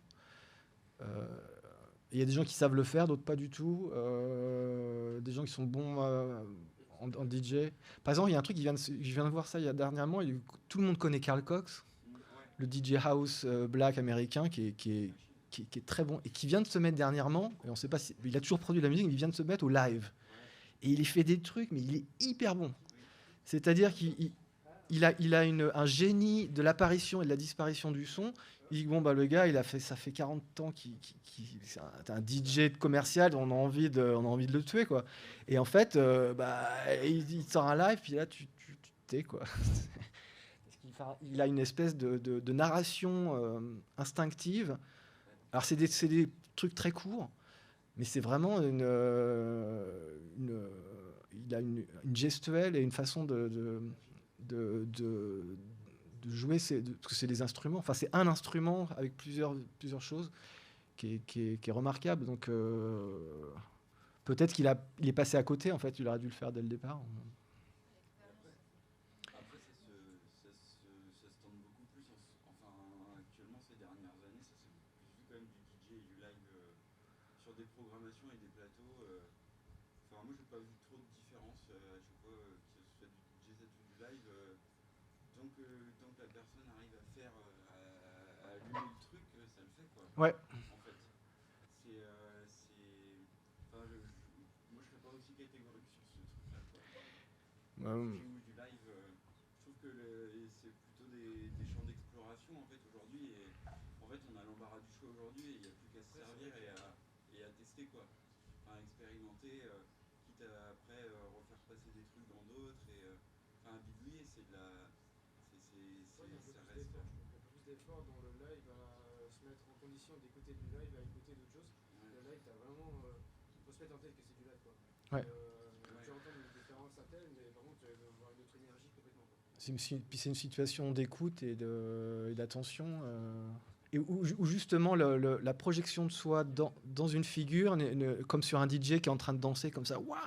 Il y a des gens qui savent le faire, d'autres pas du tout. Des gens qui sont bons en DJ. Par exemple, il y a un truc, je viens de voir ça dernièrement, tout le monde connaît Carl Cox, le DJ house black américain qui est très bon et qui vient de se mettre dernièrement, et on sait pas si, il a toujours produit de la musique, mais il vient de se mettre au live. Et il fait des trucs, mais il est hyper bon. C'est-à-dire qu'il a un génie de l'apparition et de la disparition du son. Il dit, le gars, ça fait 40 ans c'est un DJ commercial, on a envie de le tuer, quoi. Et en fait, il sort un live, puis là, tu t'es, quoi. Il a une espèce de narration instinctive. Alors, c'est des trucs très courts, mais c'est vraiment il a une gestuelle et une façon de jouer, parce que c'est des instruments. Enfin, c'est un instrument avec plusieurs choses qui est remarquable. Donc, peut-être qu'il est passé à côté. En fait, il aurait dû le faire dès le départ.
Après, ça se tente beaucoup plus. Actuellement, ces dernières années, ça s'est plus vu quand même du DJ et du live sur des programmations et des plateaux. Moi, j'ai pas vu trop de différence à chaque fois, que ce soit du DJ set ou du live. Tant que la personne arrive à faire, à allumer le truc, ça le fait, quoi.
Ouais.
En fait, moi, je serais pas aussi catégorique sur ce truc-là, quoi. Ou du live, je trouve que c'est plutôt des des champs d'exploration en fait aujourd'hui, et en fait on a l'embarras du choix aujourd'hui et il n'y a plus qu'à se servir et à tester quoi. Enfin expérimenter, quitte à après refaire passer des trucs dans d'autres et enfin bidouiller c'est de la.
Ouais, il y a un peu
Ça
plus
reste.
d'efforts, je trouve. Il y a un peu plus d'efforts dans le live à se mettre en condition d'écouter du live, à écouter d'autres choses.
Ouais.
Le live, t'as vraiment. Faut se mettre en tête que c'est du live, quoi.
Ouais.
Tu entends une différence certaine, mais par contre, tu vas avoir une autre énergie complètement, quoi.
Puis c'est une situation d'écoute et d'attention. Et où justement la projection de soi dans une figure, comme sur un DJ qui est en train de danser comme ça, waouh!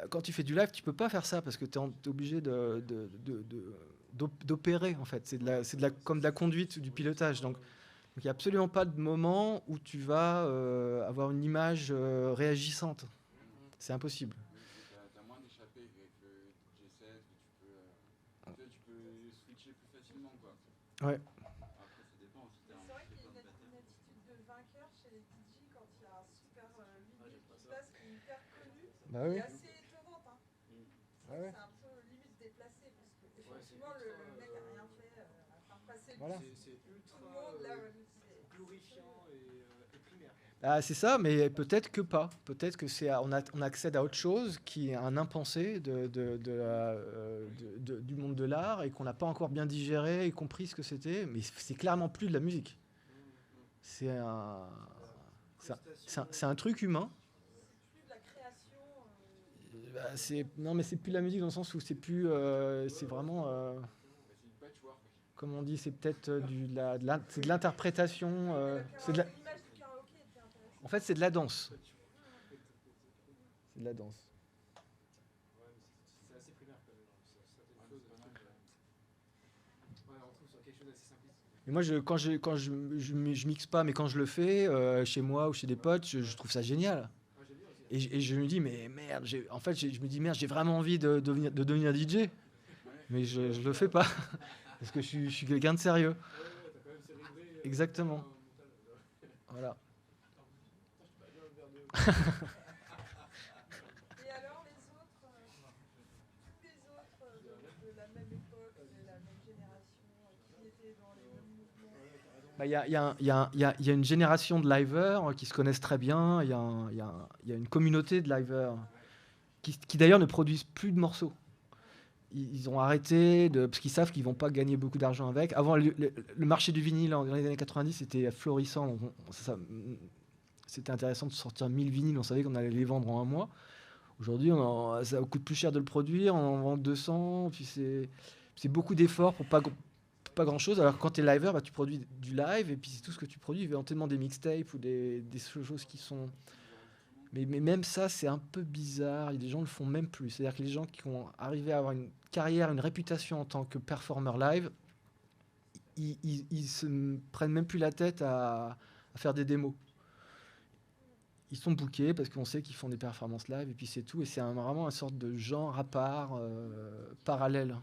Quand tu fais du live, tu peux pas faire ça parce que tu es obligé d'opérer en fait. Comme de la conduite ou du pilotage. Donc il n'y a absolument pas de moment où tu vas avoir une image réagissante. C'est impossible.
T'as moins d'échappées avec le DJ set où tu peux switcher plus facilement quoi.
Ouais.
Après ça dépend aussi.
C'est vrai qu'il y a une attitude de vainqueur chez les DJ quand il y a un super vidéo qui se passe, qui est hyper connu,
Bah
qui
oui.
est assez étonnante. Hein.
Ouais.
C'est un peu limite déplacé parce que effectivement
c'est
le mec a rien fait à faire passer
Voilà.
C'est
tout
ultra
le monde là.
glorifiant et primaire.
Ah, c'est ça, mais peut-être que pas. Peut-être que on accède à autre chose qui est un impensé du monde de l'art et qu'on n'a pas encore bien digéré et compris ce que c'était. Mais c'est clairement plus de la musique. C'est un truc humain.
C'est plus de la création.
Non, mais c'est plus de la musique dans le sens où c'est plus. C'est vraiment.
C'est du patchwork.
Comme on dit, c'est peut-être c'est de l'interprétation. C'est de la-
L'image du karaoké était intéressante.
En fait, c'est de la danse. C'est de la danse.
Ouais, mais c'est assez primaire quand même. Certaines choses. Ouais, on trouve sur quelque chose d'assez simpliste.
Et moi, quand je mixe pas, mais quand je le fais chez moi ou chez des potes, je trouve ça génial.
Ah, j'aime bien aussi.
Et je me dis, mais merde, je me dis, merde, j'ai vraiment envie de devenir DJ. Mais je le fais pas. Parce que je suis quelqu'un de sérieux.
Ouais, t'as quand même célébré.
Exactement. Voilà.
Et alors les autres, tous les autres de la même époque, de la même génération, qui étaient dans les mêmes mouvements.
Bah, y a une génération de liveurs qui se connaissent très bien. Il y a une communauté de liveurs qui d'ailleurs ne produisent plus de morceaux. Ils ont arrêté parce qu'ils savent qu'ils vont pas gagner beaucoup d'argent avec. Avant, le marché du vinyle dans les années 90 c'était florissant. Donc c'était intéressant de sortir 1000 vinyles. On savait qu'on allait les vendre en un mois. Aujourd'hui, ça coûte plus cher de le produire. On en vend 200. Puis c'est beaucoup d'efforts pour pas grand chose. Alors que quand tu es liver, bah, tu produis du live et puis c'est tout ce que tu produis, éventuellement des mixtapes ou des choses qui sont. Mais même ça, c'est un peu bizarre. Les gens le font même plus. C'est-à-dire que les gens qui ont arrivé à avoir une carrière, une réputation en tant que performeur live, ils se prennent même plus la tête à faire des démos. Ils sont bookés parce qu'on sait qu'ils font des performances live et puis c'est tout. Et c'est vraiment une sorte de genre à part, parallèle.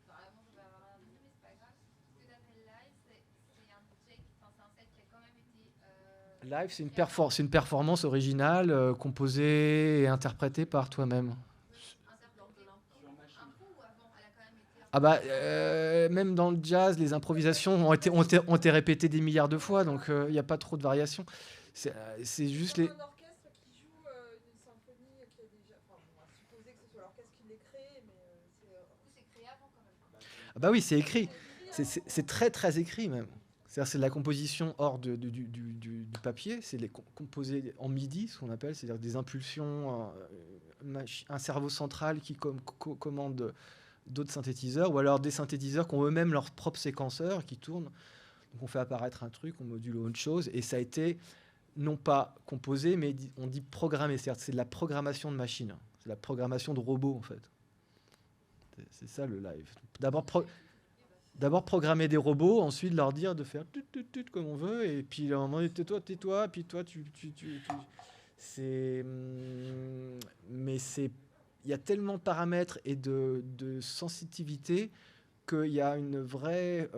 Vraiment, je vais avoir un avis, mais c'est pas grave. Ce que t'appelles live, c'est un DJ, enfin, c'est un set qui a quand même été.
Live, c'est une performance originale, composée et interprétée par toi-même.
Impro ou avant, elle a quand même été.
Ah bah, même dans le jazz, les improvisations ont été répétées des milliards de fois, donc il n'y a pas trop de variations. C'est juste les...
Un orchestre qui joue une symphonie qui a déjà. Enfin, on va supposer que ce soit l'orchestre qui l'ait créé, mais c'est.
Du coup, c'est créé avant quand même.
Ah bah oui, c'est écrit. C'est très très écrit même. C'est de la composition hors du papier, c'est composé en MIDI, ce qu'on appelle, c'est-à-dire des impulsions, un cerveau central qui commande d'autres synthétiseurs, ou alors des synthétiseurs qui ont eux-mêmes leur propre séquenceur qui tournent. Donc on fait apparaître un truc, on module autre chose, et ça a été non pas composé, mais on dit programmé, c'est-à-dire c'est de la programmation de machine, c'est de la programmation de robots en fait. C'est ça le live. D'abord programmer des robots, ensuite leur dire de faire tout comme on veut, et puis à un moment tais-toi, puis toi c'est... Mais il y a tellement de paramètres et de sensitivité qu'il y a un vrai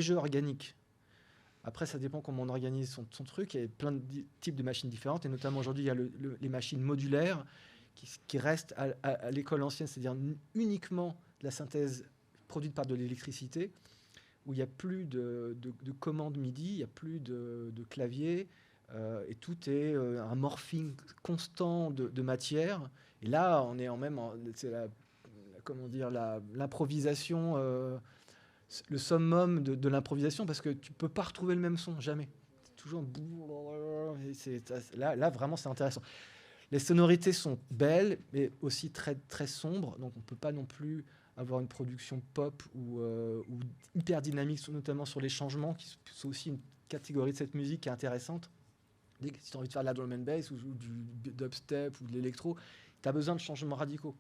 jeu organique. Après, ça dépend comment on organise son truc. Il y a plein de types de machines différentes, et notamment aujourd'hui, il y a les machines modulaires qui restent à l'école ancienne, c'est-à-dire uniquement de la synthèse produite par de l'électricité, où il n'y a plus de commandes MIDI, il n'y a plus de clavier, et tout est un morphing constant de matière. Et là, on est c'est comment dire, l'improvisation, le summum de l'improvisation, parce que tu ne peux pas retrouver le même son, jamais. C'est toujours... Là, vraiment, c'est intéressant. Les sonorités sont belles, mais aussi très, très sombres, donc on ne peut pas non plus avoir une production pop ou hyper dynamique, notamment sur les changements, qui sont aussi une catégorie de cette musique qui est intéressante. Si tu as envie de faire de la drum and bass ou du dubstep ou de l'électro, tu as besoin de changements radicaux.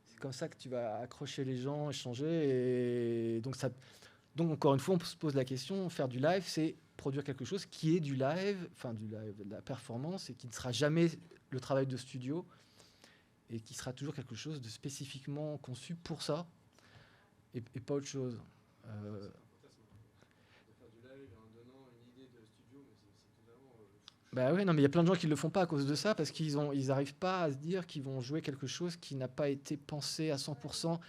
C'est comme ça que tu vas accrocher les gens, échanger. Et donc, encore une fois, on se pose la question, faire du live, c'est produire quelque chose qui est du live, de la performance, et qui ne sera jamais le travail de studio, et qui sera toujours quelque chose de spécifiquement conçu pour ça, et pas autre chose.
C'est un fantasme, de faire du live en donnant une idée de studio, mais c'est totalement...
Bah oui, non, mais il y a plein de gens qui ne le font pas à cause de ça, parce qu'ils n'arrivent pas à se dire qu'ils vont jouer quelque chose qui n'a pas été pensé à 100%,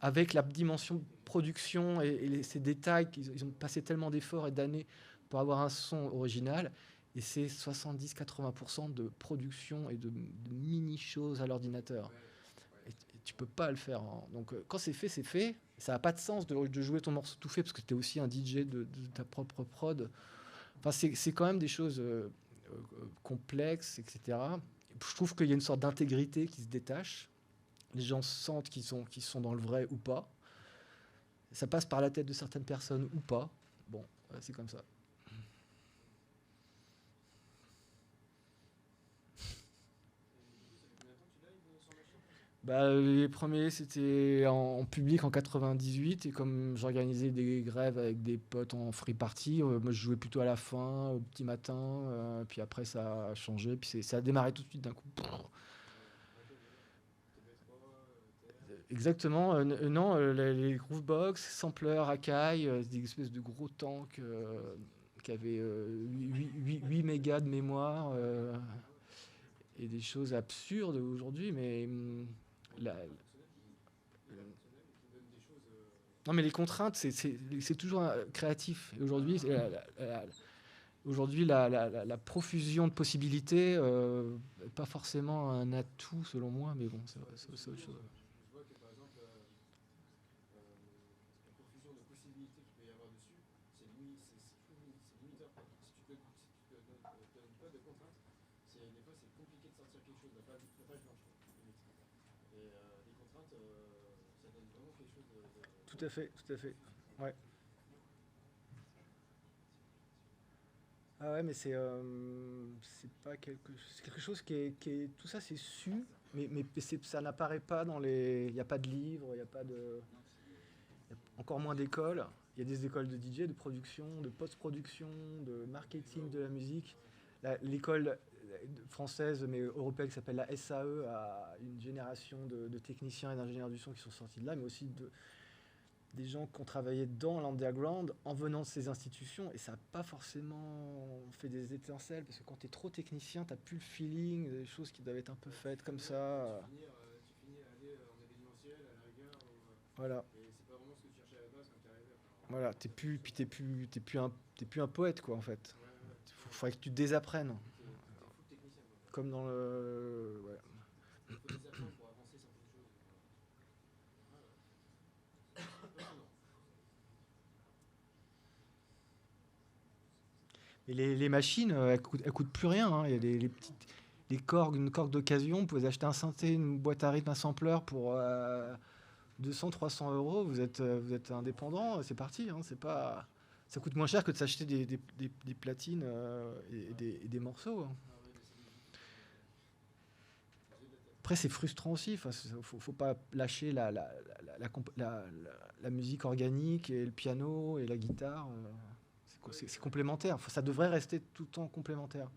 avec la dimension production et ces détails. Ils ont passé tellement d'efforts et d'années pour avoir un son original, et c'est 70-80% de production et de mini-choses à l'ordinateur. Et tu peux pas le faire. Donc quand c'est fait, c'est fait. Ça n'a pas de sens de jouer ton morceau tout fait, parce que tu es aussi un DJ de ta propre prod. Enfin, c'est quand même des choses complexes, etc. Je trouve qu'il y a une sorte d'intégrité qui se détache. Les gens sentent qu'ils sont dans le vrai ou pas. Ça passe par la tête de certaines personnes ou pas. Bon, c'est comme ça. Les premiers, c'était en public en 98, et comme j'organisais des grèves avec des potes en free party, moi je jouais plutôt à la fin, au petit matin, puis après ça a changé, puis ça a démarré tout de suite d'un coup. Exactement, non, les Groovebox, samplers, Akai, des espèces de gros tanks qui avaient 8 mégas de mémoire, et des choses absurdes aujourd'hui, mais non, mais les contraintes, c'est toujours créatif. Et aujourd'hui, la profusion de possibilités n'est pas forcément un atout, selon moi, mais bon, c'est autre chose.
Je vois que par exemple, la profusion de possibilités qu'il peut y avoir dessus, c'est limiteur. Si tu te donnes pas de contraintes, des fois c'est compliqué de sortir quelque chose, la page blanche. Et les contraintes, ça donne vraiment quelque chose de...
Tout à fait. Ouais. Ah ouais, mais c'est pas quelque chose qui est tout ça, c'est su, mais ça n'apparaît pas dans les... Il n'y a pas de livres, il n'y a pas de... Encore moins d'écoles. Il y a des écoles de DJ, de production, de post-production, de marketing de la musique. L'école française, mais européenne, qui s'appelle la SAE, a une génération de techniciens et d'ingénieurs du son qui sont sortis de là, mais aussi des gens qui ont travaillé dans l'underground en venant de ces institutions, et ça n'a pas forcément fait des étincelles, parce que quand tu es trop technicien, tu n'as plus le feeling, des choses qui doivent être un peu faites comme ça.
Tu finis à aller en événementiel, à la rigueur,
voilà.
Et c'est pas vraiment ce que tu cherchais à la base quand tu es arrivé.
Voilà, t'es plus un poète, quoi, en fait. Il faudrait que tu désapprennes. Comme dans le... Ouais.
Il faut désapprendre pour avancer certaines choses.
Et les machines, elles coûtent plus rien. Hein. Il y a les cordes, une corde d'occasion. Vous pouvez acheter un synthé, une boîte à rythme, un sampler pour 200-300 €. Vous êtes indépendant, c'est parti. Hein. Ça coûte moins cher que de s'acheter des platines et des morceaux. Hein. Après, c'est frustrant aussi. Il ne faut pas lâcher la musique organique et le piano et la guitare. C'est complémentaire. Ça devrait rester tout le temps complémentaire.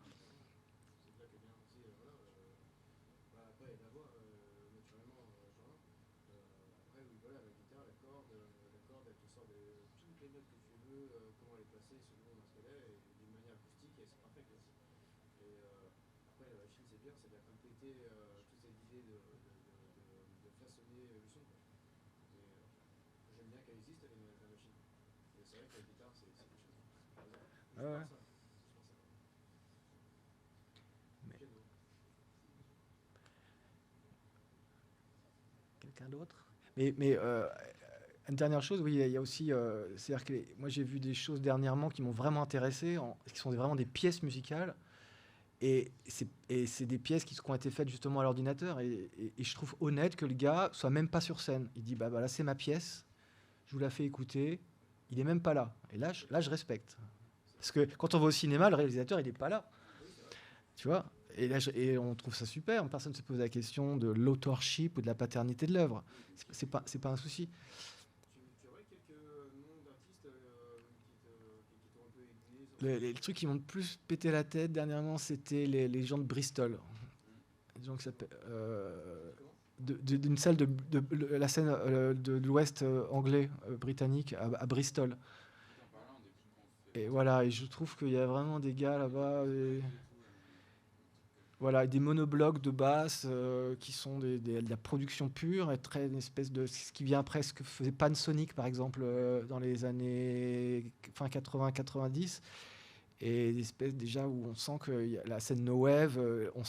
bien qu'elle existe, la machine. Et c'est vrai que la guitare, c'est quelque chose.
Ouais, ouais. Quelqu'un d'autre? Une dernière chose, oui, il y a aussi, c'est-à-dire que moi j'ai vu des choses dernièrement qui m'ont vraiment intéressé, qui sont vraiment des pièces musicales, et c'est des pièces qui ont été faites justement à l'ordinateur, et je trouve honnête que le gars soit même pas sur scène. Il dit, bah là c'est ma pièce, je vous la fais écouter, il est même pas là. Et là, je respecte. Parce que quand on va au cinéma, le réalisateur, il n'est pas là. Tu vois? Et on trouve ça super. Personne ne se pose la question de l'authorship ou de la paternité de l'œuvre. C'est pas un souci.
Tu aurais quelques noms d'artistes qui t'ont un peu aiguillé
Les trucs qui m'ont le plus pété la tête dernièrement, c'était les gens de Bristol. Les gens qui s'appellent... d'une salle de la scène de l'Ouest anglais, britannique, à Bristol. Et voilà, et je trouve qu'il y a vraiment des gars là-bas... Voilà, des monoblocs de basse qui sont de la production pure, et très une espèce de ce qui vient après ce que faisait Pansonic par exemple dans les années fin 80-90, et une espèce déjà où on sent que la scène no wave, on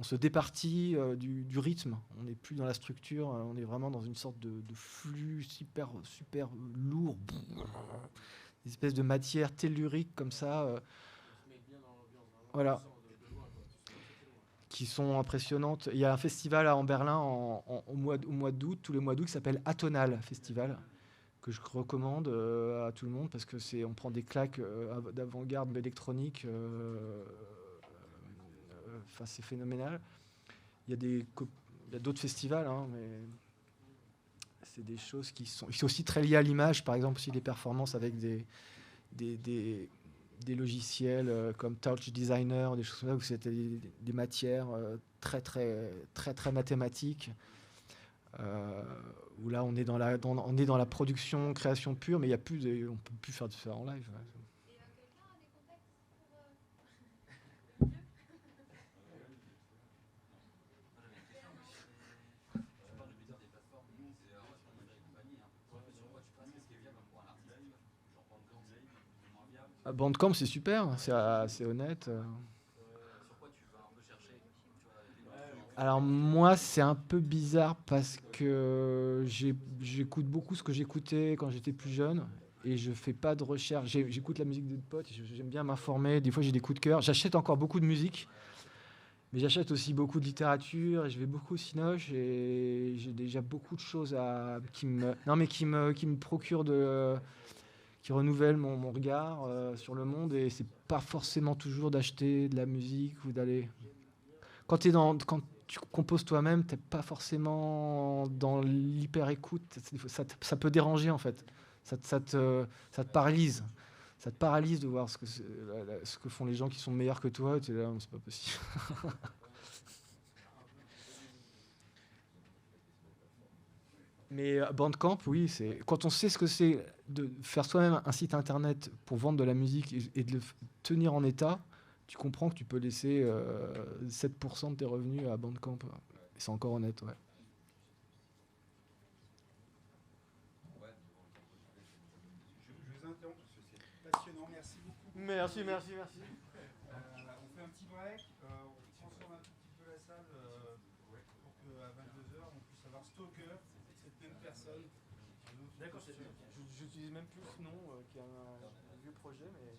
se départit du rythme. On n'est plus dans la structure, on est vraiment dans une sorte de flux super lourd, une espèce de matière tellurique comme ça. Voilà, qui sont impressionnantes. Il y a un festival en Berlin au mois d'août, tous les mois d'août, qui s'appelle Atonal Festival, que je recommande à tout le monde, parce que on prend des claques d'avant-garde électronique. Enfin, c'est phénoménal. Il y a d'autres festivals, hein, mais c'est des choses qui sont aussi très liées à l'image. Par exemple, aussi des performances avec des logiciels comme Touch Designer, des choses comme ça, où c'était des matières très mathématiques, où là on est dans la production, création pure, mais on peut plus faire de ça en live.
Et quelqu'un a des contacts pour...
Bandcamp, c'est super, c'est honnête. Alors moi, c'est un peu bizarre parce que j'écoute beaucoup ce que j'écoutais quand j'étais plus jeune, et je fais pas de recherche. J'écoute la musique des potes, j'aime bien m'informer. Des fois, j'ai des coups de cœur. J'achète encore beaucoup de musique, mais j'achète aussi beaucoup de littérature, et je vais beaucoup au Cinoche, et j'ai déjà beaucoup de choses qui me procurent qui renouvellent mon regard sur le monde, et c'est pas forcément toujours d'acheter de la musique ou d'aller... Quand tu composes toi-même, t'es pas forcément dans l'hyper-écoute, ça peut déranger en fait, ça te paralyse. Ça te paralyse de voir ce que font les gens qui sont meilleurs que toi, et tu es là, c'est pas possible. Mais Bandcamp, oui, quand on sait ce que c'est de faire soi-même un site internet pour vendre de la musique et de le tenir en état, tu comprends que tu peux laisser 7% de tes revenus à Bandcamp. Et c'est encore honnête, ouais.
Je vous interromps parce que c'est passionnant. Merci beaucoup.
Merci.
On fait un petit break. On transforme un tout petit peu la salle pour qu'à 22h, on puisse avoir Stalker, cette même personne.
D'accord, j'utilise même plus ce nom qui est un vieux projet, mais...